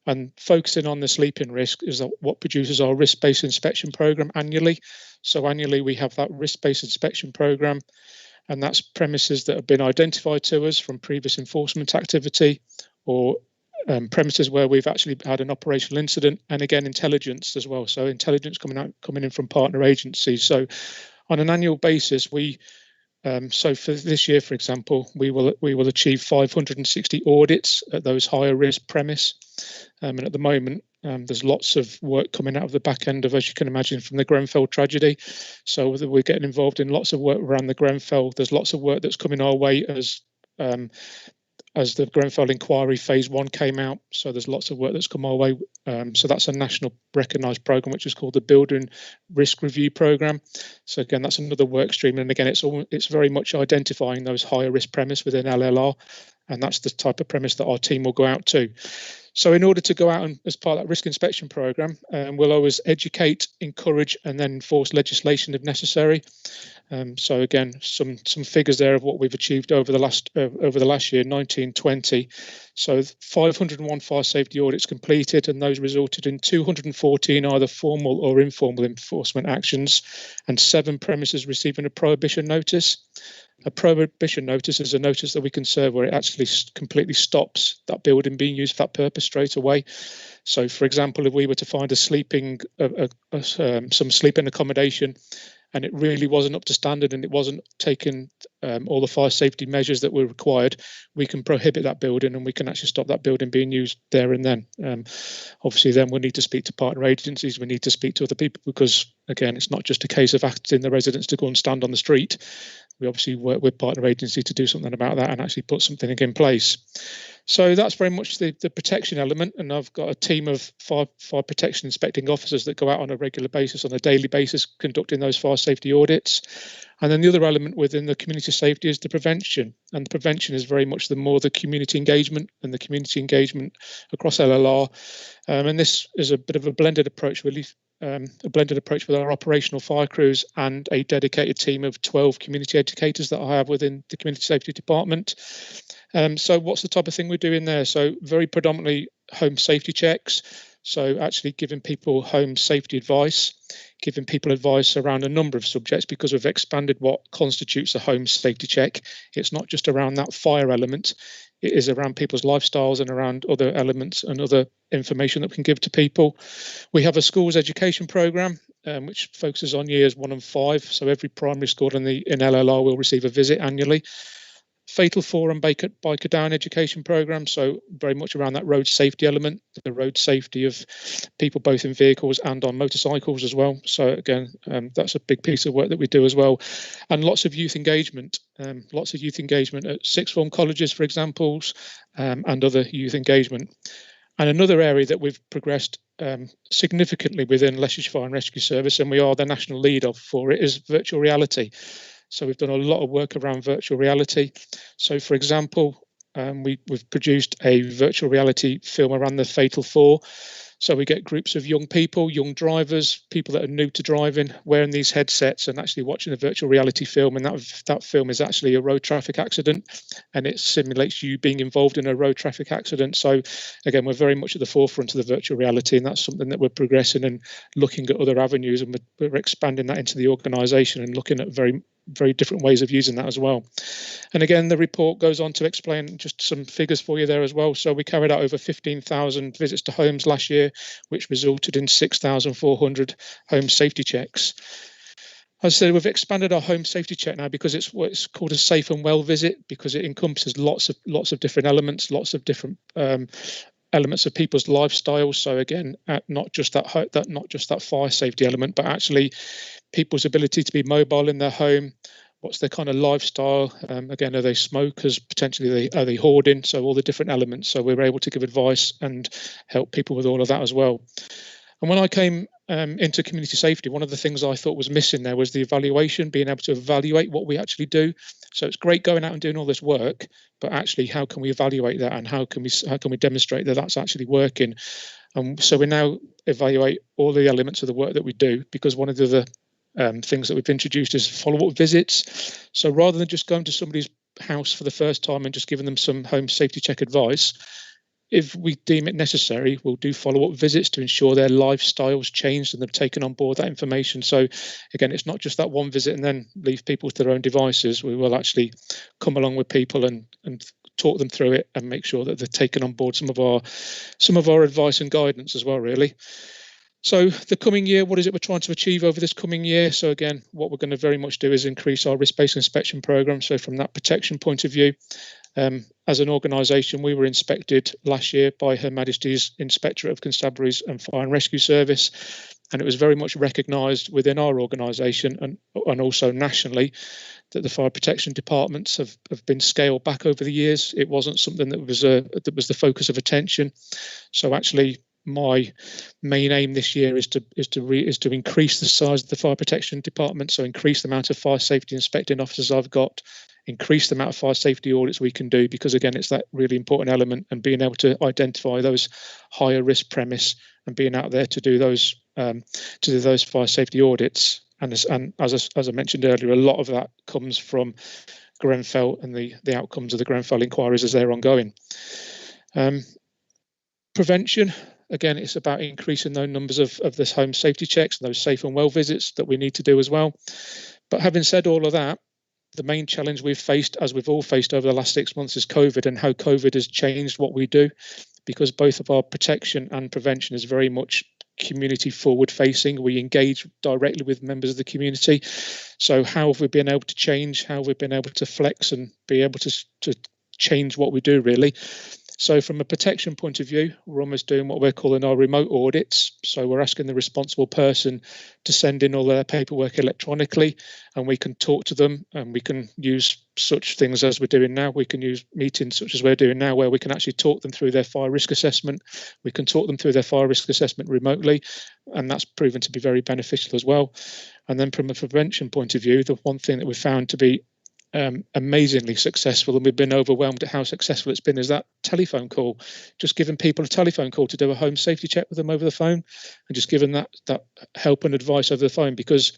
And focusing on the sleeping risk is what produces our risk-based inspection program annually. So annually we have that risk-based inspection program, and that's premises that have been identified to us from previous enforcement activity, or premises where we've actually had an operational incident, and again intelligence as well. So intelligence coming in from partner agencies. So on an annual basis, so for this year, for example, we will achieve 560 audits at those higher risk premise. And at the moment, there's lots of work coming out of the back end of, as you can imagine, from the Grenfell tragedy. So we're getting involved in lots of work around the Grenfell. There's lots of work that's coming our way as the Grenfell inquiry phase 1 came out. So there's lots of work that's come our way. So that's a national recognised programme, which is called the Building Risk Review Programme. So again, that's another work stream. And again, it's very much identifying those higher risk premise within LLR. And that's the type of premise that our team will go out to. So in order to go out and as part of that risk inspection programme, we'll always educate, encourage, and then enforce legislation if necessary. So again, some figures there of what we've achieved over the last year, 1920. So 501 fire safety audits completed, and those resulted in 214 either formal or informal enforcement actions, and 7 premises receiving a prohibition notice. A prohibition notice is a notice that we can serve where it actually completely stops that building being used for that purpose straight away. So, for example, if we were to find some sleeping accommodation, and it really wasn't up to standard and it wasn't taking all the fire safety measures that were required, we can prohibit that building, and we can actually stop that building being used there and then. Obviously, then we need to speak to partner agencies, we need to speak to other people, because, again, it's not just a case of asking the residents to go and stand on the street. We obviously work with partner agency to do something about that and actually put something in place. So that's very much the protection element, and I've got a team of fire protection inspecting officers that go out on a regular basis, on a daily basis, conducting those fire safety audits. And then the other element within the community safety is the prevention, and the prevention is very much the community engagement, and the community engagement across LLR. And this is a bit of a blended approach, really. A blended approach with our operational fire crews and a dedicated team of 12 community educators that I have within the community safety department. So what's the type of thing we're doing there? So very predominantly home safety checks. So actually giving people home safety advice, giving people advice around a number of subjects, because we've expanded what constitutes a home safety check. It's not just around that fire element. It is around people's lifestyles and around other elements and other information that we can give to people. We have a schools education programme, which focuses on years 1 and 5. So every primary school in LLR will receive a visit annually. Fatal 4 and biker down education programme, so very much around that road safety element, the road safety of people both in vehicles and on motorcycles as well. So again, that's a big piece of work that we do as well. And lots of youth engagement at sixth form colleges, for example, and other youth engagement. And another area that we've progressed significantly within Leicestershire Fire and Rescue Service, and we are the national lead for it, is virtual reality. So we've done a lot of work around virtual reality. So, for example, we've produced a virtual reality film around the Fatal 4. So we get groups of young people, young drivers, people that are new to driving, wearing these headsets and actually watching a virtual reality film. And that film is actually a road traffic accident, and it simulates you being involved in a road traffic accident. So again, we're very much at the forefront of the virtual reality, and that's something that we're progressing and looking at other avenues, and we're expanding that into the organisation and looking at very different ways of using that as well. And again, the report goes on to explain just some figures for you there as well. So we carried out over 15,000 visits to homes last year, which resulted in 6,400 home safety checks. As I said, we've expanded our home safety check now because it's what's called a safe and well visit, because it encompasses lots of different elements, lots of different elements of people's lifestyles. So again, not just that fire safety element, but actually people's ability to be mobile in their home. What's their kind of lifestyle? Again, are they smokers? Potentially, are they hoarding? So all the different elements. So we were able to give advice and help people with all of that as well. And when I came into community safety, one of the things I thought was missing there was the evaluation, being able to evaluate what we actually do. So it's great going out and doing all this work, but actually, how can we evaluate that, and how can we demonstrate that that's actually working? So we now evaluate all the elements of the work that we do, because one of the other things that we've introduced is follow-up visits. So rather than just going to somebody's house for the first time and just giving them some home safety check advice, if we deem it necessary, we'll do follow-up visits to ensure their lifestyles changed and they've taken on board that information. So again, it's not just that one visit and then leave people to their own devices. We will actually come along with people and talk them through it and make sure that they're taking on board some of our advice and guidance as well, really. So the coming year, what is it we're trying to achieve over this coming year? So again, what we're going to very much do is increase our risk-based inspection programme. So from that protection point of view, as an organisation, we were inspected last year by Her Majesty's Inspectorate of Constabularies and Fire and Rescue Service, and it was very much recognised within our organisation and also nationally that the fire protection departments have been scaled back over the years. It wasn't something that was the focus of attention. So actually, my main aim this year is to increase the size of the fire protection department. So increase the amount of fire safety inspecting officers I've got, increase the amount of fire safety audits we can do, because again, it's that really important element, and being able to identify those higher risk premise and being out there to do those fire safety audits. And as I mentioned earlier, a lot of that comes from Grenfell and the outcomes of the Grenfell inquiries as they're ongoing. Prevention. Again, it's about increasing those numbers of this home safety checks and those safe and well visits that we need to do as well. But having said all of that, the main challenge we've faced, as we've all faced over the last 6 months, is COVID, and how COVID has changed what we do, because both of our protection and prevention is very much community forward facing. We engage directly with members of the community. So how have we been able to change? How have we been able to flex and be able to change what we do, really? So from a protection point of view, we're almost doing what we're calling our remote audits. So we're asking the responsible person to send in all their paperwork electronically, and we can talk to them, and we can use such things as we're doing now. We can use meetings such as we're doing now, where we can actually talk them through their fire risk assessment. We can talk them through their fire risk assessment remotely, and that's proven to be very beneficial as well. And then from a prevention point of view, the one thing that we found to be amazingly successful, and we've been overwhelmed at how successful it's been, is that telephone call. Just giving people a telephone call to do a home safety check with them over the phone, and just giving that help and advice over the phone, because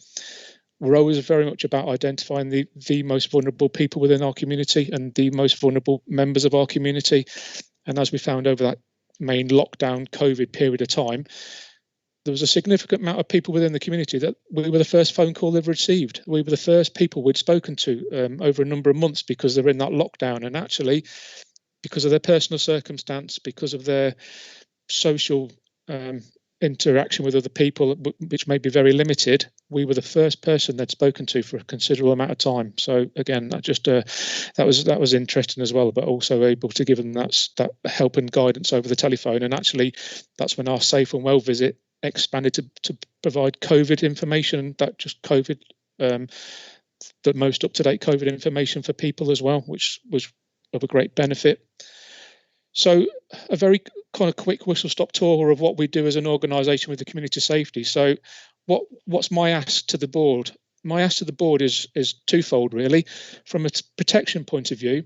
we're always very much about identifying the most vulnerable people within our community and the most vulnerable members of our community. And as we found over that main lockdown COVID period of time, there was a significant amount of people within the community that we were the first phone call they've received. We were the first people we'd spoken to over a number of months, because they're in that lockdown. And actually, because of their personal circumstance, because of their social interaction with other people, which may be very limited, we were the first person they'd spoken to for a considerable amount of time. So again, that was interesting as well, but also able to give them that help and guidance over the telephone. And actually, that's when our safe and well visit expanded to provide COVID information, that just COVID, the most up-to-date COVID information for people as well, which was of a great benefit. So a very kind of quick whistle-stop tour of what we do as an organisation with the community safety. So what's my ask to the board? My ask to the board is twofold, really. From a protection point of view,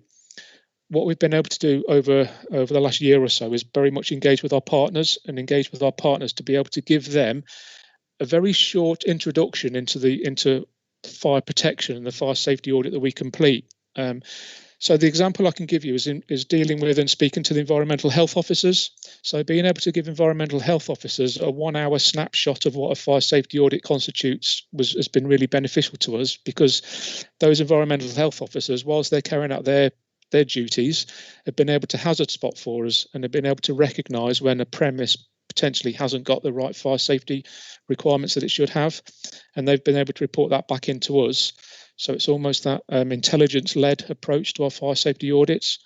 what we've been able to do over the last year or so is very much engage with our partners to be able to give them a very short introduction into fire protection and the fire safety audit that we complete. So the example I can give you is dealing with and speaking to the environmental health officers. So being able to give environmental health officers a 1 hour snapshot of what a fire safety audit constitutes has been really beneficial to us, because those environmental health officers, whilst they're carrying out their duties, have been able to hazard spot for us and have been able to recognise when a premise potentially hasn't got the right fire safety requirements that it should have, and they've been able to report that back into us. So it's almost that intelligence-led approach to our fire safety audits.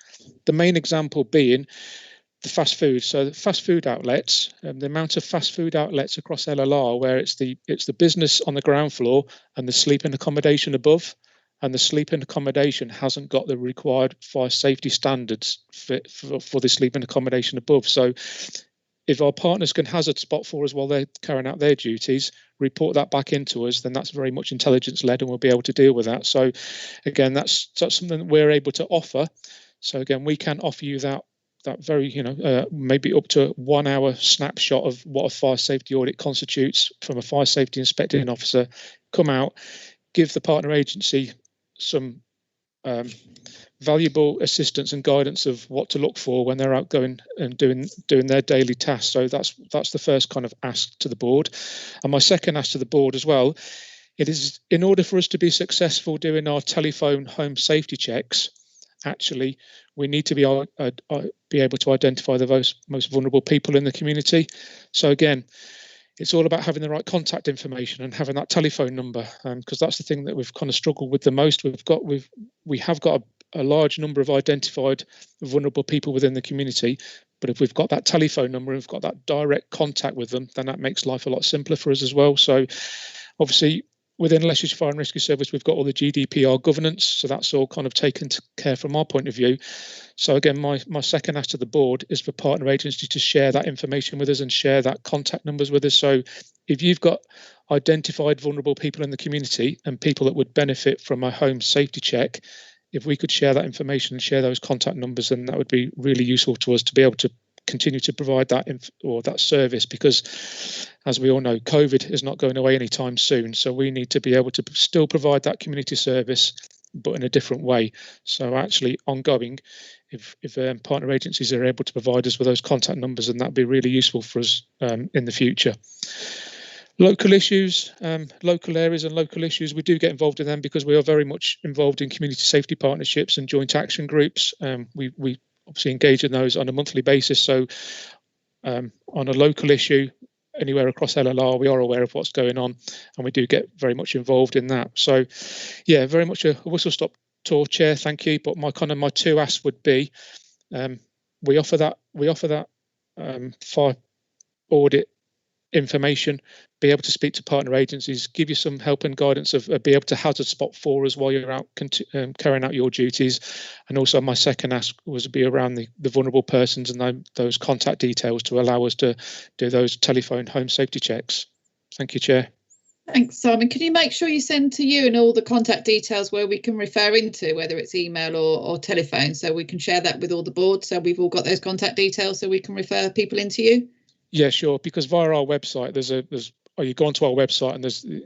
The main example being the fast food. So the fast food outlets, the amount of fast food outlets across LLR where it's the business on the ground floor and the sleeping accommodation above, and the sleeping accommodation hasn't got the required fire safety standards for the sleeping accommodation above. So if our partners can hazard spot for us while they're carrying out their duties, report that back into us, then that's very much intelligence led and we'll be able to deal with that. So again, that's something that we're able to offer. So again, we can offer you that very, maybe up to 1 hour snapshot of what a fire safety audit constitutes from a fire safety inspecting officer, come out, give the partner agency some valuable assistance and guidance of what to look for when they're out going and doing their daily tasks. So that's the first kind of ask to the board. And my second ask to the board as well, it is in order for us to be successful doing our telephone home safety checks, actually we need to be able to identify the most vulnerable people in the community. So again, it's all about having the right contact information and having that telephone number, because that's the thing that we've kind of struggled with the most. We have got a large number of identified vulnerable people within the community, but if we've got that telephone number and we've got that direct contact with them, then that makes life a lot simpler for us as well. So obviously within Leicestershire Fire and Rescue Service, we've got all the GDPR governance, so that's all kind of taken care from our point of view. So again, my second ask to the board is for partner agencies to share that information with us and share that contact numbers with us. So if you've got identified vulnerable people in the community and people that would benefit from a home safety check, if we could share that information and share those contact numbers, then that would be really useful to us to be able to continue to provide that that service, because as we all know, COVID is not going away anytime soon. So we need to be able to still provide that community service, but in a different way. So actually ongoing, if partner agencies are able to provide us with those contact numbers, then that'd be really useful for us in the future. Local issues, local areas and local issues, we do get involved in them because we are very much involved in community safety partnerships and joint action groups. We obviously engage in those on a monthly basis. So on a local issue, anywhere across LLR, we are aware of what's going on and we do get very much involved in that. So yeah, very much a whistle-stop tour, Chair, thank you. But my two asks would be, we offer that fire audit information, be able to speak to partner agencies, give you some help and guidance of be able to hazard spot for us while you're out carrying out your duties. And also my second ask was to be around the vulnerable persons and those contact details to allow us to do those telephone home safety checks. Thank you, Chair. Thanks, Simon. Can you make sure you send to you and all the contact details where we can refer into, whether it's email or telephone, so we can share that with all the boards, so we've all got those contact details so we can refer people into you? Yeah, sure. Because via our website, you go onto our website and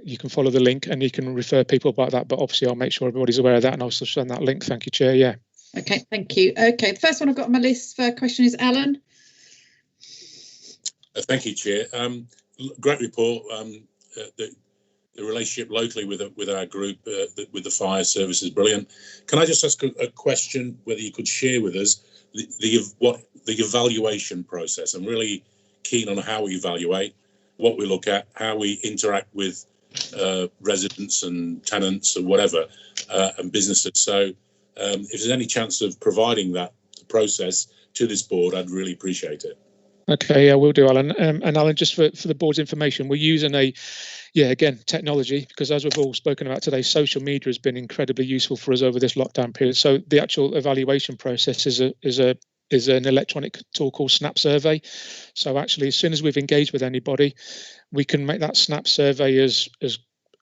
you can follow the link and you can refer people about that. But obviously, I'll make sure everybody's aware of that and I'll send that link. Thank you, Chair. Yeah. Okay, thank you. Okay, the first one I've got on my list for question is Alan. Thank you, Chair. Great report. The relationship locally with our group, with the fire service is brilliant. Can I just ask a question, whether you could share with us the evaluation process? I'm really keen on how we evaluate, what we look at, how we interact with residents and tenants and whatever, and businesses. So if there's any chance of providing that process to this board, I'd really appreciate it. Okay, yeah, we'll do, Alan. And Alan, just for the board's information, we're using again, technology, because as we've all spoken about today, social media has been incredibly useful for us over this lockdown period. So the actual evaluation process is an electronic tool called Snap Survey. So actually, as soon as we've engaged with anybody, we can make that Snap Survey as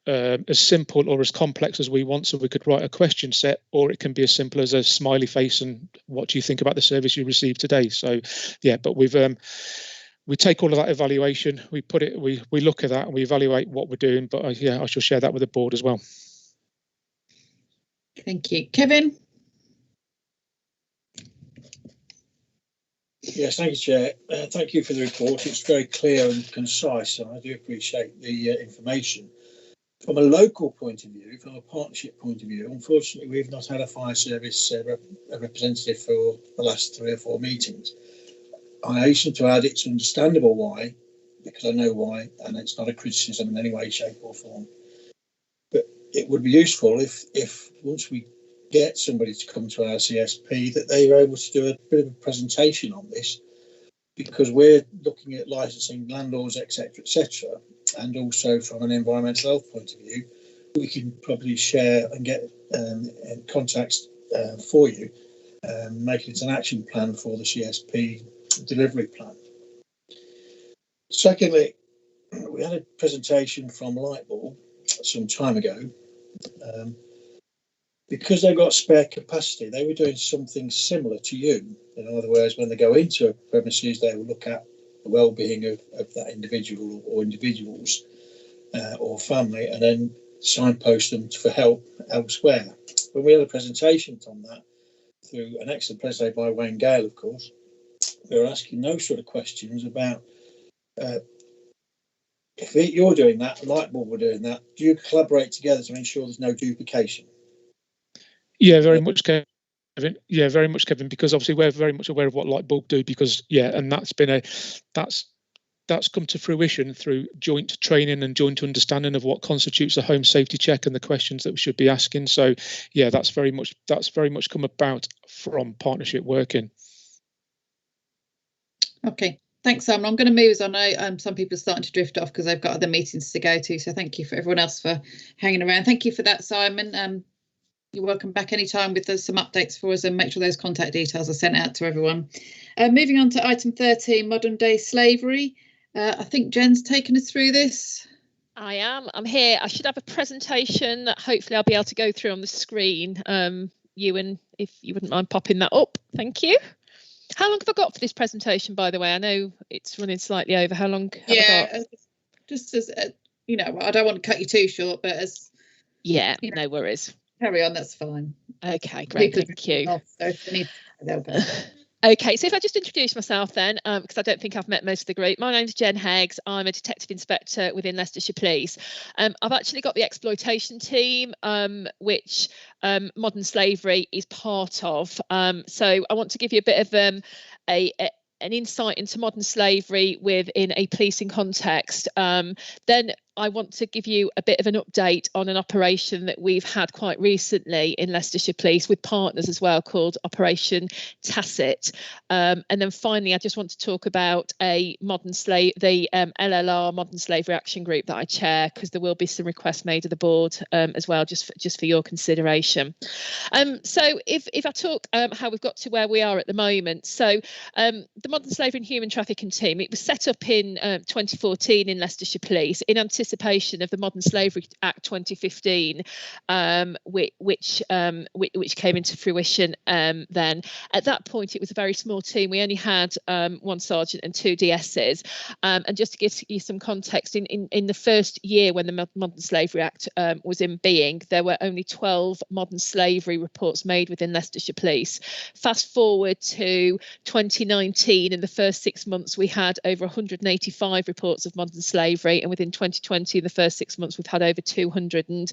as simple or as complex as we want, so we could write a question set, or it can be as simple as a smiley face and what do you think about the service you received today. So yeah, but we take all of that evaluation, we look at that and we evaluate what we're doing, but yeah, I shall share that with the board as well. Thank you. Kevin? Yes, thank you, Chair. Thank you for the report. It's very clear and concise, and I do appreciate the information. From a local point of view, from a partnership point of view, unfortunately, we've not had a fire service representative for the last 3 or 4 meetings. I hasten to add it's understandable why, because I know why, and it's not a criticism in any way, shape or form. But it would be useful if once we get somebody to come to our CSP, that they are able to do a bit of a presentation on this, because we're looking at licensing landlords, etc., and also from an environmental health point of view, we can probably share and get contacts for you, making it an action plan for the CSP delivery plan. Secondly, we had a presentation from Lightbulb some time ago. Because they've got spare capacity, they were doing something similar to you. In other words, when they go into a premises, they will look at the well-being of that individual or individuals or family, and then signpost them for help elsewhere. When we had a presentation on that, through an excellent presentation by Wayne Gale, of course, we were asking those sort of questions about if you're doing that, Lightbulb were doing that, do you collaborate together to ensure there's no duplication? Yeah, very much, Kevin. Yeah, very much, Kevin, because obviously we're very much aware of what Lightbulb do, because yeah, and that's come to fruition through joint training and joint understanding of what constitutes a home safety check and the questions that we should be asking. So yeah, that's very much come about from partnership working. Okay, thanks, Simon. I'm going to move us on now. Some people are starting to drift off because they've got other meetings to go to. So thank you for everyone else for hanging around. Thank you for that, Simon. You're welcome back anytime with some updates for us, and make sure those contact details are sent out to everyone. Moving on to item 13, modern day slavery. I think Jen's taken us through this. I am. I'm here. I should have a presentation that hopefully I'll be able to go through on the screen. Ewan, if you wouldn't mind popping that up. Thank you. How long have I got for this presentation, by the way? I know it's running slightly over. How long have I got? Just as, you know, I don't want to cut you too short, but as... Yeah, you know, no worries. Carry on, that's fine. Okay, great, thank you. They'll go. Okay, so if I just introduce myself then, because I don't think I've met most of the group. My name's Jen Heggs. I'm a detective inspector within Leicestershire Police. I've actually got the exploitation team, which modern slavery is part of. So I want to give you a bit of an insight into modern slavery within a policing context. Then I want to give you a bit of an update on an operation that we've had quite recently in Leicestershire Police with partners as well, called Operation Tacit. And then finally, I just want to talk about the LLR Modern Slavery Action Group that I chair, because there will be some requests made to the board as well, just for your consideration. So if I talk how we've got to where we are at the moment. So the Modern Slavery and Human Trafficking Team, it was set up in 2014 in Leicestershire Police in anticipation of the Modern Slavery Act 2015, which came into fruition then. At that point, it was a very small team. We only had 1 sergeant and 2 DSs. And just to give you some context, in the first year when the Modern Slavery Act was in being, there were only 12 modern slavery reports made within Leicestershire Police. Fast forward to 2019, in the first 6 months, we had over 185 reports of modern slavery, and within 2020, in the first 6 months, we've had over 200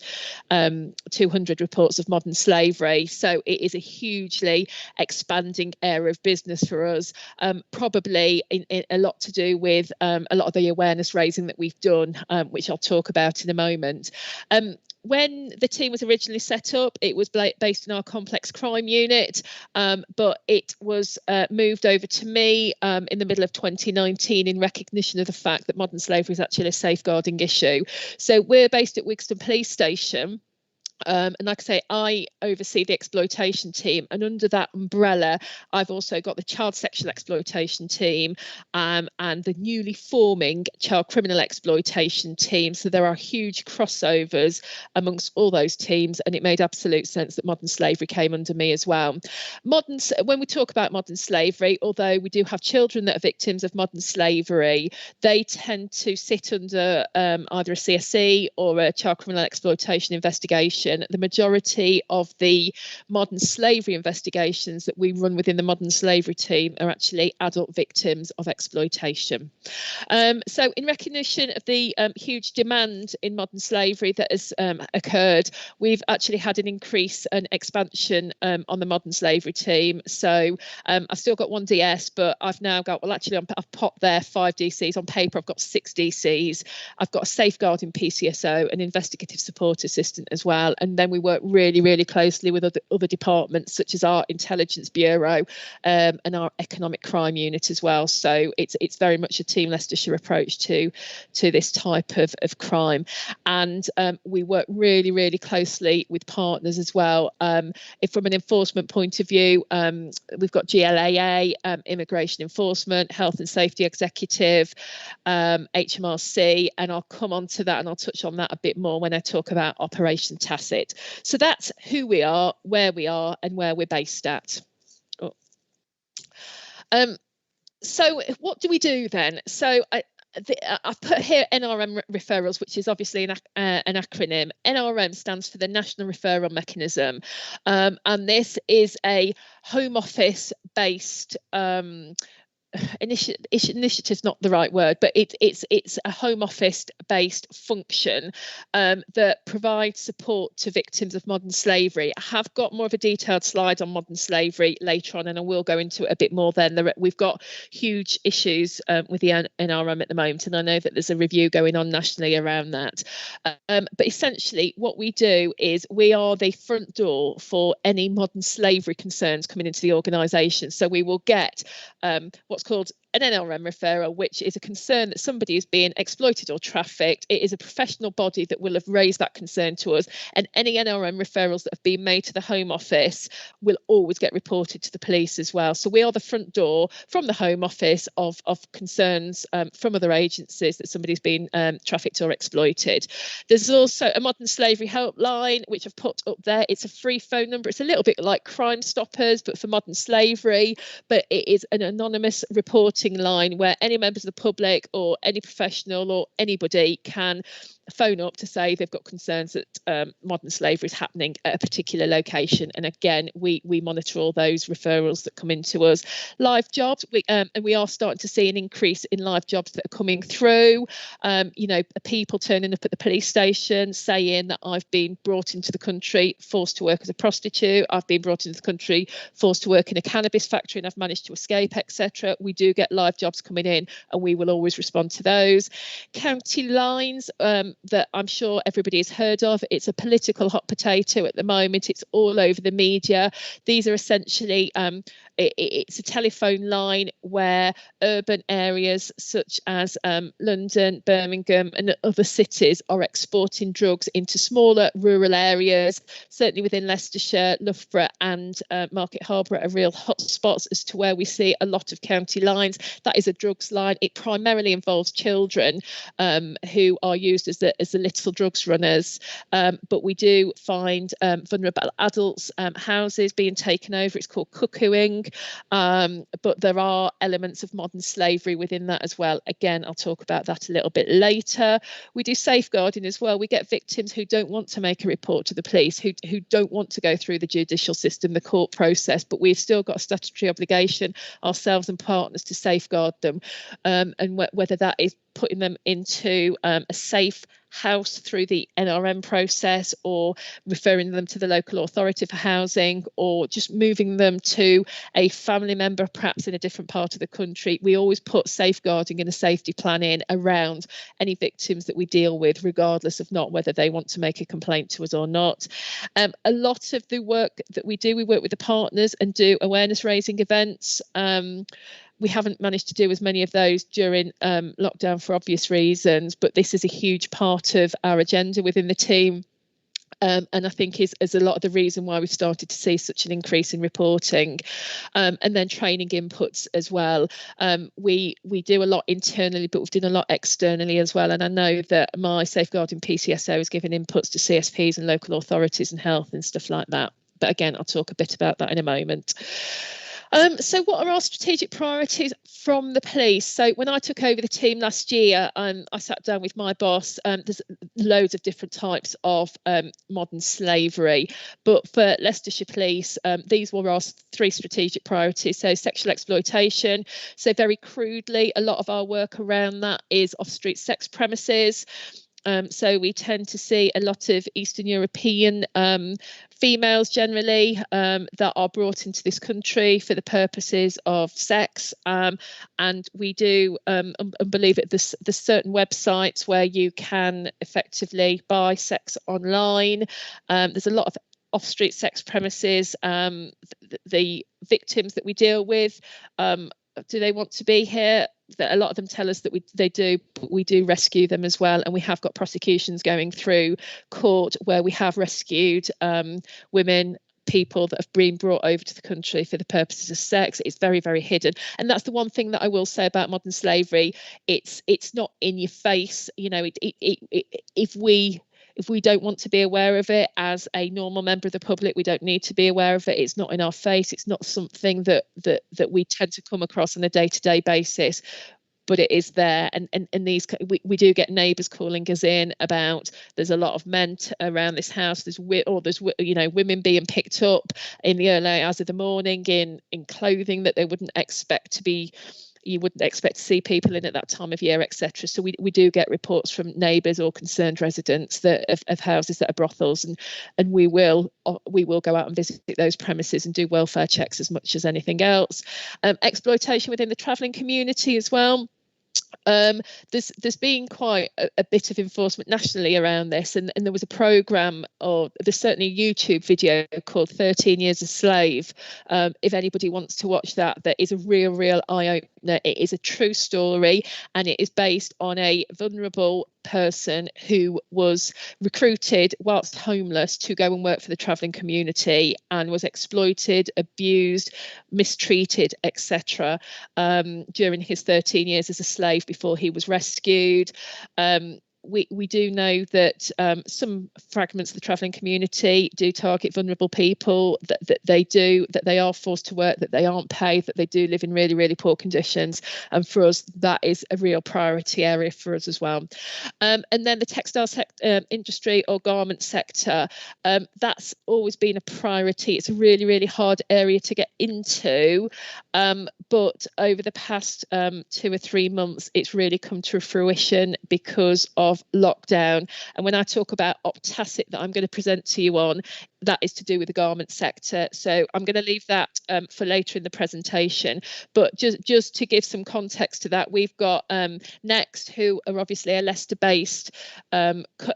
reports of modern slavery. So it is a hugely expanding area of business for us, probably in a lot to do with a lot of the awareness raising that we've done, which I'll talk about in a moment. When the team was originally set up, it was based in our complex crime unit, but it was moved over to me in the middle of 2019 in recognition of the fact that modern slavery is actually a safeguarding issue. So we're based at Wigston Police Station. And like I say, I oversee the exploitation team, and under that umbrella, I've also got the child sexual exploitation team and the newly forming child criminal exploitation team. So there are huge crossovers amongst all those teams, and it made absolute sense that modern slavery came under me as well. When we talk about modern slavery, although we do have children that are victims of modern slavery, they tend to sit under either a CSE or a child criminal exploitation investigation. The majority of the modern slavery investigations that we run within the modern slavery team are actually adult victims of exploitation. So in recognition of the huge demand in modern slavery that has occurred, we've actually had an increase and expansion on the modern slavery team. So I've still got one DS, but I've now got, well, actually I've popped there 5 DCs. On paper, I've got 6 DCs. I've got a safeguarding PCSO, an investigative support assistant as well. And then we work really, really closely with other departments, such as our Intelligence Bureau and our Economic Crime Unit as well. So it's very much a Team Leicestershire approach to this type of crime. And we work really, really closely with partners as well. If from an enforcement point of view, we've got GLAA, Immigration Enforcement, Health and Safety Executive, HMRC, and I'll come on to that and I'll touch on that a bit more when I talk about Operation Tacit. So that's who we are, where we are, and where we're based at. So what do we do then? So I've put here NRM referrals, which is obviously an acronym. NRM stands for the National Referral Mechanism, and this is a Home Office based initiative's not the right word, but it's a Home Office based function that provides support to victims of modern slavery. I have got more of a detailed slide on modern slavery later on, and I will go into it a bit more then. We've got huge issues with the NRM at the moment, and I know that there's a review going on nationally around that. But essentially what we do is we are the front door for any modern slavery concerns coming into the organisation. So we will get what's called an NRM referral, which is a concern that somebody is being exploited or trafficked. It is a professional body that will have raised that concern to us, and any NRM referrals that have been made to the Home Office will always get reported to the police as well. So we are the front door from the Home Office of concerns from other agencies that somebody's been trafficked or exploited. There's also a modern slavery helpline, which I've put up there. It's a free phone number. It's a little bit like Crime Stoppers, but for modern slavery, but it is an anonymous reporting line where any members of the public or any professional or anybody can phone up to say they've got concerns that modern slavery is happening at a particular location. And again, we monitor all those referrals that come into us. Live jobs, and we are starting to see an increase in live jobs that are coming through. You know, people turning up at the police station saying that I've been brought into the country forced to work as a prostitute, I've been brought into the country forced to work in a cannabis factory and I've managed to escape, etc. We do get live jobs coming in, and we will always respond to those. County lines, that I'm sure everybody has heard of. It's a political hot potato at the moment. It's all over the media. These are essentially, it's a telephone line where urban areas such as London, Birmingham and other cities are exporting drugs into smaller rural areas. Certainly within Leicestershire, Loughborough and Market Harborough are real hotspots as to where we see a lot of county lines. That is a drugs line. It primarily involves children who are used as the little drugs runners, but we do find vulnerable adults' houses being taken over. It's called cuckooing, but there are elements of modern slavery within that as well. Again, I'll talk about that a little bit later. We do safeguarding as well. We get victims who don't want to make a report to the police, who don't want to go through the judicial system, the court process, but we've still got a statutory obligation ourselves and partners to safeguard them, and whether that is putting them into a safe house through the NRM process, or referring them to the local authority for housing, or just moving them to a family member perhaps in a different part of the country. We always put safeguarding and a safety plan in around any victims that we deal with, regardless of not whether they want to make a complaint to us or not. A lot of the work that we do, we work with the partners and do awareness raising events. We haven't managed to do as many of those during lockdown for obvious reasons, but this is a huge part of our agenda within the team. And I think is a lot of the reason why we've started to see such an increase in reporting, and then training inputs as well. We do a lot internally, but we've done a lot externally as well. And I know that my safeguarding PCSO has given inputs to CSPs and local authorities and health and stuff like that. But again, I'll talk a bit about that in a moment. So what are our strategic priorities from the police? So when I took over the team last year, I sat down with my boss. There's loads of different types of modern slavery, but for Leicestershire Police, these were our 3 strategic priorities. So sexual exploitation. So very crudely, a lot of our work around that is off-street sex premises. So we tend to see a lot of Eastern European females generally that are brought into this country for the purposes of sex, and we do believe it. There's certain websites where you can effectively buy sex online. There's a lot of off-street sex premises. The victims that we deal with, do they want to be here? That a lot of them tell us that they do, but we do rescue them as well, and we have got prosecutions going through court where we have rescued women, people that have been brought over to the country for the purposes of sex. It's very, very hidden, and that's the one thing that I will say about modern slavery. It's not in your face. You know, if we don't want to be aware of it as a normal member of the public, we don't need to be aware of it. It's not in our face. It's not something that we tend to come across on a day-to-day basis, but it is there. And these we do get neighbours calling us in about there's a lot of men around this house. There's women being picked up in the early hours of the morning in clothing that they wouldn't expect to be. You wouldn't expect to see people in at that time of year, etc. So we do get reports from neighbours or concerned residents that of houses that are brothels, and we will go out and visit those premises and do welfare checks as much as anything else. Exploitation within the travelling community as well. There's been quite a bit of enforcement nationally around this, and there was a programme, or there's certainly a YouTube video called 13 Years a Slave. If anybody wants to watch that, that is a real eye-opener. It is a true story, and it is based on a vulnerable person who was recruited whilst homeless to go and work for the travelling community and was exploited, abused, mistreated, etc. During his 13 years as a slave before he was rescued. We do know that some fragments of the travelling community do target vulnerable people, that they are forced to work, that they aren't paid, that they do live in really poor conditions. And for us, that is a real priority area for us as well. And then the textile industry or garment sector, that's always been a priority. It's a really hard area to get into, but over the past 2 or 3 months, it's really come to fruition because of lockdown. And when I talk about Optacit that I'm going to present to you on, that is to do with the garment sector. So I'm going to leave that for later in the presentation. But just to give some context to that, we've got Next, who are obviously a Leicester-based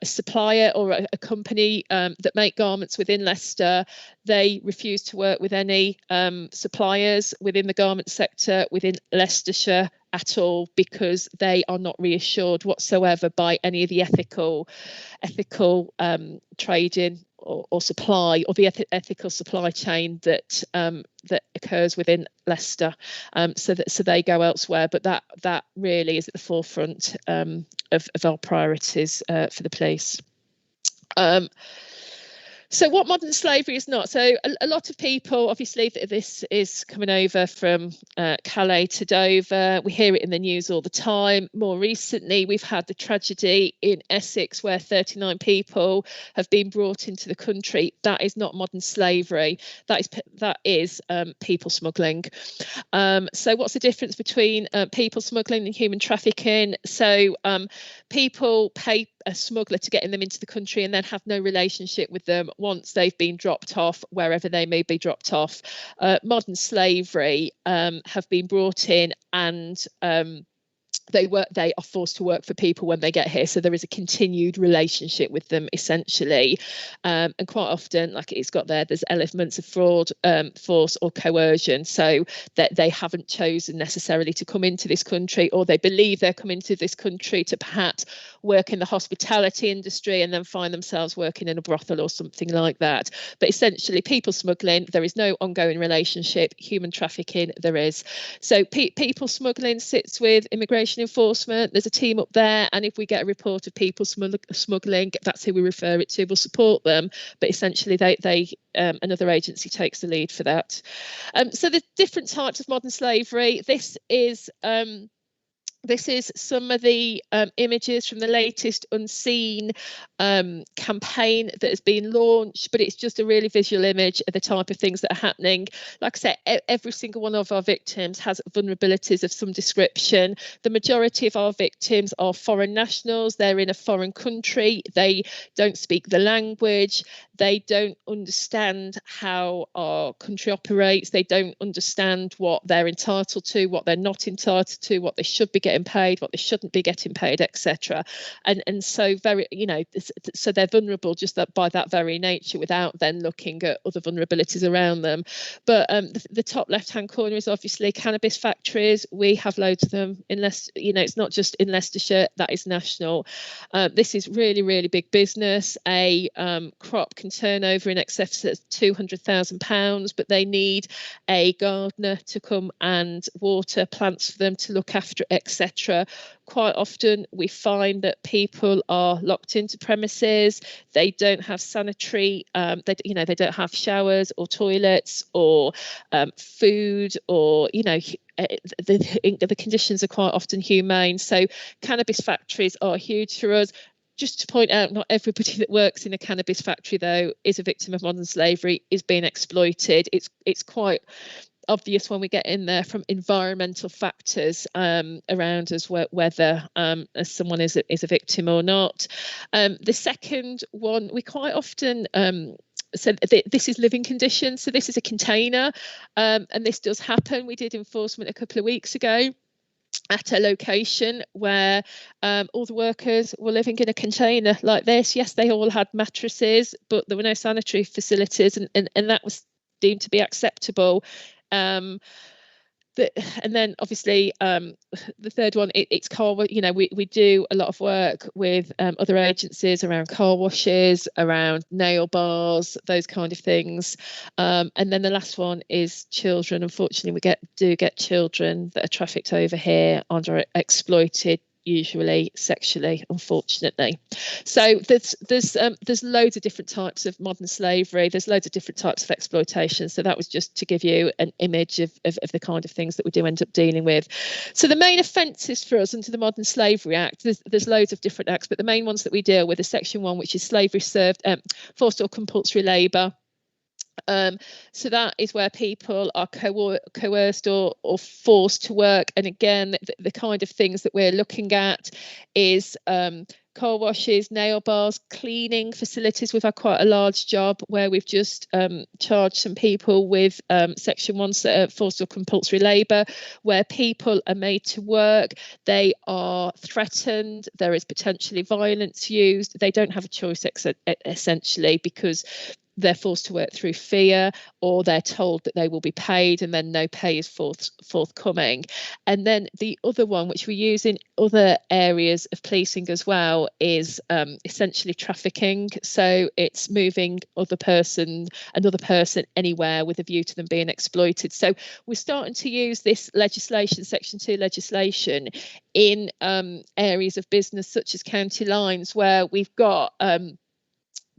supplier or a company that make garments within Leicester. They refuse to work with any suppliers within the garment sector within Leicestershire at all, because they are not reassured whatsoever by any of the ethical trading or supply, or the ethical supply chain that occurs within Leicester. So they go elsewhere, but that really is at the forefront of our priorities for the police. So what modern slavery is not. So a lot of people, obviously, this is coming over from Calais to Dover. We hear it in the news all the time. More recently, we've had the tragedy in Essex where 39 people have been brought into the country. That is not modern slavery. That is people smuggling. So what's the difference between people smuggling and human trafficking? So people pay a smuggler to get them into the country and then have no relationship with them once they've been dropped off wherever they may be dropped off. Modern slavery have been brought in, and they are forced to work for people when they get here, so there is a continued relationship with them essentially, and quite often, like it's got there's elements of fraud, force or coercion, so that they haven't chosen necessarily to come into this country, or they believe they're coming to this country to perhaps work in the hospitality industry and then find themselves working in a brothel or something like that. But essentially, people smuggling, there is no ongoing relationship. Human trafficking, there is. So people smuggling sits with immigration enforcement. There's a team up there, and if we get a report of people smuggling, that's who we refer it to. We'll support them, but essentially they another agency takes the lead for that. So the different types of modern slavery. This is some of the images from the latest Unseen campaign that has been launched, but it's just a really visual image of the type of things that are happening. Like I said, every single one of our victims has vulnerabilities of some description. The majority of our victims are foreign nationals. They're in a foreign country. They don't speak the language. They don't understand how our country operates. They don't understand what they're entitled to, what they're not entitled to, what they should be getting paid, what they shouldn't be getting paid, etc. And so so they're vulnerable just by that very nature, without then looking at other vulnerabilities around them. But the top left-hand corner is obviously cannabis factories. We have loads of them in it's not just in Leicestershire, that is national. This is really, really big business. A crop can turn over in excess of £200,000, but they need a gardener to come and water plants for them, to look after, etc. Quite often we find that people are locked into premises. They don't have sanitary, they don't have showers or toilets or food, or the conditions are quite often humane. So cannabis factories are huge for us. Just to point out, not everybody that works in a cannabis factory, though, is a victim of modern slavery, is being exploited. It's quite obvious when we get in there from environmental factors around us, whether someone is a victim or not. The second one, we quite often so this is living conditions. So this is a container, and this does happen. We did enforcement a couple of weeks ago at a location where all the workers were living in a container like this. Yes, they all had mattresses, but there were no sanitary facilities, and that was deemed to be acceptable. And then obviously the third one, it's car. We do a lot of work with other agencies around car washes, around nail bars, those kind of things. And then the last one is children. Unfortunately, we do get children that are trafficked over here, are exploited, usually sexually, unfortunately. So there's loads of different types of modern slavery. There's loads of different types of exploitation. So that was just to give you an image of the kind of things that we do end up dealing with. So the main offences for us under the Modern Slavery Act, there's loads of different acts, but the main ones that we deal with are Section 1, which is slavery served, forced or compulsory labour. So that is where people are coerced or forced to work. And again, the kind of things that we're looking at is car washes, nail bars, cleaning facilities. We've had quite a large job where we've just charged some people with Section 1 forced or compulsory labour, where people are made to work, they are threatened, there is potentially violence used, they don't have a choice essentially, because they're forced to work through fear, or they're told that they will be paid and then no pay is forthcoming. And then the other one, which we use in other areas of policing as well, is essentially trafficking. So it's moving another person anywhere with a view to them being exploited. So we're starting to use this legislation, Section 2 legislation, in areas of business such as county lines, where we've got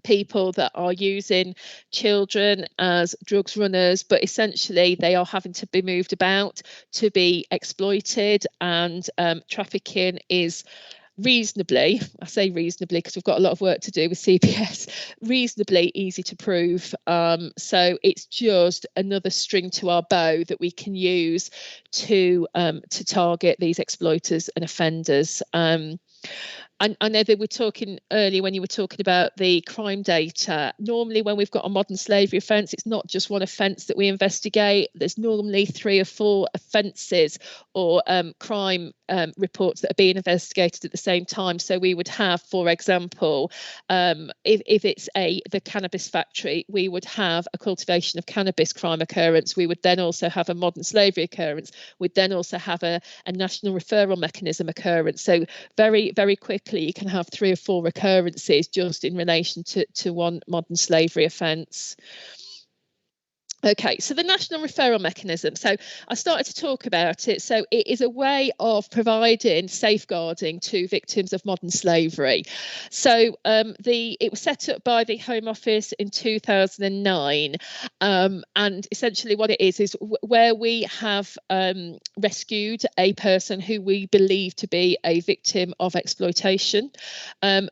people that are using children as drugs runners, but essentially they are having to be moved about to be exploited, and trafficking is reasonably, I say reasonably because we've got a lot of work to do with CPS, reasonably easy to prove. So it's just another string to our bow that we can use to target these exploiters and offenders. I know that we're talking earlier when you were talking about the crime data. Normally when we've got a modern slavery offence, it's not just one offence that we investigate. There's normally 3 or 4 offences or crime reports that are being investigated at the same time. So we would have, for example, if it's the cannabis factory, we would have a cultivation of cannabis crime occurrence. We would then also have a modern slavery occurrence. We'd then also have a national referral mechanism occurrence. So very, very quick likely you can have 3 or 4 recurrences just in relation to one modern slavery offence. Okay, so the national referral mechanism. So I started to talk about it. So it is a way of providing safeguarding to victims of modern slavery. So it was set up by the Home Office in 2009, and essentially what it is where we have rescued a person who we believe to be a victim of exploitation,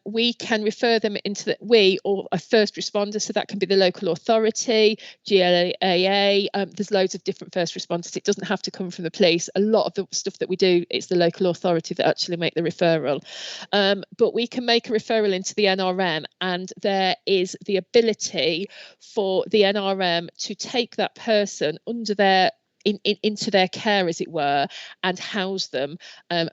we can refer them into or a first responder, so that can be the local authority, GLA. There's loads of different first responders. It doesn't have to come from the police. A lot of the stuff that we do, it's the local authority that actually make the referral. But we can make a referral into the NRM, and there is the ability for the NRM to take that person under their into their care, as it were, and house them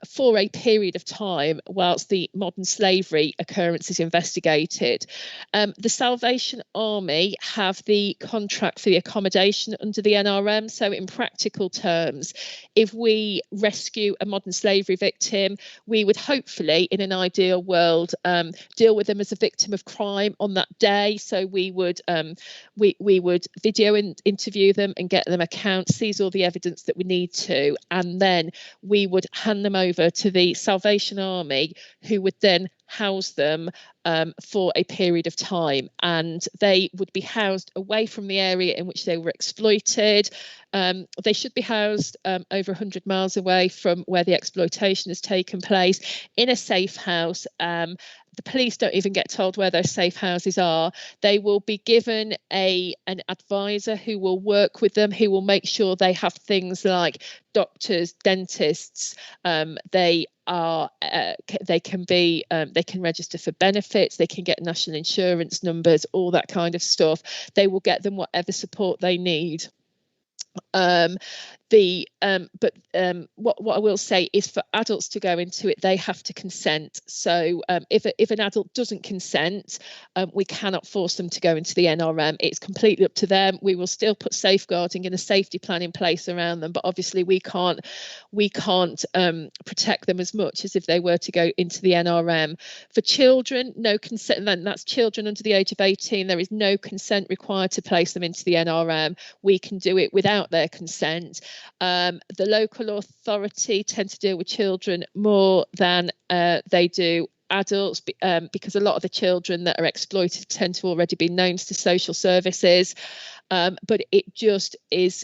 for a period of time whilst the modern slavery occurrence is investigated. The Salvation Army have the contract for the accommodation under the NRM. So in practical terms, if we rescue a modern slavery victim, we would hopefully, in an ideal world, deal with them as a victim of crime on that day. So we would video and interview them and get them accounts, seize all the evidence that we need to, and then we would hand them over to the Salvation Army, who would then house them for a period of time, and they would be housed away from the area in which they were exploited. They should be housed over 100 miles away from where the exploitation has taken place, in a safe house. The police don't even get told where those safe houses are. They will be given an advisor who will work with them, who will make sure they have things like doctors, dentists. They can register for benefits, they can get national insurance numbers, all that kind of stuff. They will get them whatever support they need. What I will say is, for adults to go into it, they have to consent. So if an adult doesn't consent, we cannot force them to go into the NRM. It's completely up to them. We will still put safeguarding and a safety plan in place around them, but obviously we can't protect them as much as if they were to go into the NRM. For children, no consent, and that's children under the age of 18. There is no consent required to place them into the NRM. We can do it without their consent. The local authority tend to deal with children more than they do adults, because a lot of the children that are exploited tend to already be known to social services. But it just is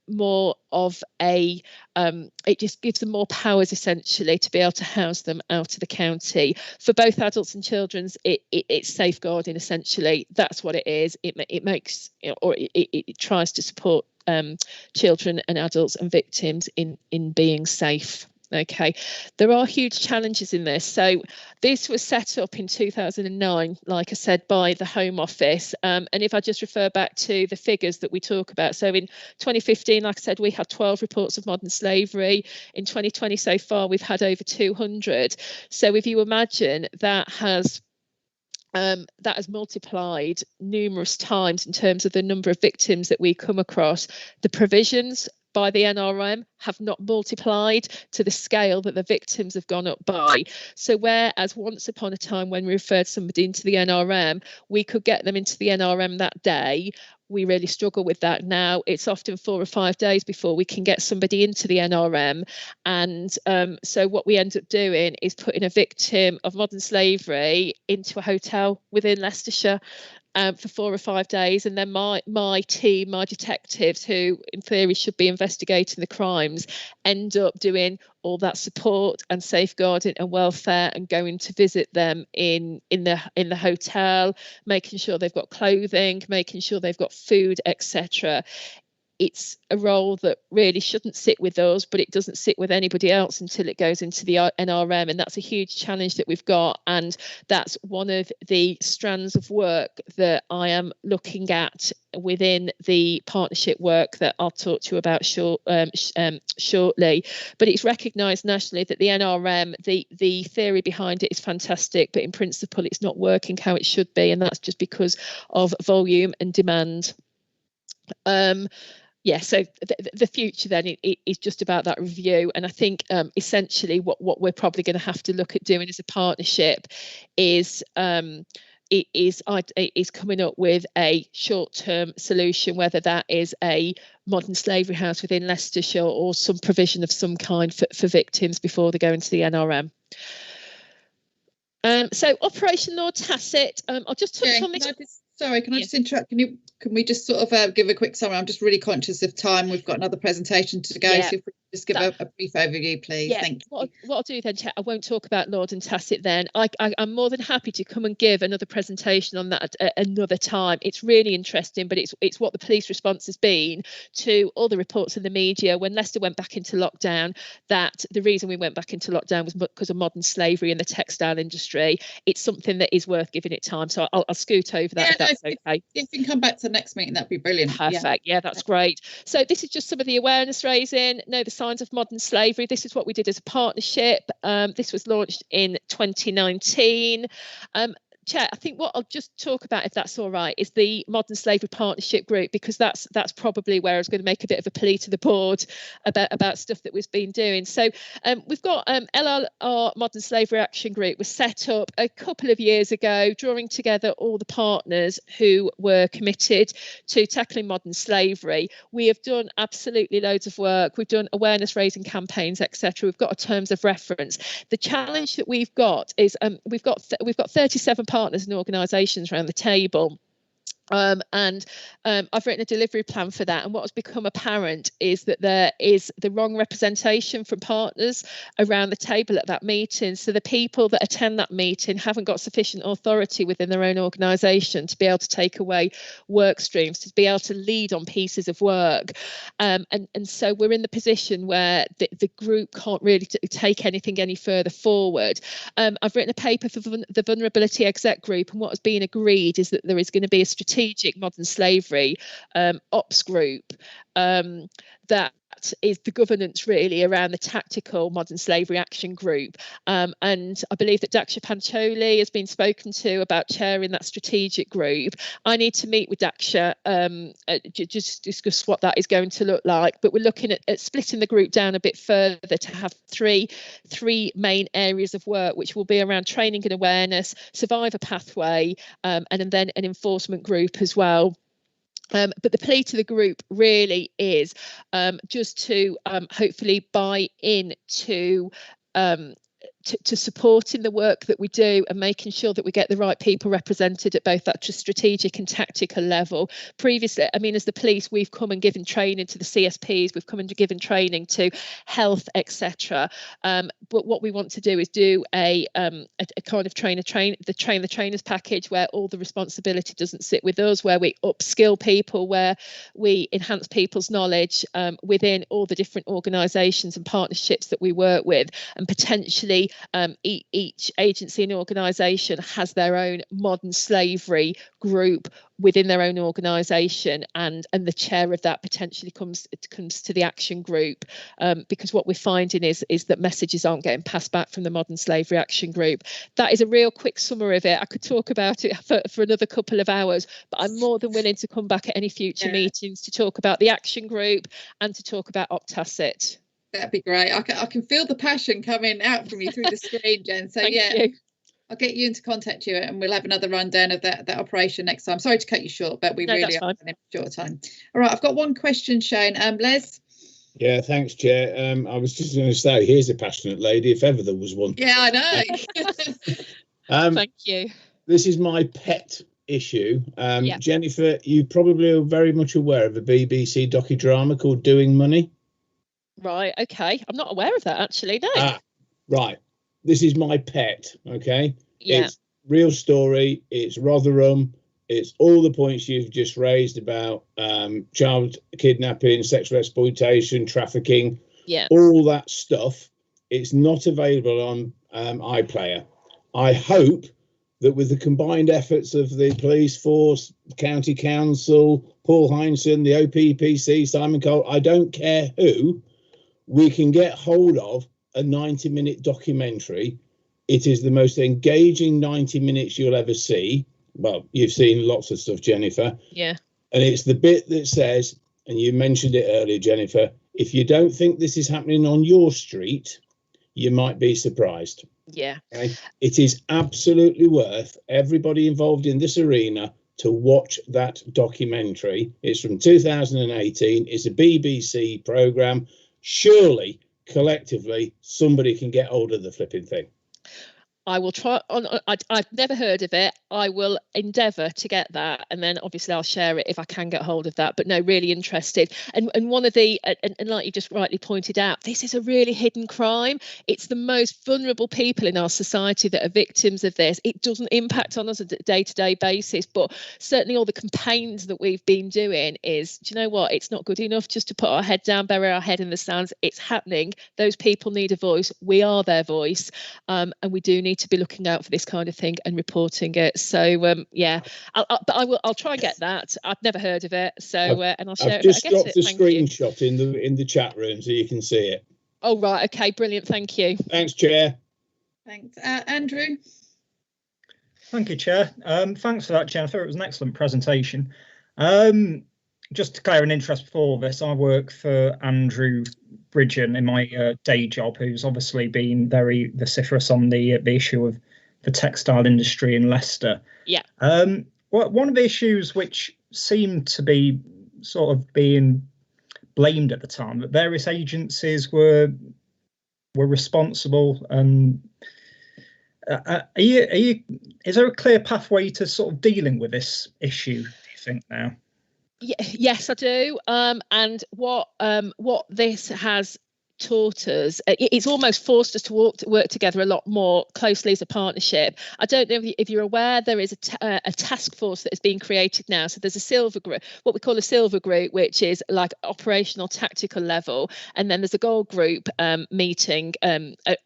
more of a, it just gives them more powers, essentially, to be able to house them out of the county. For both adults and children's, it's safeguarding, essentially. That's what it is. It makes, or it tries to support children and adults and victims in being safe. Okay, there are huge challenges in this. So this was set up in 2009, like I said, by the Home Office. And if I just refer back to the figures that we talk about, so in 2015, like I said, we had 12 reports of modern slavery. In 2020 so far, we've had over 200. So if you imagine, that has multiplied numerous times in terms of the number of victims that we come across. The provisions by the NRM have not multiplied to the scale that the victims have gone up by. So whereas once upon a time, when we referred somebody into the NRM, we could get them into the NRM that day, we really struggle with that now. It's often 4 or 5 days before we can get somebody into the NRM. And so what we end up doing is putting a victim of modern slavery into a hotel within Leicestershire for 4 or 5 days, and then my team, my detectives, who in theory should be investigating the crimes, end up doing all that support and safeguarding and welfare, and going to visit them in the hotel, making sure they've got clothing, making sure they've got food, etc. It's a role that really shouldn't sit with us, but it doesn't sit with anybody else until it goes into the NRM, and that's a huge challenge that we've got. And that's one of the strands of work that I am looking at within the partnership work that I'll talk to you about shortly. But it's recognised nationally that the NRM, the theory behind it is fantastic, but in principle it's not working how it should be, and that's just because of volume and demand. yeah, so the future then it is just about that review, and I think essentially what we're probably going to have to look at doing as a partnership is is coming up with a short-term solution, whether that is a modern slavery house within Leicestershire or some provision of some kind for victims before they go into the NRM. So Operation Lord Tacit, I'll just touch on this. Sorry, can I just interrupt? Can we just sort of give a quick summary? I'm just really conscious of time. We've got another presentation to go. Yeah, so if we just give a brief overview, please. Yeah, Thank you. What I'll do then, Chet, I won't talk about Lord and Tacit then. I'm more than happy to come and give another presentation on that at another time. It's really interesting, but it's what the police response has been to all the reports in the media when Leicester went back into lockdown, that the reason we went back into lockdown was because of modern slavery in the textile industry. It's something that is worth giving it time. So I'll scoot over that if that's okay. If you can come back to the next meeting, that'd be brilliant. Perfect. Yeah, that's great. So this is just some of the awareness raising. Know the signs of modern slavery. This is what we did as a partnership. This was launched in 2019. Chair, I think what I'll just talk about, if that's all right, is the Modern Slavery Partnership Group, because that's probably where I was going to make a bit of a plea to the board about stuff that we've been doing. So we've got LLR Modern Slavery Action Group was set up a couple of years ago, drawing together all the partners who were committed to tackling modern slavery. We have done absolutely loads of work. We've done awareness raising campaigns, etc. We've got a terms of reference. The challenge that we've got is we've got 37 partners and organisations around the table. And I've written a delivery plan for that, and what has become apparent is that there is the wrong representation from partners around the table at that meeting. So the people that attend that meeting haven't got sufficient authority within their own organisation to be able to take away work streams, to be able to lead on pieces of work, and so we're in the position where the group can't really take anything any further forward. I've written a paper for the Vulnerability Exec Group, and what has been agreed is that there is going to be a strategic modern slavery ops group that is the governance really around the tactical modern slavery action group, and I believe that Daksha Pancholi has been spoken to about chairing that strategic group. I need to meet with Daksha just discuss what that is going to look like, but we're looking at splitting the group down a bit further to have three main areas of work, which will be around training and awareness, survivor pathway, and then an enforcement group as well. But the plea to the group really is just to hopefully buy into to supporting the work that we do and making sure that we get the right people represented at both that strategic and tactical level. Previously, I mean, as the police, we've come and given training to the CSPs, we've come and given training to health, etc. But what we want to do is do a kind of train the trainers package, where all the responsibility doesn't sit with us, where we upskill people, where we enhance people's knowledge within all the different organisations and partnerships that we work with, and potentially each agency and organisation has their own modern slavery group within their own organisation, and the chair of that potentially comes to the action group, because what we're finding is that messages aren't getting passed back from the modern slavery action group. That is a real quick summary of it. I could talk about it for another couple of hours, but I'm more than willing to come back at any future meetings to talk about the action group and to talk about OpTacit. That'd be great. I can feel the passion coming out from you through the screen, Jen. So Thank yeah, you. I'll get you into contact you, and we'll have another rundown of that operation next time. Sorry to cut you short, but we really are in a short time. All right, I've got one question, Shane. Les? Yeah, thanks, Chair. I was just going to say, here's a passionate lady, if ever there was one. Yeah, I know. Thank you. This is my pet issue. Jennifer, you probably are very much aware of a BBC docudrama called Doing Money. Right, okay. I'm not aware of that, actually, no. Right. This is my pet, okay? Yeah. It's real story. It's Rotherham. It's all the points you've just raised about child kidnapping, sexual exploitation, trafficking, all that stuff. It's not available on iPlayer. I hope that with the combined efforts of the police force, county council, Paul Heinsohn, the OPPC, Simon Cole, I don't care who, we can get hold of a 90-minute documentary. It is the most engaging 90 minutes you'll ever see. Well, you've seen lots of stuff, Jennifer. Yeah. And it's the bit that says, and you mentioned it earlier, Jennifer, if you don't think this is happening on your street, you might be surprised. Yeah. Okay? It is absolutely worth everybody involved in this arena to watch that documentary. It's from 2018. It's a BBC programme. Surely, collectively, somebody can get hold of the flipping thing. I will try on. I've never heard of it. I will endeavour to get that, and then obviously I'll share it if I can get hold of that. But no, really interested. And one of the and like you just rightly pointed out, this is a really hidden crime. It's the most vulnerable people in our society that are victims of this. It doesn't impact on us on a day-to-day basis, but certainly all the campaigns that we've been doing is, do you know what? It's not good enough just to put our head down, bury our head in the sand. It's happening. Those people need a voice. We are their voice, and we do need to be looking out for this kind of thing and reporting it. So yeah, I'll try and get that. I've never heard of it, so and I'll share I've it. just dropped the screenshot in the chat room so you can see it. Oh right, okay, brilliant, thank you. Thanks, Chair. Thanks, Andrew. Thank you, Chair. Thanks for that, Jennifer. It was an excellent presentation. Just to declare an interest before this, I work for Andrew Bridgen in my day job, who's obviously been very vociferous on the issue of the textile industry in Leicester. Yeah. One of the issues which seemed to be sort of being blamed at the time, that various agencies were responsible, and is there a clear pathway to sort of dealing with this issue, do you think, now? Yes, I do. And what this has taught us, it's almost forced us to work together a lot more closely as a partnership. I don't know if you're aware, there is a task force that has been created now. So there's a silver group, what we call a silver group, which is like operational tactical level, and then there's a gold group meeting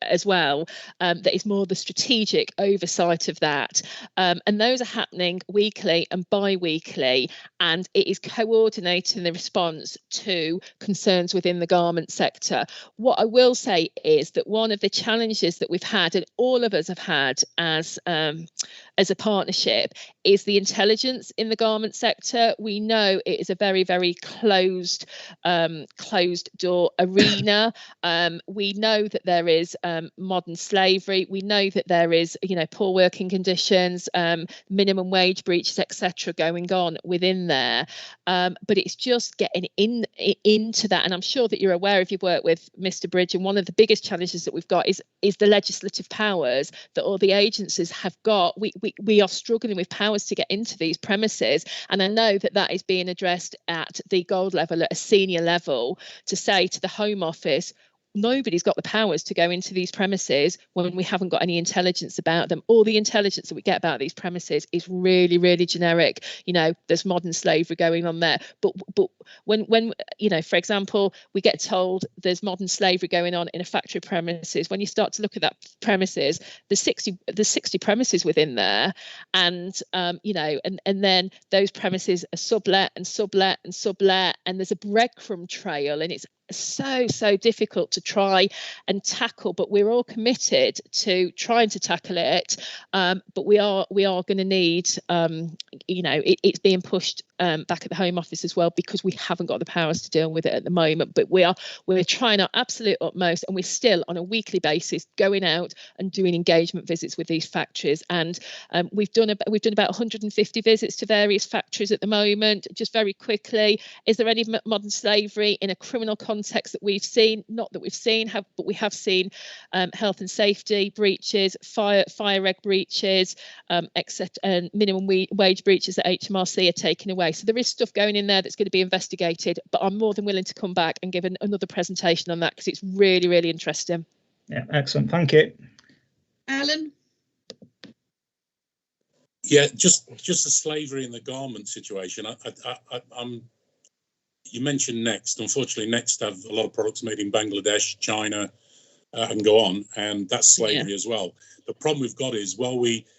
as well, that is more the strategic oversight of that, and those are happening weekly and bi-weekly, and it is coordinating the response to concerns within the garment sector. What I will say is that one of the challenges that we've had, and all of us have had as a partnership, is the intelligence in the garment sector. We know it is a very, very closed door arena. We know that there is modern slavery. We know that there is, poor working conditions, minimum wage breaches, etc., going on within there. But it's just getting into that, and I'm sure that you're aware, if you've worked with Mr. Bridge, and one of the biggest challenges that we've got is the legislative powers that all the agencies have got. We are struggling with powers to get into these premises, and I know that is being addressed at the gold level, at a senior level, to say to the Home Office, nobody's got the powers to go into these premises when we haven't got any intelligence about them. All the intelligence that we get about these premises is really, really generic. There's modern slavery going on there, but when for example, we get told there's modern slavery going on in a factory premises, when you start to look at that premises, there's 60 premises within there, and and then those premises are sublet, and there's a breadcrumb trail, and it's so difficult to try and tackle, but we're all committed to trying to tackle it, but we are going to need it's being pushed back at the Home Office as well, because we haven't got the powers to deal with it at the moment. But we're trying our absolute utmost, and we're still on a weekly basis going out and doing engagement visits with these factories, and we've done about 150 visits to various factories at the moment. Just very quickly, is there any modern slavery in a criminal context that we've seen? Not that we've seen, but we have seen health and safety breaches, fire reg breaches, etc., and minimum wage breaches that HMRC are taking away. So there is stuff going in there that's going to be investigated, but I'm more than willing to come back and give another presentation on that, because it's really, really interesting. Yeah, excellent. Thank you. Alan? Yeah, just the slavery in the garment situation. You mentioned Next. Unfortunately, Next have a lot of products made in Bangladesh, China, and go on, and that's slavery as well. The problem we've got is,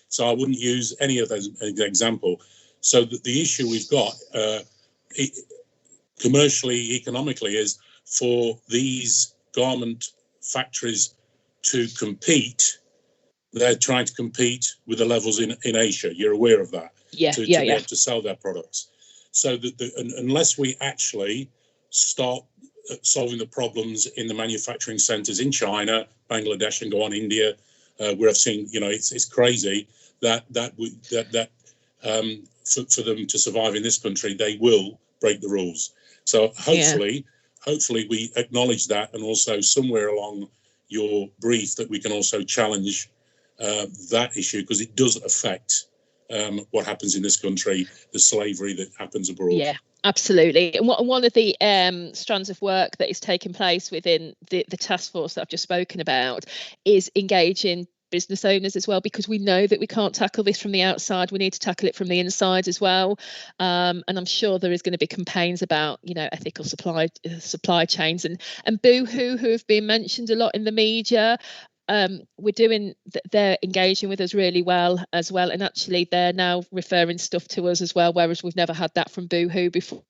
so I wouldn't use any of those as an example. So the issue we've got commercially, economically, is for these garment factories to compete. They're trying to compete with the levels in Asia. You're aware of that. To be able to sell their products. So that unless we actually start solving the problems in the manufacturing centres in China, Bangladesh, and go on India, where I've seen, it's crazy that for them to survive in this country, they will break the rules. So hopefully we acknowledge that, and also somewhere along your brief that we can also challenge that issue, because it does affect what happens in this country, the slavery that happens abroad. Yeah, absolutely. And one of the strands of work that is taking place within the task force that I've just spoken about is engaging business owners as well, because we know that we can't tackle this from the outside. We need to tackle it from the inside as well. And I'm sure there is going to be campaigns about, ethical supply chains and Boohoo, who have been mentioned a lot in the media. They're engaging with us really well as well, and actually they're now referring stuff to us as well, whereas we've never had that from Boohoo before.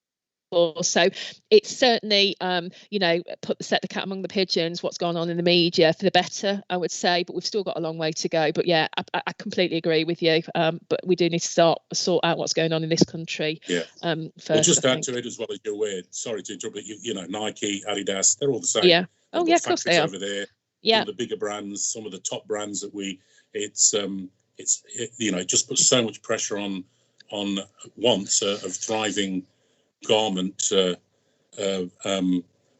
So it's certainly set the cat among the pigeons, what's gone on in the media, for the better, I would say, but we've still got a long way to go. But yeah, I completely agree with you, but we do need to sort out what's going on in this country. First, well, just add to it as well, as you're aware, sorry to interrupt, but Nike, Adidas, they're all the same. Yeah. Oh yeah, of course they are. Over there. Yeah. Some of the bigger brands, some of the top brands that it just puts so much pressure on once of thriving garment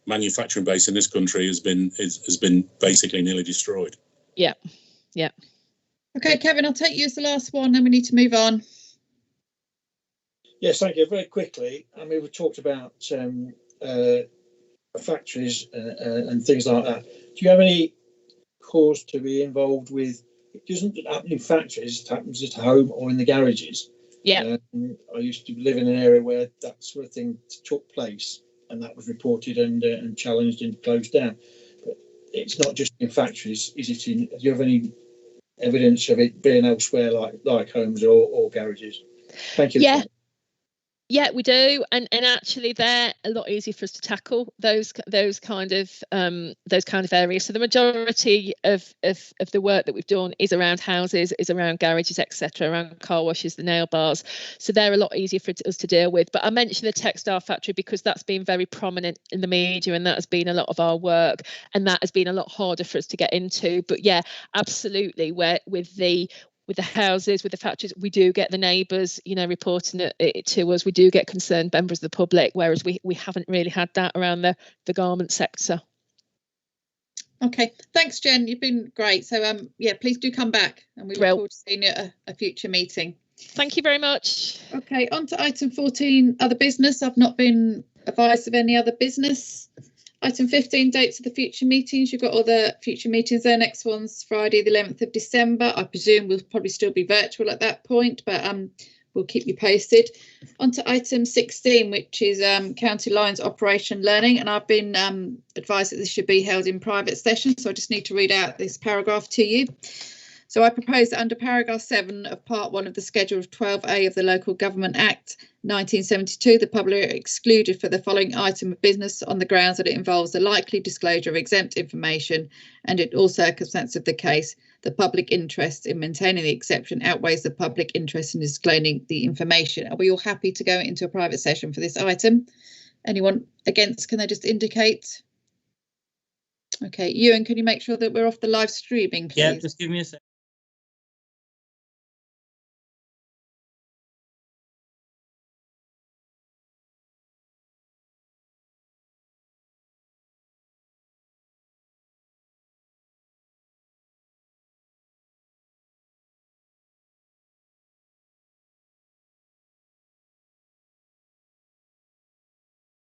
manufacturing base in this country has been basically nearly destroyed. Yeah. Okay, Kevin, I'll take you as the last one, and we need to move on. Yes, thank you. Very quickly, we talked about factories and things like that. Do you have any cause to be involved with? It doesn't happen in factories; it happens at home or in the garages. Yeah. I used to live in an area where that sort of thing took place, and that was reported and challenged and closed down. But it's not just in factories, is it? Do you have any evidence of it being elsewhere, like homes or garages? Thank you. Yeah, we do, and actually they're a lot easier for us to tackle those kind of areas. So the majority of the work that we've done is around houses, is around garages, etc., around car washes, the nail bars. So they're a lot easier for us to deal with. But I mentioned the textile factory because that's been very prominent in the media, and that has been a lot of our work, and that has been a lot harder for us to get into. But yeah, absolutely, with the houses, with the factories, we do get the neighbours, reporting it to us. We do get concerned members of the public, whereas we haven't really had that around the garment sector. Okay, thanks, Jen. You've been great. So please do come back, and we look forward to seeing you at a future meeting. Thank you very much. Okay, on to item 14, other business. I've not been advised of any other business. Item 15, dates of the future meetings. You've got all the future meetings there. Next one's Friday, the 11th of December. I presume we'll probably still be virtual at that point, but we'll keep you posted. On to item 16, which is County Lines Operation Learning. And I've been advised that this should be held in private session. So I just need to read out this paragraph to you. So I propose that under paragraph 7 of part 1 of the schedule of 12A of the Local Government Act 1972, the public are excluded for the following item of business on the grounds that it involves the likely disclosure of exempt information, and in all circumstances of the case, the public interest in maintaining the exception outweighs the public interest in disclosing the information. Are we all happy to go into a private session for this item? Anyone against? Can they just indicate? Okay, Ewan, can you make sure that we're off the live streaming, please? Yeah, just give me a second.